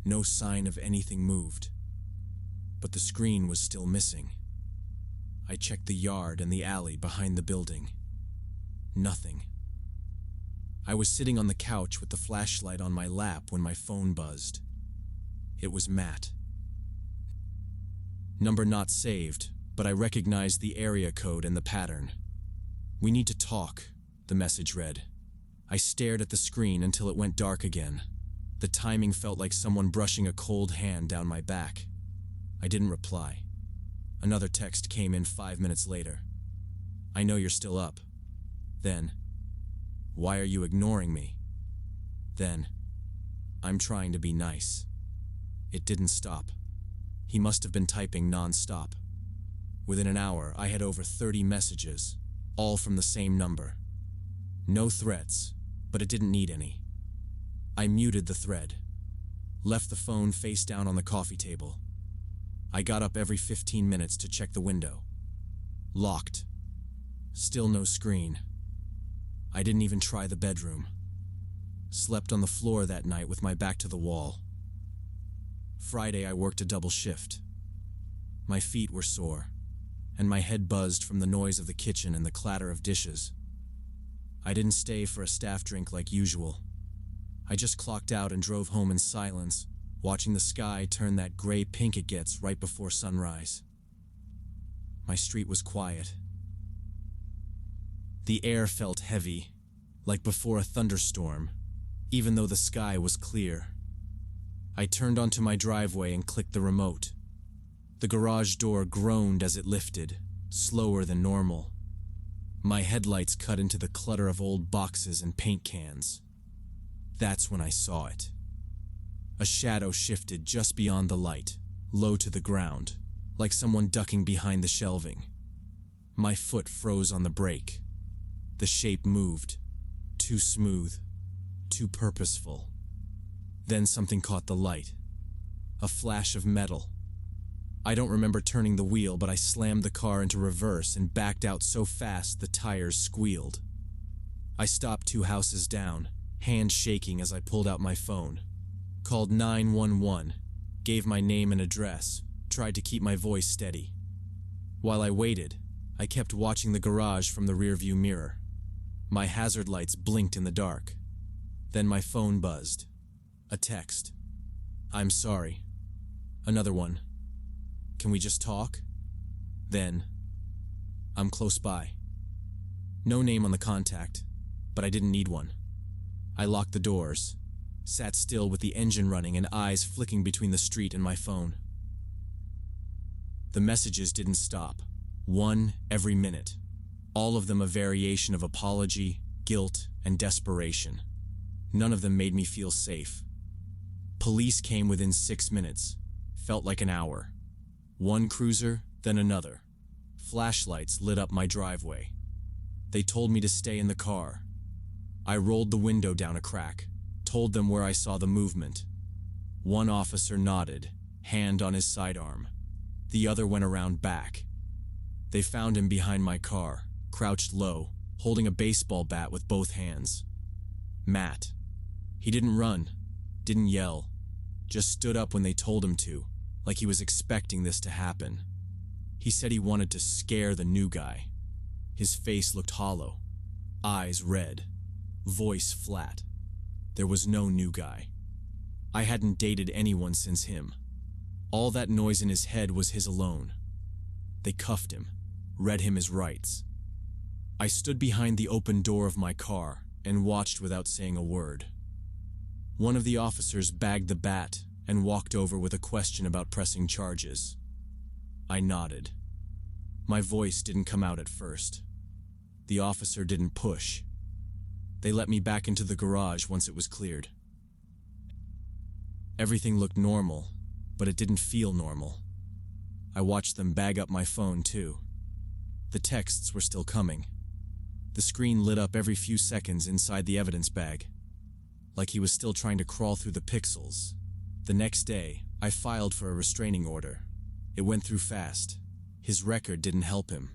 Speaker 1: No sign of anything moved. But the screen was still missing. I checked the yard and the alley behind the building. Nothing. I was sitting on the couch with the flashlight on my lap when my phone buzzed. It was Matt. Number not saved, but I recognized the area code and the pattern. "We need to talk," the message read. I stared at the screen until it went dark again. The timing felt like someone brushing a cold hand down my back. I didn't reply. Another text came in 5 minutes later. "I know you're still up." Then, "Why are you ignoring me?" Then, "I'm trying to be nice." It didn't stop. He must have been typing non-stop. Within an hour, I had over 30 messages, all from the same number. No threats, but it didn't need any. I muted the thread. Left the phone face down on the coffee table. I got up every 15 minutes to check the window. Locked. Still no screen. I didn't even try the bedroom. Slept on the floor that night with my back to the wall. Friday, I worked a double shift. My feet were sore, and my head buzzed from the noise of the kitchen and the clatter of dishes. I didn't stay for a staff drink like usual. I just clocked out and drove home in silence, watching the sky turn that gray pink it gets right before sunrise. My street was quiet. The air felt heavy, like before a thunderstorm, even though the sky was clear. I turned onto my driveway and clicked the remote. The garage door groaned as it lifted, slower than normal. My headlights cut into the clutter of old boxes and paint cans. That's when I saw it. A shadow shifted just beyond the light, low to the ground, like someone ducking behind the shelving. My foot froze on the brake. The shape moved, too smooth, too purposeful. Then something caught the light. A flash of metal. I don't remember turning the wheel, but I slammed the car into reverse and backed out so fast the tires squealed. I stopped 2 houses down, hands shaking as I pulled out my phone. Called 911, gave my name and address, tried to keep my voice steady. While I waited, I kept watching the garage from the rearview mirror. My hazard lights blinked in the dark. Then my phone buzzed. A text. "I'm sorry." Another one. "Can we just talk?" Then, "I'm close by." No name on the contact, but I didn't need one. I locked the doors, sat still with the engine running and eyes flicking between the street and my phone. The messages didn't stop. One every minute. All of them a variation of apology, guilt, and desperation. None of them made me feel safe. Police came within 6 minutes. Felt like an hour. One cruiser, then another. Flashlights lit up my driveway. They told me to stay in the car. I rolled the window down a crack, told them where I saw the movement. One officer nodded, hand on his sidearm. The other went around back. They found him behind my car, crouched low, holding a baseball bat with both hands. Matt. He didn't run, didn't yell, just stood up when they told him to, like he was expecting this to happen. He said he wanted to scare the new guy. His face looked hollow, eyes red, voice flat. There was no new guy. I hadn't dated anyone since him. All that noise in his head was his alone. They cuffed him, read him his rights. I stood behind the open door of my car and watched without saying a word. One of the officers bagged the bat and walked over with a question about pressing charges. I nodded. My voice didn't come out at first. The officer didn't push. They let me back into the garage once it was cleared. Everything looked normal, but it didn't feel normal. I watched them bag up my phone too. The texts were still coming. The screen lit up every few seconds inside the evidence bag, like he was still trying to crawl through the pixels. The next day, I filed for a restraining order. It went through fast. His record didn't help him.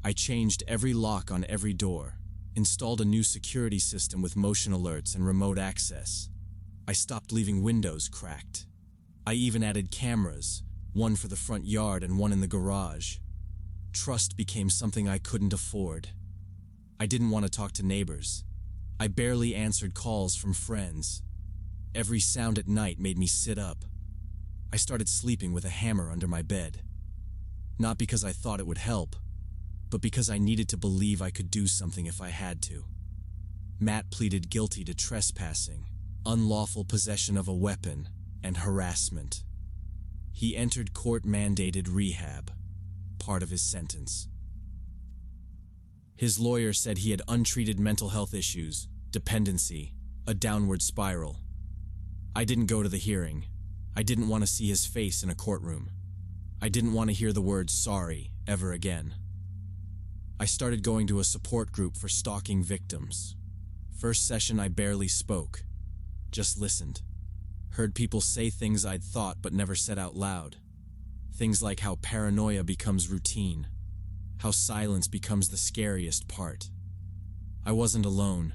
Speaker 1: I changed every lock on every door, installed a new security system with motion alerts and remote access. I stopped leaving windows cracked. I even added cameras, one for the front yard and one in the garage. Trust became something I couldn't afford. I didn't want to talk to neighbors. I barely answered calls from friends. Every sound at night made me sit up. I started sleeping with a hammer under my bed. Not because I thought it would help, but because I needed to believe I could do something if I had to. Matt pleaded guilty to trespassing, unlawful possession of a weapon, and harassment. He entered court-mandated rehab, part of his sentence. His lawyer said he had untreated mental health issues, dependency, a downward spiral. I didn't go to the hearing. I didn't want to see his face in a courtroom. I didn't want to hear the word sorry ever again. I started going to a support group for stalking victims. First session I barely spoke, just listened. Heard people say things I'd thought but never said out loud. Things like how paranoia becomes routine, how silence becomes the scariest part. I wasn't alone,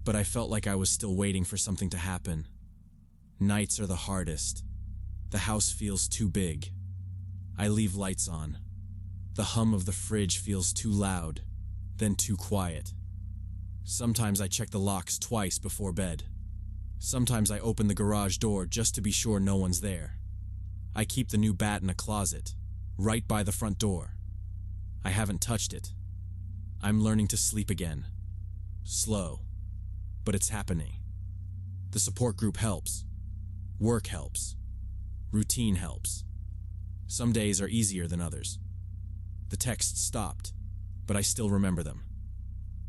Speaker 1: but I felt like I was still waiting for something to happen. Nights are the hardest. The house feels too big. I leave lights on. The hum of the fridge feels too loud, then too quiet. Sometimes I check the locks twice before bed. Sometimes I open the garage door just to be sure no one's there. I keep the new bat in a closet, right by the front door. I haven't touched it. I'm learning to sleep again. Slow, but it's happening. The support group helps. Work helps. Routine helps. Some days are easier than others. The texts stopped, but I still remember them.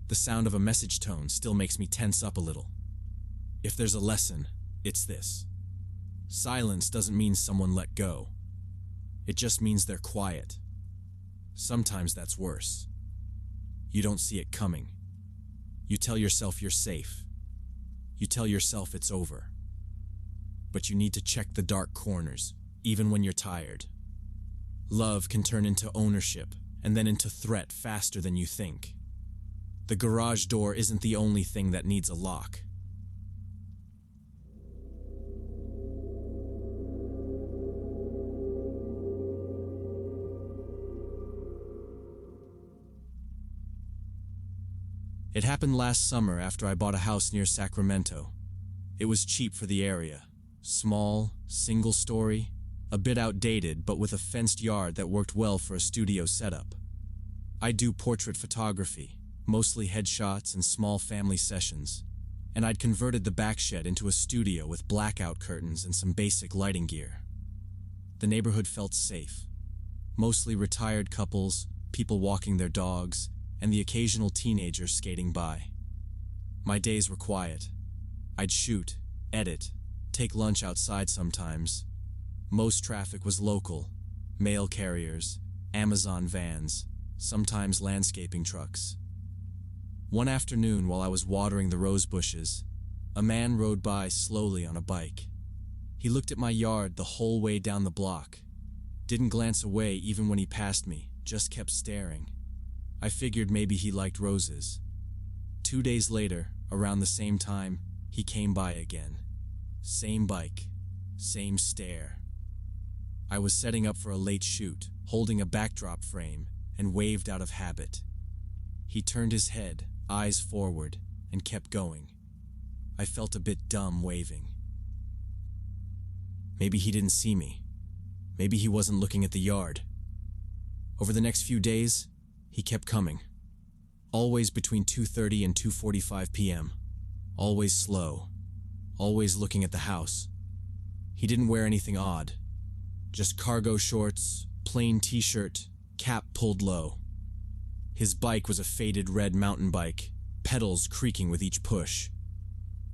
Speaker 1: The sound of a message tone still makes me tense up a little. If there's a lesson, it's this. Silence doesn't mean someone let go. It just means they're quiet. Sometimes that's worse. You don't see it coming. You tell yourself you're safe. You tell yourself it's over. But you need to check the dark corners, even when you're tired. Love can turn into ownership, and then into threat faster than you think. The garage door isn't the only thing that needs a lock. It happened last summer after I bought a house near Sacramento. It was cheap for the area. Small, single-story, a bit outdated, but with a fenced yard that worked well for a studio setup. I do portrait photography, mostly headshots and small family sessions, and I'd converted the back shed into a studio with blackout curtains and some basic lighting gear. The neighborhood felt safe. Mostly retired couples, people walking their dogs, and the occasional teenager skating by. My days were quiet. I'd shoot, edit, take lunch outside sometimes. Most traffic was local, mail carriers, Amazon vans, sometimes landscaping trucks. One afternoon while I was watering the rose bushes, a man rode by slowly on a bike. He looked at my yard the whole way down the block. Didn't glance away even when he passed me, just kept staring. I figured maybe he liked roses. 2 days later, around the same time, he came by again. Same bike, same stare. I was setting up for a late shoot, holding a backdrop frame, and waved out of habit. He turned his head, eyes forward, and kept going. I felt a bit dumb waving. Maybe he didn't see me. Maybe he wasn't looking at the yard. Over the next few days, he kept coming. Always between 2:30 and 2:45 p.m. Always slow. Always looking at the house. He didn't wear anything odd. Just cargo shorts, plain t-shirt, cap pulled low. His bike was a faded red mountain bike, pedals creaking with each push.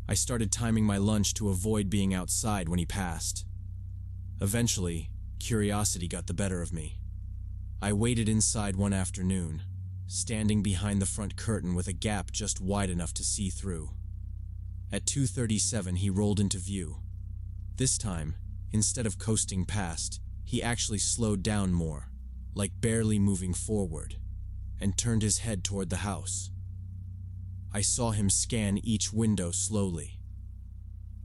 Speaker 1: I started timing my lunch to avoid being outside when he passed. Eventually, curiosity got the better of me. I waited inside one afternoon, standing behind the front curtain with a gap just wide enough to see through. At 2:37, he rolled into view. This time, instead of coasting past, he actually slowed down more, like barely moving forward, and turned his head toward the house. I saw him scan each window slowly.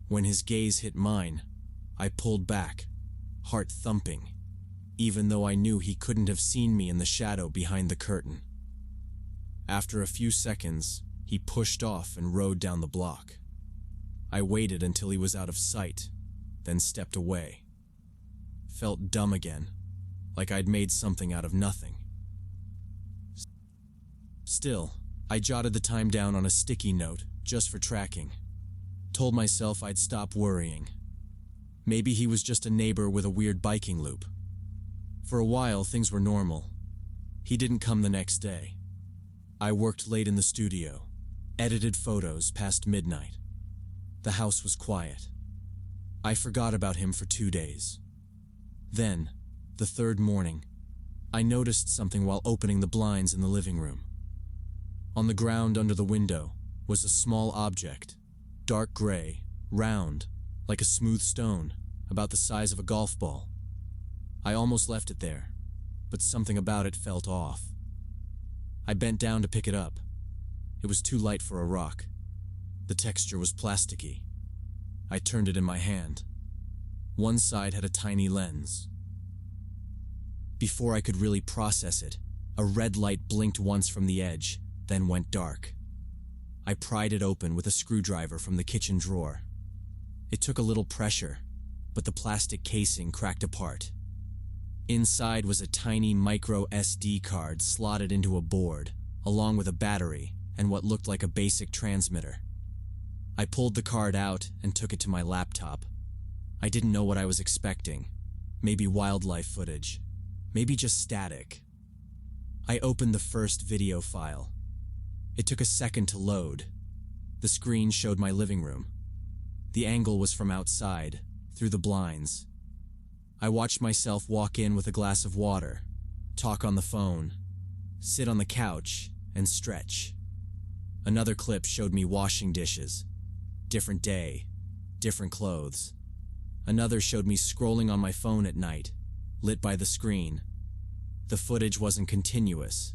Speaker 1: When his gaze hit mine, I pulled back, heart thumping, even though I knew he couldn't have seen me in the shadow behind the curtain. After a few seconds, he pushed off and rode down the block. I waited until he was out of sight, then stepped away. Felt dumb again, like I'd made something out of nothing. Still, I jotted the time down on a sticky note, just for tracking. Told myself I'd stop worrying. Maybe he was just a neighbor with a weird biking loop. For a while, things were normal. He didn't come the next day. I worked late in the studio, edited photos past midnight. The house was quiet. I forgot about him for 2 days. Then, the third morning, I noticed something while opening the blinds in the living room. On the ground under the window was a small object, dark gray, round, like a smooth stone, about the size of a golf ball. I almost left it there, but something about it felt off. I bent down to pick it up. It was too light for a rock. The texture was plasticky. I turned it in my hand. One side had a tiny lens. Before I could really process it, a red light blinked once from the edge, then went dark. I pried it open with a screwdriver from the kitchen drawer. It took a little pressure, but the plastic casing cracked apart. Inside was a tiny micro SD card slotted into a board, along with a battery and what looked like a basic transmitter. I pulled the card out and took it to my laptop. I didn't know what I was expecting. Maybe wildlife footage. Maybe just static. I opened the first video file. It took a second to load. The screen showed my living room. The angle was from outside, through the blinds. I watched myself walk in with a glass of water, talk on the phone, sit on the couch, and stretch. Another clip showed me washing dishes. Different day, different clothes. Another showed me scrolling on my phone at night, lit by the screen. The footage wasn't continuous,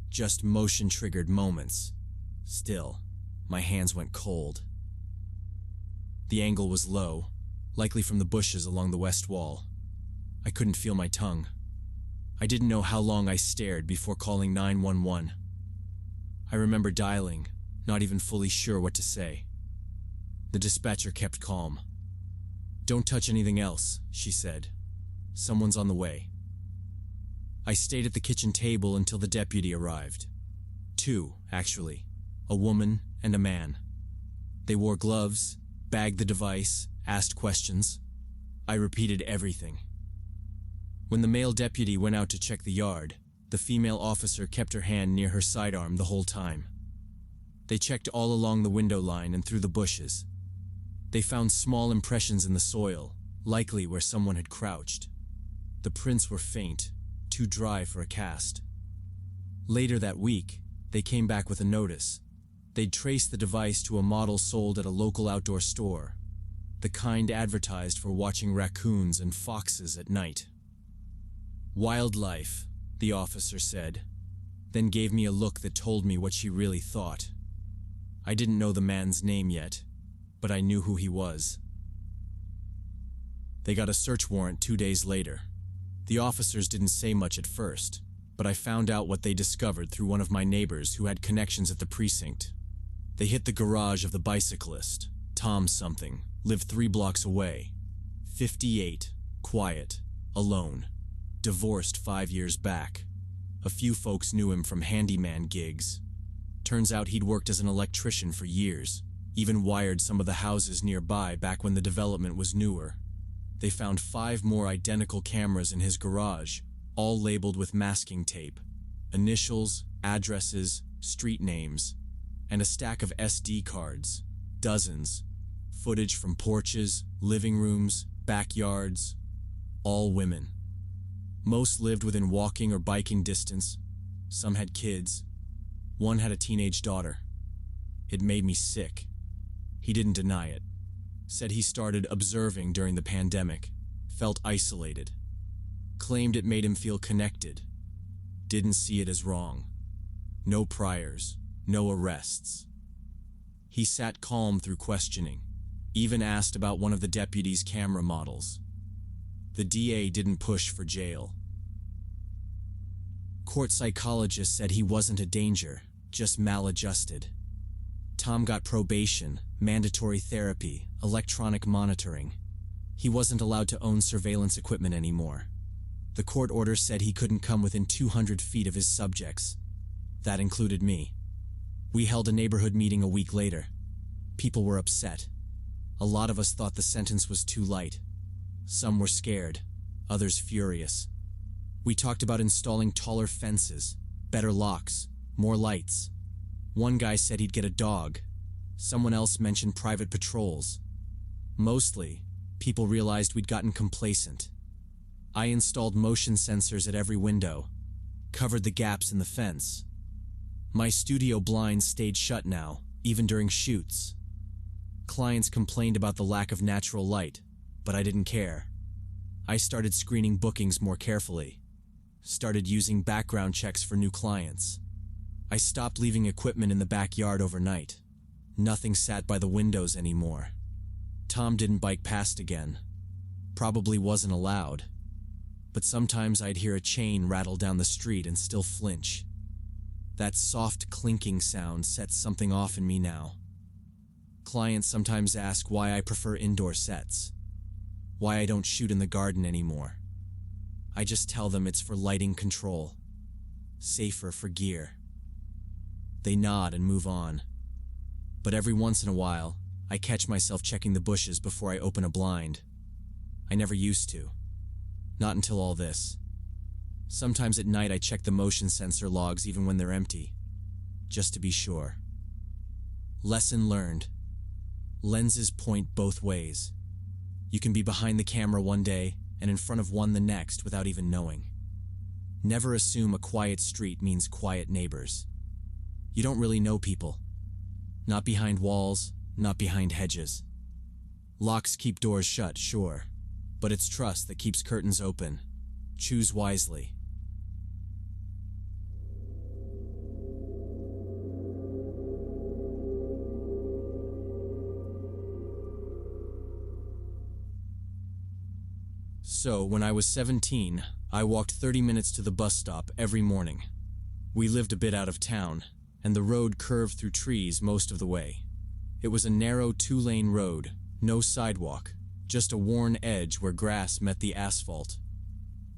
Speaker 1: just motion-triggered moments. Still, my hands went cold. The angle was low, likely from the bushes along the west wall. I couldn't feel my tongue. I didn't know how long I stared before calling 911. I remember dialing, not even fully sure what to say. The dispatcher kept calm. "Don't touch anything else," she said. "Someone's on the way." I stayed at the kitchen table until the deputy arrived. 2, actually. A woman and a man. They wore gloves, bagged the device, asked questions. I repeated everything. When the male deputy went out to check the yard, the female officer kept her hand near her sidearm the whole time. They checked all along the window line and through the bushes. They found small impressions in the soil, likely where someone had crouched. The prints were faint, too dry for a cast. Later that week, they came back with a notice. They'd traced the device to a model sold at a local outdoor store, the kind advertised for watching raccoons and foxes at night. "Wildlife," the officer said, then gave me a look that told me what she really thought. I didn't know the man's name yet, but I knew who he was. They got a search warrant 2 days later. The officers didn't say much at first, but I found out what they discovered through one of my neighbors who had connections at the precinct. They hit the garage of the bicyclist, Tom something, lived 3 blocks away. 58, quiet, alone, divorced 5 years back. A few folks knew him from handyman gigs. Turns out he'd worked as an electrician for years, even wired some of the houses nearby back when the development was newer. They found 5 more identical cameras in his garage, all labeled with masking tape, initials, addresses, street names, and a stack of SD cards, dozens, footage from porches, living rooms, backyards, all women. Most lived within walking or biking distance. Some had kids. One had a teenage daughter. It made me sick. He didn't deny it. Said he started observing during the pandemic, felt isolated. Claimed it made him feel connected. Didn't see it as wrong. No priors, no arrests. He sat calm through questioning, even asked about one of the deputy's camera models. The DA didn't push for jail. Court psychologist said he wasn't a danger, just maladjusted. Tom got probation, mandatory therapy, electronic monitoring. He wasn't allowed to own surveillance equipment anymore. The court order said he couldn't come within 200 feet of his subjects. That included me. We held a neighborhood meeting a week later. People were upset. A lot of us thought the sentence was too light. Some were scared, others furious. We talked about installing taller fences, better locks, more lights. One guy said he'd get a dog. Someone else mentioned private patrols. Mostly, people realized we'd gotten complacent. I installed motion sensors at every window, covered the gaps in the fence. My studio blinds stayed shut now, even during shoots. Clients complained about the lack of natural light, but I didn't care. I started screening bookings more carefully. Started using background checks for new clients. I stopped leaving equipment in the backyard overnight. Nothing sat by the windows anymore. Tom didn't bike past again. Probably wasn't allowed. But sometimes I'd hear a chain rattle down the street and still flinch. That soft clinking sound sets something off in me now. Clients sometimes ask why I prefer indoor sets. Why I don't shoot in the garden anymore. I just tell them it's for lighting control. Safer for gear. They nod and move on. But every once in a while, I catch myself checking the bushes before I open a blind. I never used to. Not until all this. Sometimes at night I check the motion sensor logs even when they're empty. Just to be sure. Lesson learned. Lenses point both ways. You can be behind the camera one day and in front of one the next without even knowing. Never assume a quiet street means quiet neighbors. You don't really know people. Not behind walls, not behind hedges. Locks keep doors shut, sure, but it's trust that keeps curtains open. Choose wisely. So, when I was 17, I walked 30 minutes to the bus stop every morning. We lived a bit out of town, and the road curved through trees most of the way. It was a narrow 2-lane road, no sidewalk, just a worn edge where grass met the asphalt.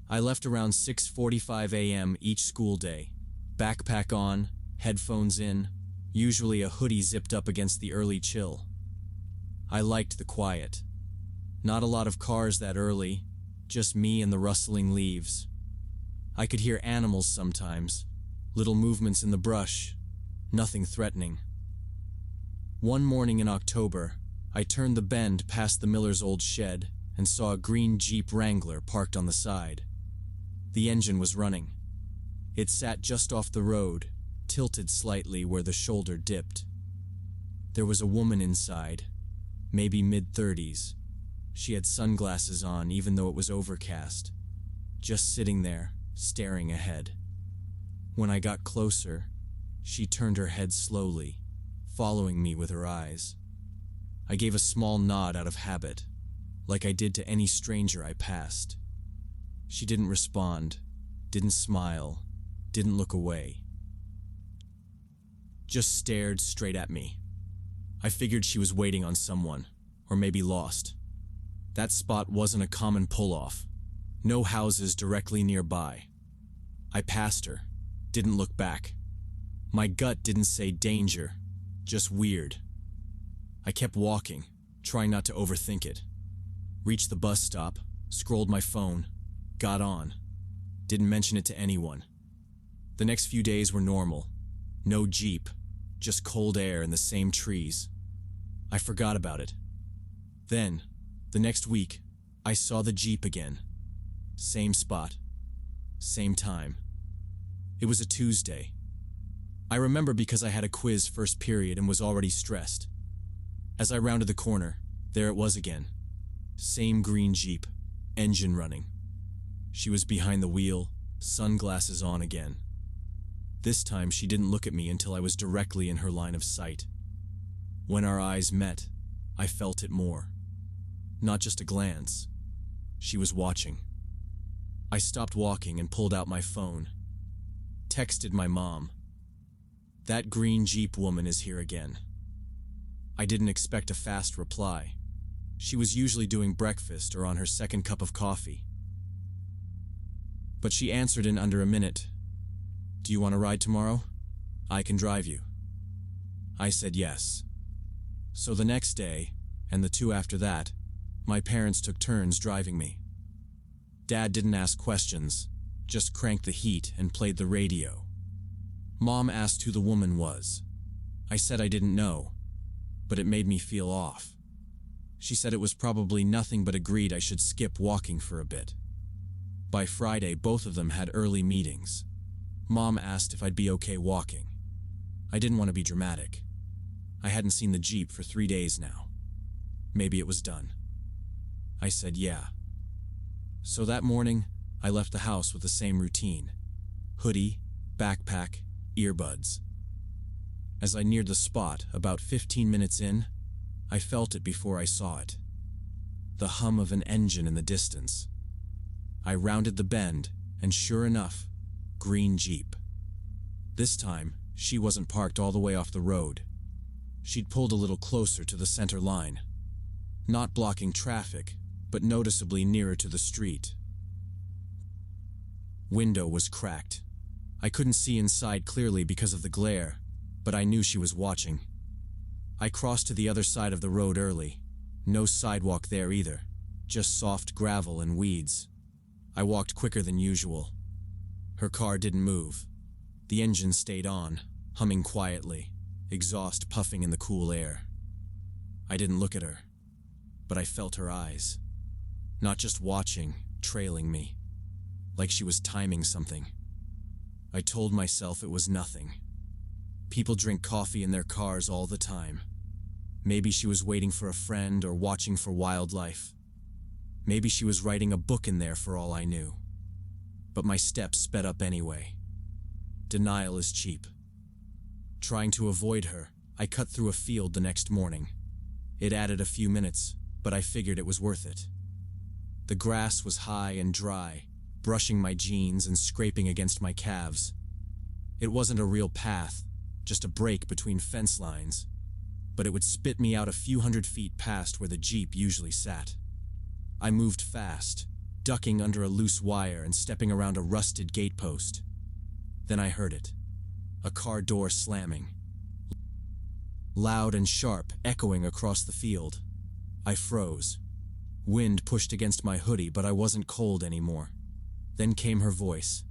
Speaker 1: I left around 6:45 a.m. each school day, backpack on, headphones in, usually a hoodie zipped up against the early chill. I liked the quiet. Not a lot of cars that early, just me and the rustling leaves. I could hear animals sometimes, little movements in the brush, nothing threatening. One morning in October, I turned the bend past the miller's old shed and saw a green Jeep Wrangler parked on the side. The engine was running. It sat just off the road, tilted slightly where the shoulder dipped. There was a woman inside, maybe mid-30s. She had sunglasses on even though it was overcast, just sitting there, staring ahead. When I got closer, she turned her head slowly, following me with her eyes. I gave a small nod out of habit, like I did to any stranger I passed. She didn't respond, didn't smile, didn't look away. Just stared straight at me. I figured she was waiting on someone, or maybe lost. That spot wasn't a common pull-off. No houses directly nearby. I passed her, didn't look back. My gut didn't say danger, just weird. I kept walking, trying not to overthink it. Reached the bus stop, scrolled my phone, got on. Didn't mention it to anyone. The next few days were normal. No Jeep, just cold air and the same trees. I forgot about it. Then, the next week, I saw the Jeep again. Same spot, same time. It was a Tuesday. I remember because I had a quiz first period and was already stressed. As I rounded the corner, there it was again. Same green Jeep, engine running. She was behind the wheel, sunglasses on again. This time she didn't look at me until I was directly in her line of sight. When our eyes met, I felt it more. Not just a glance. She was watching. I stopped walking and pulled out my phone. Texted my mom. That green Jeep woman is here again. I didn't expect a fast reply. She was usually doing breakfast or on her second cup of coffee. But she answered in under a minute. Do you want to ride tomorrow? I can drive you. I said yes. So the next day, and the two after that, my parents took turns driving me. Dad didn't ask questions, just cranked the heat and played the radio. Mom asked who the woman was. I said I didn't know, but it made me feel off. She said it was probably nothing but agreed I should skip walking for a bit. By Friday, both of them had early meetings. Mom asked if I'd be okay walking. I didn't want to be dramatic. I hadn't seen the Jeep for 3 days now. Maybe it was done. I said yeah. So that morning, I left the house with the same routine. Hoodie, backpack, earbuds. As I neared the spot, about 15 minutes in, I felt it before I saw it. The hum of an engine in the distance. I rounded the bend, and sure enough, green Jeep. This time, she wasn't parked all the way off the road. She'd pulled a little closer to the center line. Not blocking traffic, but noticeably nearer to the street. Window was cracked. I couldn't see inside clearly because of the glare, but I knew she was watching. I crossed to the other side of the road early. No sidewalk there either, just soft gravel and weeds. I walked quicker than usual. Her car didn't move. The engine stayed on, humming quietly, exhaust puffing in the cool air. I didn't look at her, but I felt her eyes. Not just watching, trailing me, like she was timing something. I told myself it was nothing. People drink coffee in their cars all the time. Maybe she was waiting for a friend or watching for wildlife. Maybe she was writing a book in there for all I knew. But my steps sped up anyway. Denial is cheap. Trying to avoid her, I cut through a field the next morning. It added a few minutes, but I figured it was worth it. The grass was high and dry, brushing my jeans and scraping against my calves. It wasn't a real path, just a break between fence lines, but it would spit me out a few hundred feet past where the Jeep usually sat. I moved fast, ducking under a loose wire and stepping around a rusted gatepost. Then I heard it. A car door slamming. Loud and sharp, echoing across the field. I froze. Wind pushed against my hoodie, but I wasn't cold anymore. Then came her voice.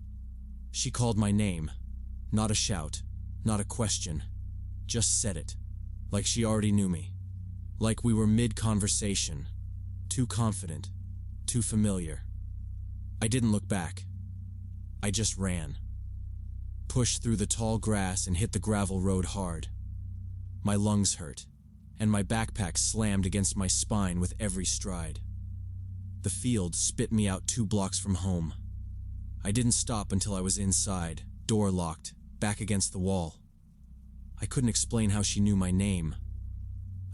Speaker 1: She called my name. Not a shout, not a question. Just said it. Like she already knew me. Like we were mid-conversation. Too confident. Too familiar. I didn't look back. I just ran. Pushed through the tall grass and hit the gravel road hard. My lungs hurt, and my backpack slammed against my spine with every stride. The field spit me out 2 blocks from home. I didn't stop until I was inside, door locked, back against the wall. I couldn't explain how she knew my name.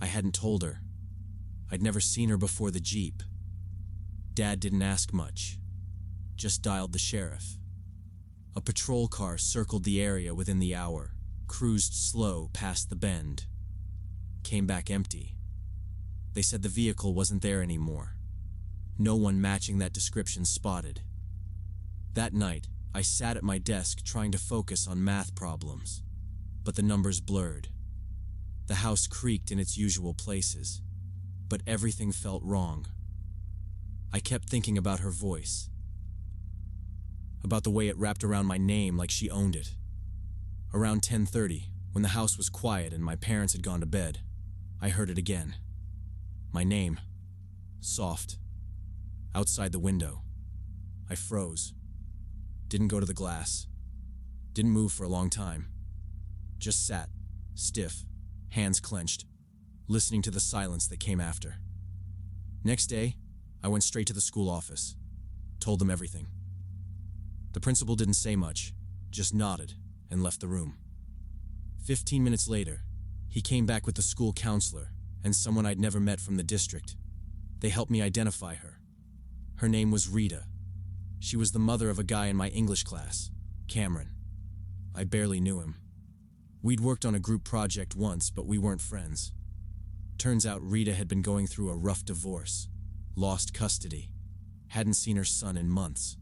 Speaker 1: I hadn't told her. I'd never seen her before the Jeep. Dad didn't ask much, just dialed the sheriff. A patrol car circled the area within the hour, cruised slow past the bend. Came back empty. They said the vehicle wasn't there anymore. No one matching that description spotted. That night, I sat at my desk trying to focus on math problems. but the numbers blurred. The house creaked in its usual places, but everything felt wrong. I kept thinking about her voice, about the way it wrapped around my name like she owned it. Around 10:30, when the house was quiet and my parents had gone to bed, I heard it again. My name, soft, outside the window. I froze, didn't go to the glass, didn't move for a long time, just sat, stiff, hands clenched, listening to the silence that came after. Next day, I went straight to the school office, told them everything. The principal didn't say much, just nodded and left the room. 15 minutes later, he came back with the school counselor and someone I'd never met from the district. They helped me identify her. Her name was Rita. She was the mother of a guy in my English class, Cameron. I barely knew him. We'd worked on a group project once, but we weren't friends. Turns out Rita had been going through a rough divorce, lost custody, hadn't seen her son in months.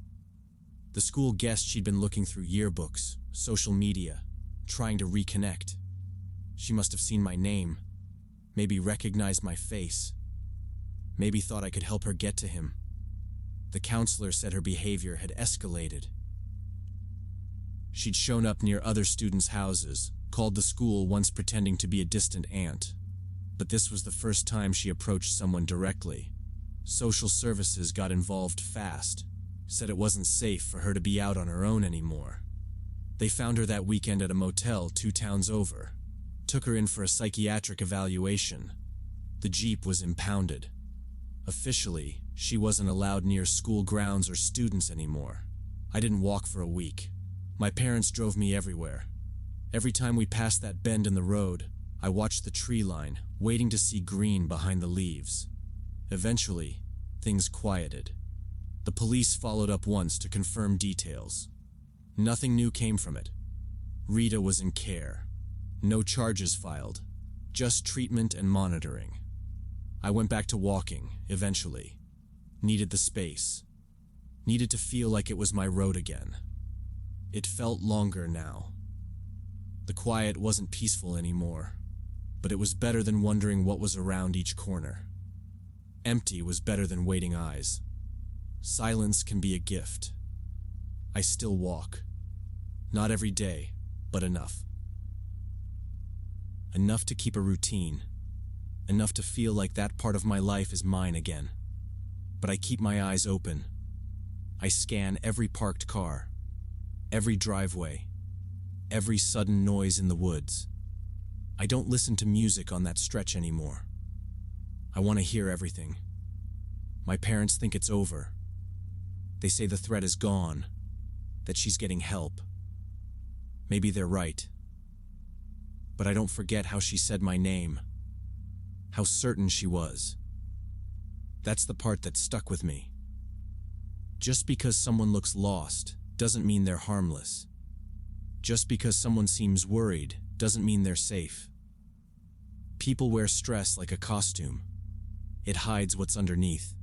Speaker 1: The school guessed she'd been looking through yearbooks, social media, trying to reconnect. She must have seen my name, maybe recognized my face, maybe thought I could help her get to him. The counselor said her behavior had escalated. She'd shown up near other students' houses, called the school once pretending to be a distant aunt. But this was the first time she approached someone directly. Social services got involved fast, said it wasn't safe for her to be out on her own anymore. They found her that weekend at a motel 2 towns over, took her in for a psychiatric evaluation. The Jeep was impounded. Officially, she wasn't allowed near school grounds or students anymore. I didn't walk for a week. My parents drove me everywhere. Every time we passed that bend in the road, I watched the tree line, waiting to see green behind the leaves. Eventually, things quieted. The police followed up once to confirm details. Nothing new came from it. Rita was in care. No charges filed, just treatment and monitoring. I went back to walking, eventually. Needed the space. Needed to feel like it was my road again. It felt longer now. The quiet wasn't peaceful anymore, but it was better than wondering what was around each corner. Empty was better than waiting eyes. Silence can be a gift. I still walk. Not every day, but enough. Enough to keep a routine. Enough to feel like that part of my life is mine again. But I keep my eyes open. I scan every parked car, every driveway, every sudden noise in the woods. I don't listen to music on that stretch anymore. I want to hear everything. My parents think it's over. They say the threat is gone, that she's getting help. Maybe they're right. But I don't forget how she said my name, how certain she was. That's the part that stuck with me. Just because someone looks lost doesn't mean they're harmless. Just because someone seems worried doesn't mean they're safe. People wear stress like a costume. It hides what's underneath.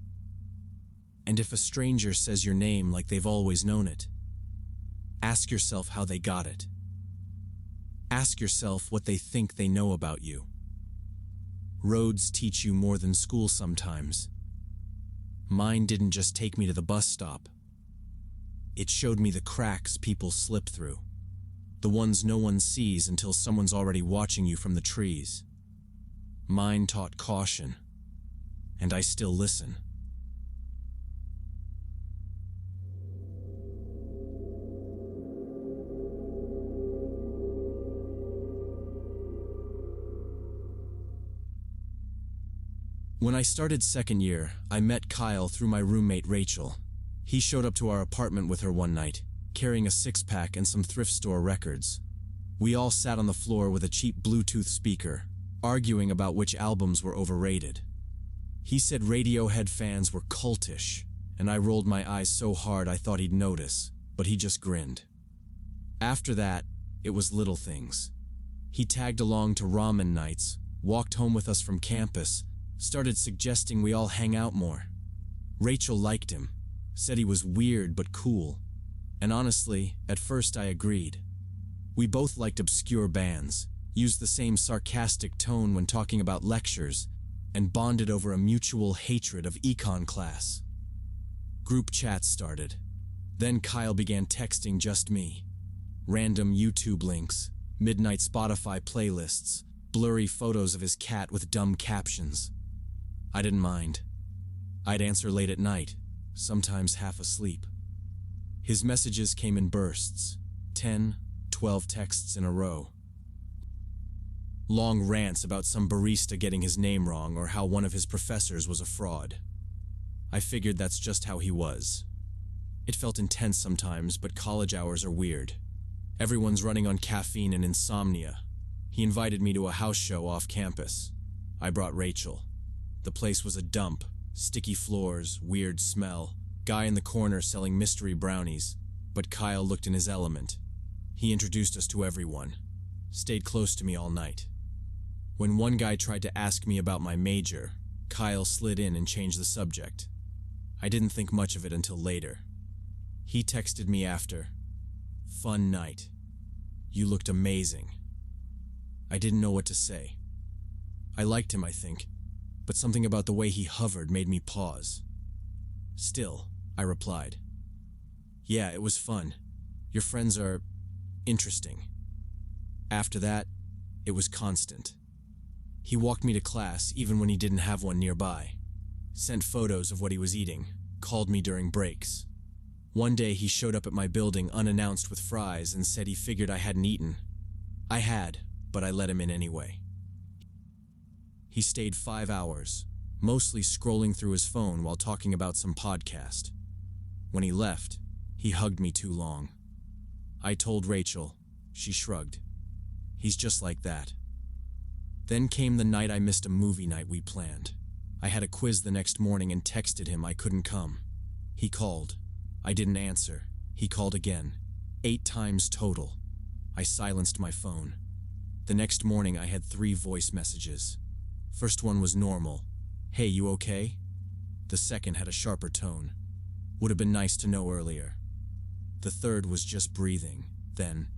Speaker 1: And if a stranger says your name like they've always known it, ask yourself how they got it. Ask yourself what they think they know about you. Roads teach you more than school sometimes. Mine didn't just take me to the bus stop. It showed me the cracks people slip through, the ones no one sees until someone's already watching you from the trees. Mine taught caution, and I still listen. When I started second year, I met Kyle through my roommate Rachel. He showed up to our apartment with her one night, carrying a 6-pack and some thrift store records. We all sat on the floor with a cheap Bluetooth speaker, arguing about which albums were overrated. He said Radiohead fans were cultish, and I rolled my eyes so hard I thought he'd notice, but he just grinned. After that, it was little things. He tagged along to ramen nights, walked home with us from campus, started suggesting we all hang out more. Rachel liked him, said he was weird but cool, and honestly, at first I agreed. We both liked obscure bands, used the same sarcastic tone when talking about lectures, and bonded over a mutual hatred of econ class. Group chats started. Then Kyle began texting just me. Random YouTube links, midnight Spotify playlists, blurry photos of his cat with dumb captions. I didn't mind. I'd answer late at night, sometimes half asleep. His messages came in bursts, 10, 12 texts in a row. Long rants about some barista getting his name wrong or how one of his professors was a fraud. I figured that's just how he was. It felt intense sometimes, but college hours are weird. Everyone's running on caffeine and insomnia. He invited me to a house show off campus. I brought Rachel. The place was a dump, sticky floors, weird smell, guy in the corner selling mystery brownies, but Kyle looked in his element. He introduced us to everyone, stayed close to me all night. When one guy tried to ask me about my major, Kyle slid in and changed the subject. I didn't think much of it until later. He texted me after, "Fun night. You looked amazing." I didn't know what to say. I liked him, I think, but something about the way he hovered made me pause. "Still," I replied. "Yeah, it was fun. Your friends are interesting." After that, it was constant. He walked me to class even when he didn't have one nearby, sent photos of what he was eating, called me during breaks. One day he showed up at my building unannounced with fries and said he figured I hadn't eaten. I had, but I let him in anyway. He stayed 5 hours, mostly scrolling through his phone while talking about some podcast. When he left, he hugged me too long. I told Rachel. She shrugged. He's just like that. Then came the night I missed a movie night we planned. I had a quiz the next morning and texted him I couldn't come. He called. I didn't answer. He called again. 8 times total. I silenced my phone. The next morning I had 3 voice messages. First one was normal. "Hey, you okay?" The second had a sharper tone. "Would have been nice to know earlier." The third was just breathing. Then,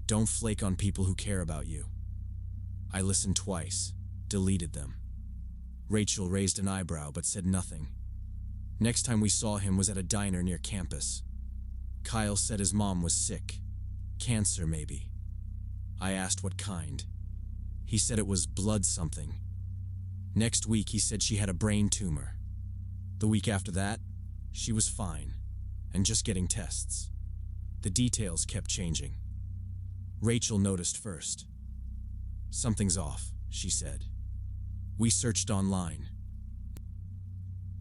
Speaker 1: "Don't flake on people who care about you." I listened twice, deleted them. Rachel raised an eyebrow but said nothing. Next time we saw him was at a diner near campus. Kyle said his mom was sick. Cancer, maybe. I asked what kind. He said it was blood something. Next week he said she had a brain tumor. The week after that, she was fine, and just getting tests. The details kept changing. Rachel noticed first. "Something's off," she said. We searched online.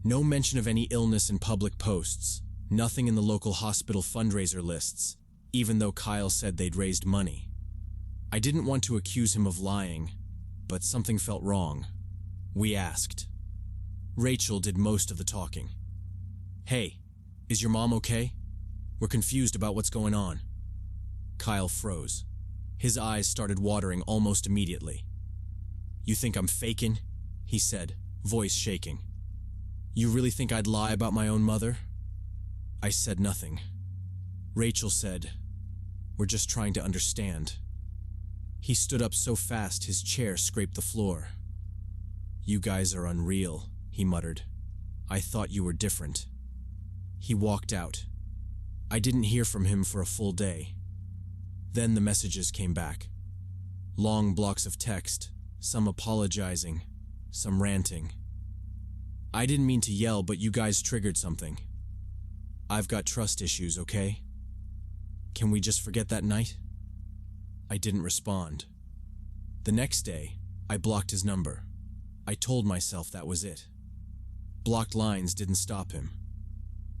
Speaker 1: No mention of any illness in public posts, nothing in the local hospital fundraiser lists, even though Kyle said they'd raised money. I didn't want to accuse him of lying, but something felt wrong. We asked. Rachel did most of the talking. "Hey, is your mom okay? We're confused about what's going on." Kyle froze. His eyes started watering almost immediately. "You think I'm faking?" he said, voice shaking. "You really think I'd lie about my own mother?" I said nothing. Rachel said, "We're just trying to understand." He stood up so fast his chair scraped the floor. "You guys are unreal," he muttered. "I thought you were different." He walked out. I didn't hear from him for a full day. Then the messages came back. Long blocks of text, some apologizing, some ranting. "I didn't mean to yell, but you guys triggered something. I've got trust issues, okay? Can we just forget that night?" I didn't respond. The next day, I blocked his number. I told myself that was it. Blocked lines didn't stop him.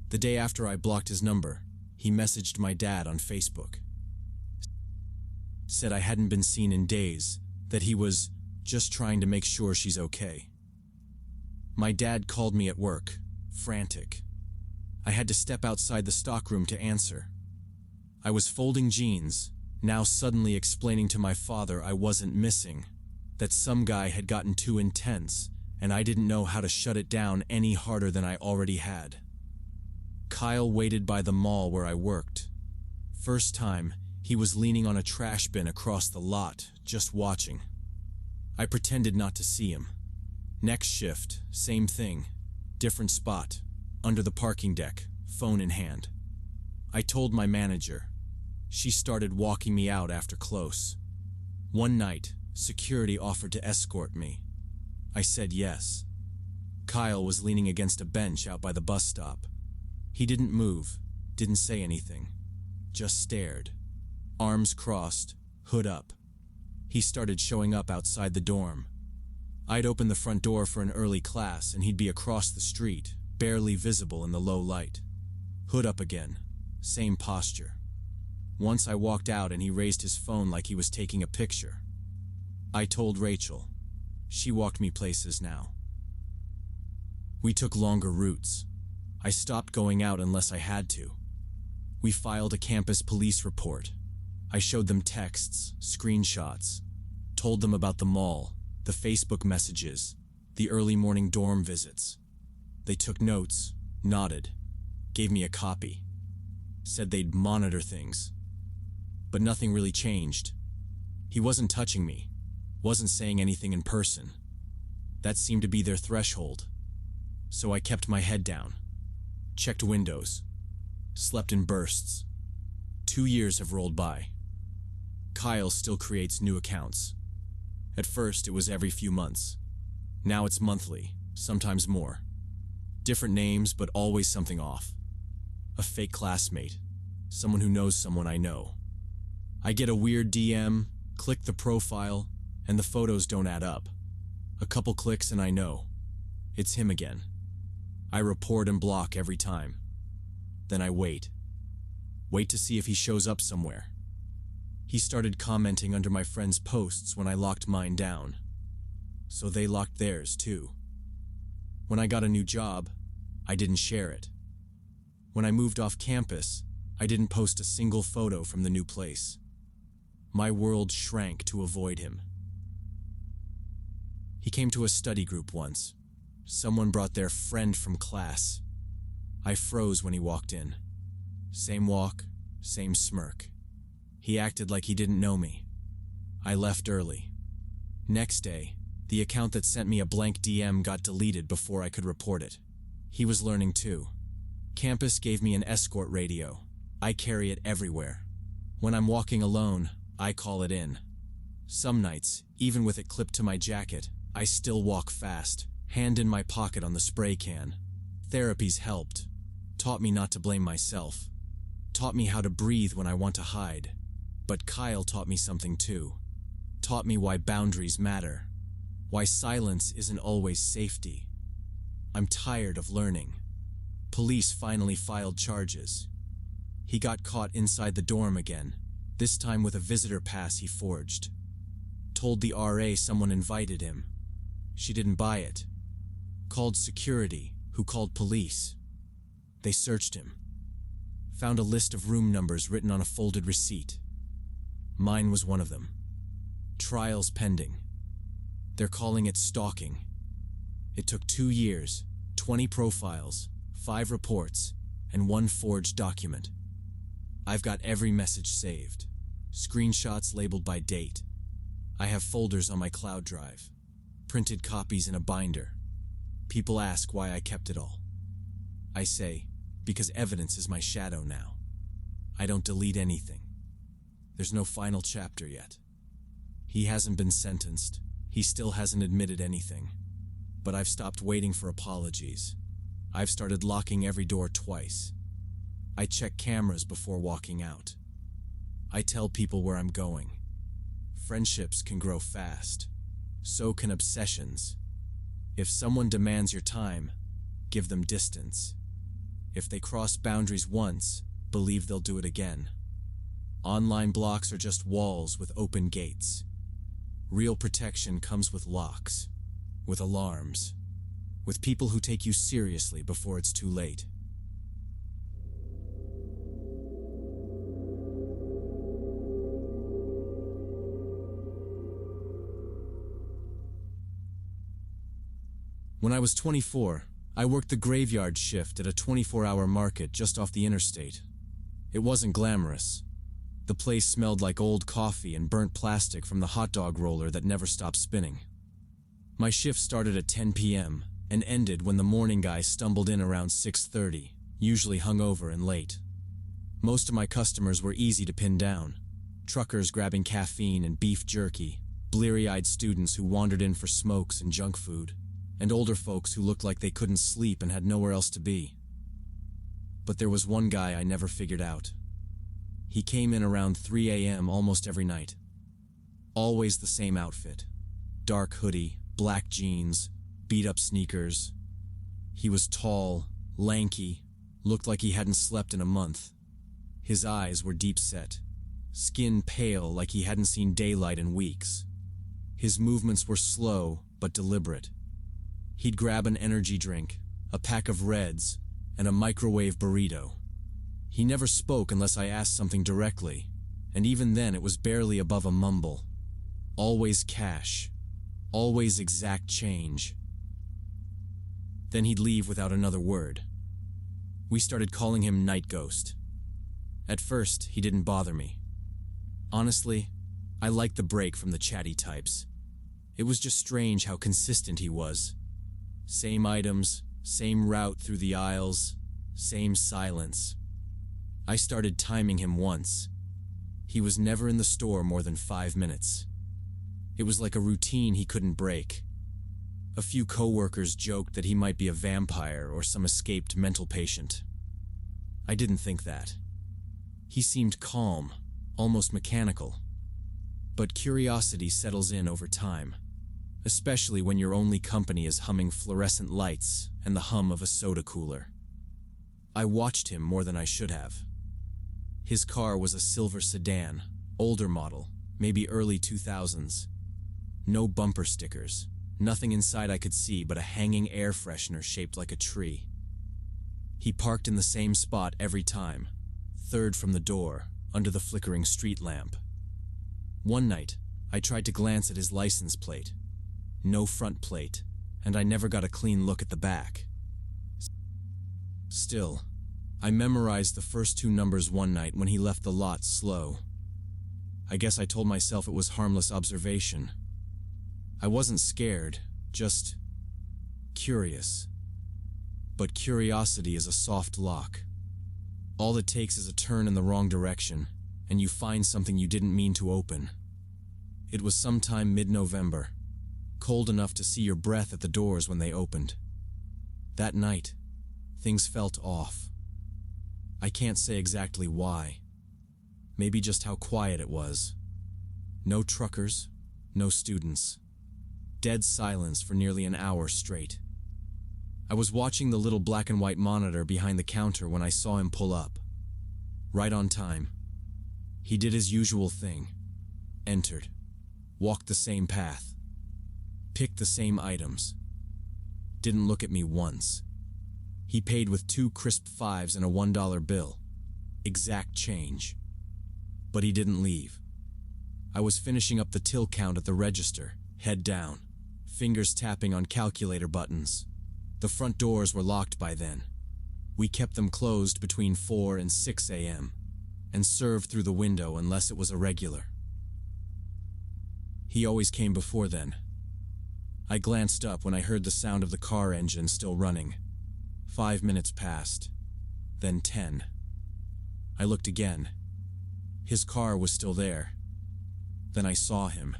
Speaker 1: The day after I blocked his number, he messaged my dad on Facebook. Said I hadn't been seen in days, that he was just trying to make sure she's okay. My dad called me at work, frantic. I had to step outside the stockroom to answer. I was folding jeans, now suddenly explaining to my father I wasn't missing, that some guy had gotten too intense, and I didn't know how to shut it down any harder than I already had. Kyle waited by the mall where I worked. First time, He was leaning on a trash bin across the lot, just watching. I pretended not to see him. Next shift, same thing. Different spot, under the parking deck, phone in hand. I told my manager. She started walking me out after close. One night, security offered to escort me. I said yes. Kyle was leaning against a bench out by the bus stop. He didn't move, didn't say anything, just stared. Arms crossed, hood up. He started showing up outside the dorm. I'd open the front door for an early class and he'd be across the street, barely visible in the low light. Hood up again, same posture. Once I walked out and he raised his phone like he was taking a picture. I told Rachel. She walked me places now. We took longer routes. I stopped going out unless I had to. We filed a campus police report. I showed them texts, screenshots, told them about the mall, the Facebook messages, the early morning dorm visits. They took notes, nodded, gave me a copy, said they'd monitor things. But nothing really changed. He wasn't touching me, wasn't saying anything in person. That seemed to be their threshold. So I kept my head down, checked windows, slept in bursts. 2 years have rolled by. Kyle still creates new accounts. At first, it was every few months. Now it's monthly, sometimes more. Different names, but always something off. A fake classmate, someone who knows someone I know. I get a weird DM, click the profile, and the photos don't add up. A couple clicks and I know. It's him again. I report and block every time. Then I wait. Wait to see if he shows up somewhere. He started commenting under my friends' posts when I locked mine down. So they locked theirs too. When I got a new job, I didn't share it. When I moved off campus, I didn't post a single photo from the new place. My world shrank to avoid him. He came to a study group once. Someone brought their friend from class. I froze when he walked in. Same walk, same smirk. He acted like he didn't know me. I left early. Next day, the account that sent me a blank DM got deleted before I could report it. He was learning too. Campus gave me an escort radio. I carry it everywhere. When I'm walking alone, I call it in. Some nights, even with it clipped to my jacket, I still walk fast, hand in my pocket on the spray can. Therapy's helped. Taught me not to blame myself. Taught me how to breathe when I want to hide. But Kyle taught me something too. Taught me why boundaries matter. Why silence isn't always safety. I'm tired of learning. Police finally filed charges. He got caught inside the dorm again, this time with a visitor pass he forged. Told the RA someone invited him. She didn't buy it. Called security, who called police. They searched him. Found a list of room numbers written on a folded receipt. Mine was one of them. Trials pending. They're calling it stalking. It took 2 years, 20 profiles, 5 reports, and 1 forged document. I've got every message saved. Screenshots labeled by date. I have folders on my cloud drive. Printed copies in a binder. People ask why I kept it all. I say, because evidence is my shadow now. I don't delete anything. There's no final chapter yet. He hasn't been sentenced. He still hasn't admitted anything. But I've stopped waiting for apologies. I've started locking every door twice. I check cameras before walking out. I tell people where I'm going. Friendships can grow fast. So can obsessions. If someone demands your time, give them distance. If they cross boundaries once, believe they'll do it again. Online blocks are just walls with open gates. Real protection comes with locks, with alarms, with people who take you seriously before it's too late. When I was 24, I worked the graveyard shift at a 24-hour market just off the interstate. It wasn't glamorous. The place smelled like old coffee and burnt plastic from the hot dog roller that never stopped spinning. My shift started at 10 p.m. and ended when the morning guy stumbled in around 6:30, usually hungover and late. Most of my customers were easy to pin down. Truckers grabbing caffeine and beef jerky, bleary-eyed students who wandered in for smokes and junk food, and older folks who looked like they couldn't sleep and had nowhere else to be. But there was one guy I never figured out. He came in around 3 a.m. almost every night. Always the same outfit. Dark hoodie, black jeans, beat-up sneakers. He was tall, lanky, looked like he hadn't slept in a month. His eyes were deep-set, skin pale like he hadn't seen daylight in weeks. His movements were slow but deliberate. He'd grab an energy drink, a pack of Reds, and a microwave burrito. He never spoke unless I asked something directly, and even then it was barely above a mumble. Always cash. Always exact change. Then he'd leave without another word. We started calling him Night Ghost. At first, he didn't bother me. Honestly, I liked the break from the chatty types. It was just strange how consistent he was. Same items, same route through the aisles, same silence. I started timing him once. He was never in the store more than 5 minutes. It was like a routine he couldn't break. A few coworkers joked that he might be a vampire or some escaped mental patient. I didn't think that. He seemed calm, almost mechanical. But curiosity settles in over time, especially when your only company is humming fluorescent lights and the hum of a soda cooler. I watched him more than I should have. His car was a silver sedan, older model, maybe early 2000s. No bumper stickers, nothing inside I could see but a hanging air freshener shaped like a tree. He parked in the same spot every time, third from the door, under the flickering street lamp. One night, I tried to glance at his license plate. No front plate, and I never got a clean look at the back. Still, I memorized the first 2 numbers one night when he left the lot slow. I guess I told myself it was harmless observation. I wasn't scared, just curious. But curiosity is a soft lock. All it takes is a turn in the wrong direction, and you find something you didn't mean to open. It was sometime mid-November, cold enough to see your breath at the doors when they opened. That night, things felt off. I can't say exactly why. Maybe just how quiet it was. No truckers, no students. Dead silence for nearly an hour straight. I was watching the little black and white monitor behind the counter when I saw him pull up. Right on time. He did his usual thing. Entered. Walked the same path. Picked the same items. Didn't look at me once. He paid with 2 crisp 5s and a $1 bill. Exact change. But he didn't leave. I was finishing up the till count at the register, head down, fingers tapping on calculator buttons. The front doors were locked by then. We kept them closed between 4 and 6 a.m. and served through the window unless it was a regular. He always came before then. I glanced up when I heard the sound of the car engine still running. 5 minutes passed, then 10. I looked again. His car was still there. Then I saw him.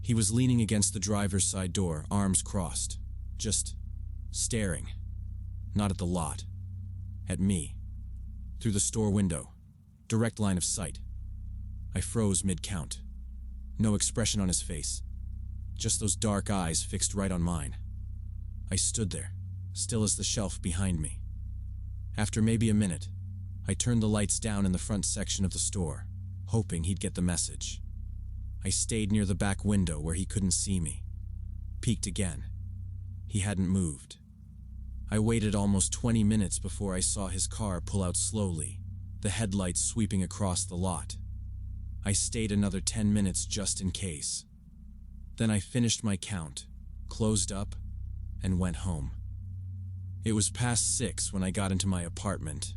Speaker 1: He was leaning against the driver's side door, arms crossed, just staring. Not at the lot. At me. Through the store window. Direct line of sight. I froze mid-count. No expression on his face. Just those dark eyes fixed right on mine. I stood there, still as the shelf behind me. After maybe a minute, I turned the lights down in the front section of the store, hoping he'd get the message. I stayed near the back window where he couldn't see me. Peeked again. He hadn't moved. I waited almost 20 minutes before I saw his car pull out slowly, the headlights sweeping across the lot. I stayed another 10 minutes just in case. Then I finished my count, closed up, and went home. It was past 6 when I got into my apartment.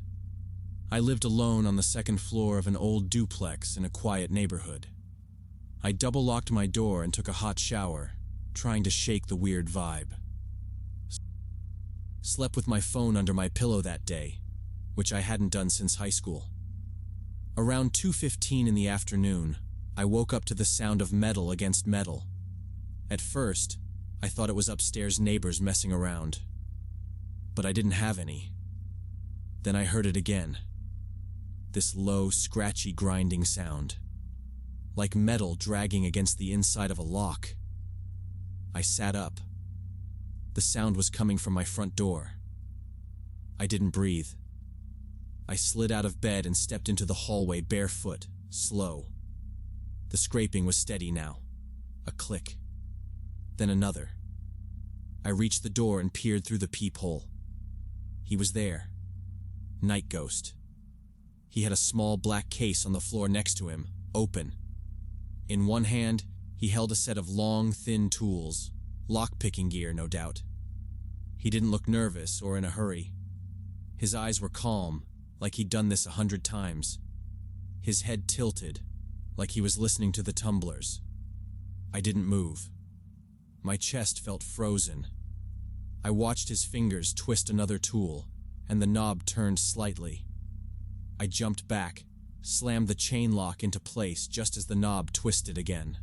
Speaker 1: I lived alone on the second floor of an old duplex in a quiet neighborhood. I double-locked my door and took a hot shower, trying to shake the weird vibe. Slept with my phone under my pillow that day, which I hadn't done since high school. Around 2:15 in the afternoon, I woke up to the sound of metal against metal. At first, I thought it was upstairs neighbors messing around, but I didn't have any. Then I heard it again. This low, scratchy, grinding sound, like metal dragging against the inside of a lock. I sat up. The sound was coming from my front door. I didn't breathe. I slid out of bed and stepped into the hallway barefoot, slow. The scraping was steady now. A click. Then another. I reached the door and peered through the peephole. He was there. Night Ghost. He had a small black case on the floor next to him, open. In one hand, he held a set of long, thin tools, lock-picking gear, no doubt. He didn't look nervous or in a hurry. His eyes were calm, like he'd done this 100 times. His head tilted, like he was listening to the tumblers. I didn't move. My chest felt frozen. I watched his fingers twist another tool, and the knob turned slightly. I jumped back, slammed the chain lock into place just as the knob twisted again.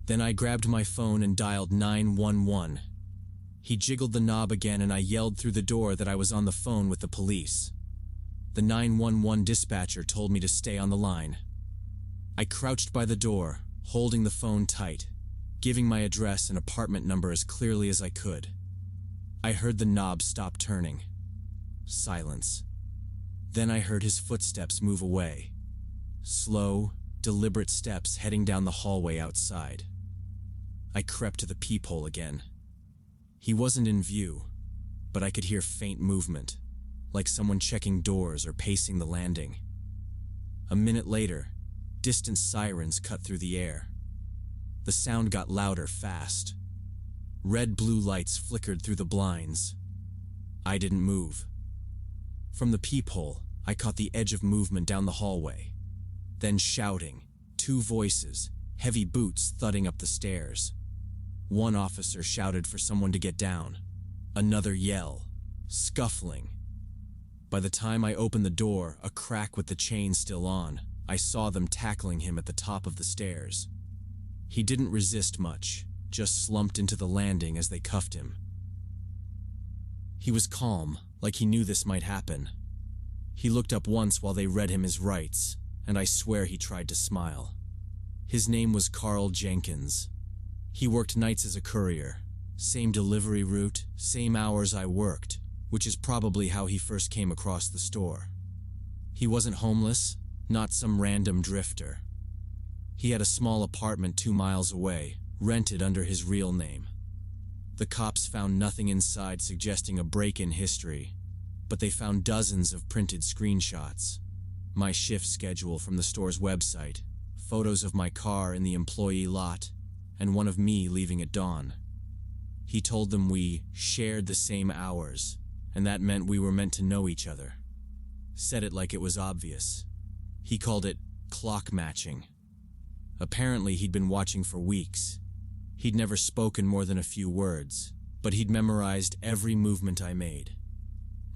Speaker 1: Then I grabbed my phone and dialed 911. He jiggled the knob again and I yelled through the door that I was on the phone with the police. The 911 dispatcher told me to stay on the line. I crouched by the door, holding the phone tight, giving my address and apartment number as clearly as I could. I heard the knob stop turning. Silence. Then I heard his footsteps move away. Slow, deliberate steps heading down the hallway outside. I crept to the peephole again. He wasn't in view, but I could hear faint movement, like someone checking doors or pacing the landing. A minute later, distant sirens cut through the air. The sound got louder fast. Red-blue lights flickered through the blinds. I didn't move. From the peephole, I caught the edge of movement down the hallway. Then shouting, 2 voices, heavy boots thudding up the stairs. One officer shouted for someone to get down. Another yell, scuffling. By the time I opened the door, a crack with the chain still on, I saw them tackling him at the top of the stairs. He didn't resist much, just slumped into the landing as they cuffed him. He was calm, like he knew this might happen. He looked up once while they read him his rights, and I swear he tried to smile. His name was Carl Jenkins. He worked nights as a courier. Same delivery route, same hours I worked, which is probably how he first came across the store. He wasn't homeless, not some random drifter. He had a small apartment 2 miles away, rented under his real name. The cops found nothing inside suggesting a break-in history, but they found dozens of printed screenshots. My shift schedule from the store's website, photos of my car in the employee lot, and one of me leaving at dawn. He told them we shared the same hours, and that meant we were meant to know each other. Said it like it was obvious. He called it clock matching. Apparently he'd been watching for weeks. He'd never spoken more than a few words, but he'd memorized every movement I made.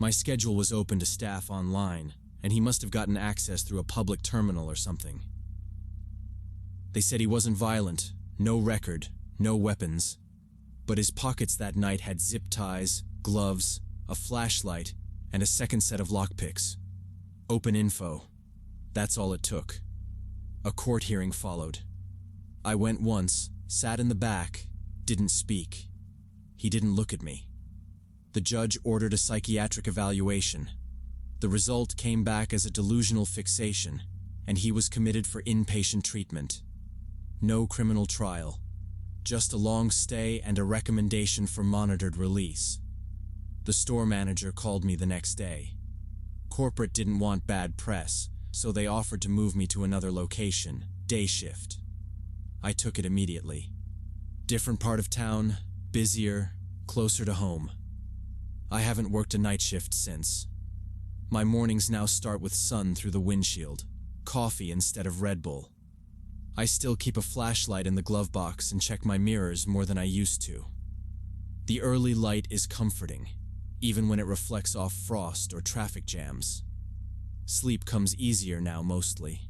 Speaker 1: My schedule was open to staff online, and he must have gotten access through a public terminal or something. They said he wasn't violent, no record, no weapons, but his pockets that night had zip ties, gloves, a flashlight, and a second set of lockpicks. Open info. That's all it took. A court hearing followed. I went once, sat in the back, didn't speak. He didn't look at me. The judge ordered a psychiatric evaluation. The result came back as a delusional fixation, and he was committed for inpatient treatment. No criminal trial, just a long stay and a recommendation for monitored release. The store manager called me the next day. Corporate didn't want bad press, so they offered to move me to another location, day shift. I took it immediately. Different part of town, busier, closer to home. I haven't worked a night shift since. My mornings now start with sun through the windshield, coffee instead of Red Bull. I still keep a flashlight in the glove box and check my mirrors more than I used to. The early light is comforting, even when it reflects off frost or traffic jams. Sleep comes easier now mostly.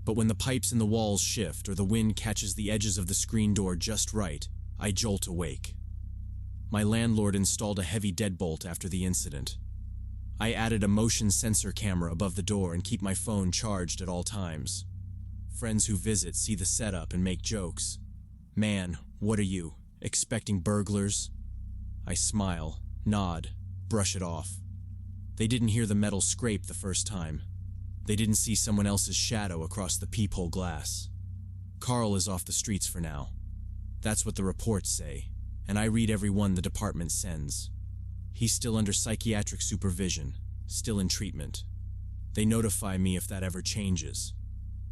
Speaker 1: But when the pipes in the walls shift or the wind catches the edges of the screen door just right, I jolt awake. My landlord installed a heavy deadbolt after the incident. I added a motion sensor camera above the door and keep my phone charged at all times. Friends who visit see the setup and make jokes. "Man, what are you, expecting burglars?" I smile, nod, brush it off. They didn't hear the metal scrape the first time. They didn't see someone else's shadow across the peephole glass. Carl is off the streets for now. That's what the reports say, and I read every one the department sends. He's still under psychiatric supervision, still in treatment. They notify me if that ever changes.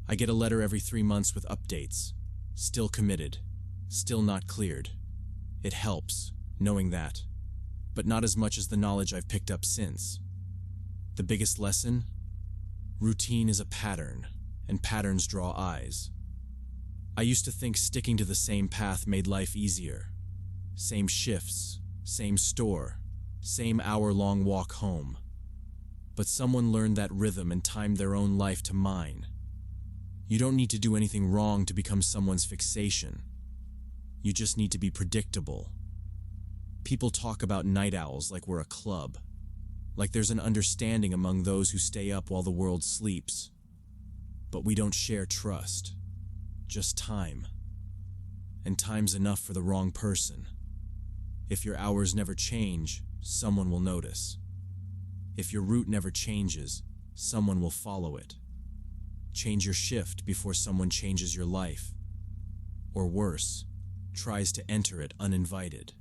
Speaker 1: I get a letter every 3 months with updates. Still committed, still not cleared. It helps, knowing that, but not as much as the knowledge I've picked up since. The biggest lesson? Routine is a pattern, and patterns draw eyes. I used to think sticking to the same path made life easier. Same shifts, same store, same hour-long walk home. But someone learned that rhythm and timed their own life to mine. You don't need to do anything wrong to become someone's fixation. You just need to be predictable. People talk about night owls like we're a club, like there's an understanding among those who stay up while the world sleeps. But we don't share trust, just time. And time's enough for the wrong person. If your hours never change, someone will notice. If your route never changes, someone will follow it. Change your shift before someone changes your life. Or worse, tries to enter it uninvited.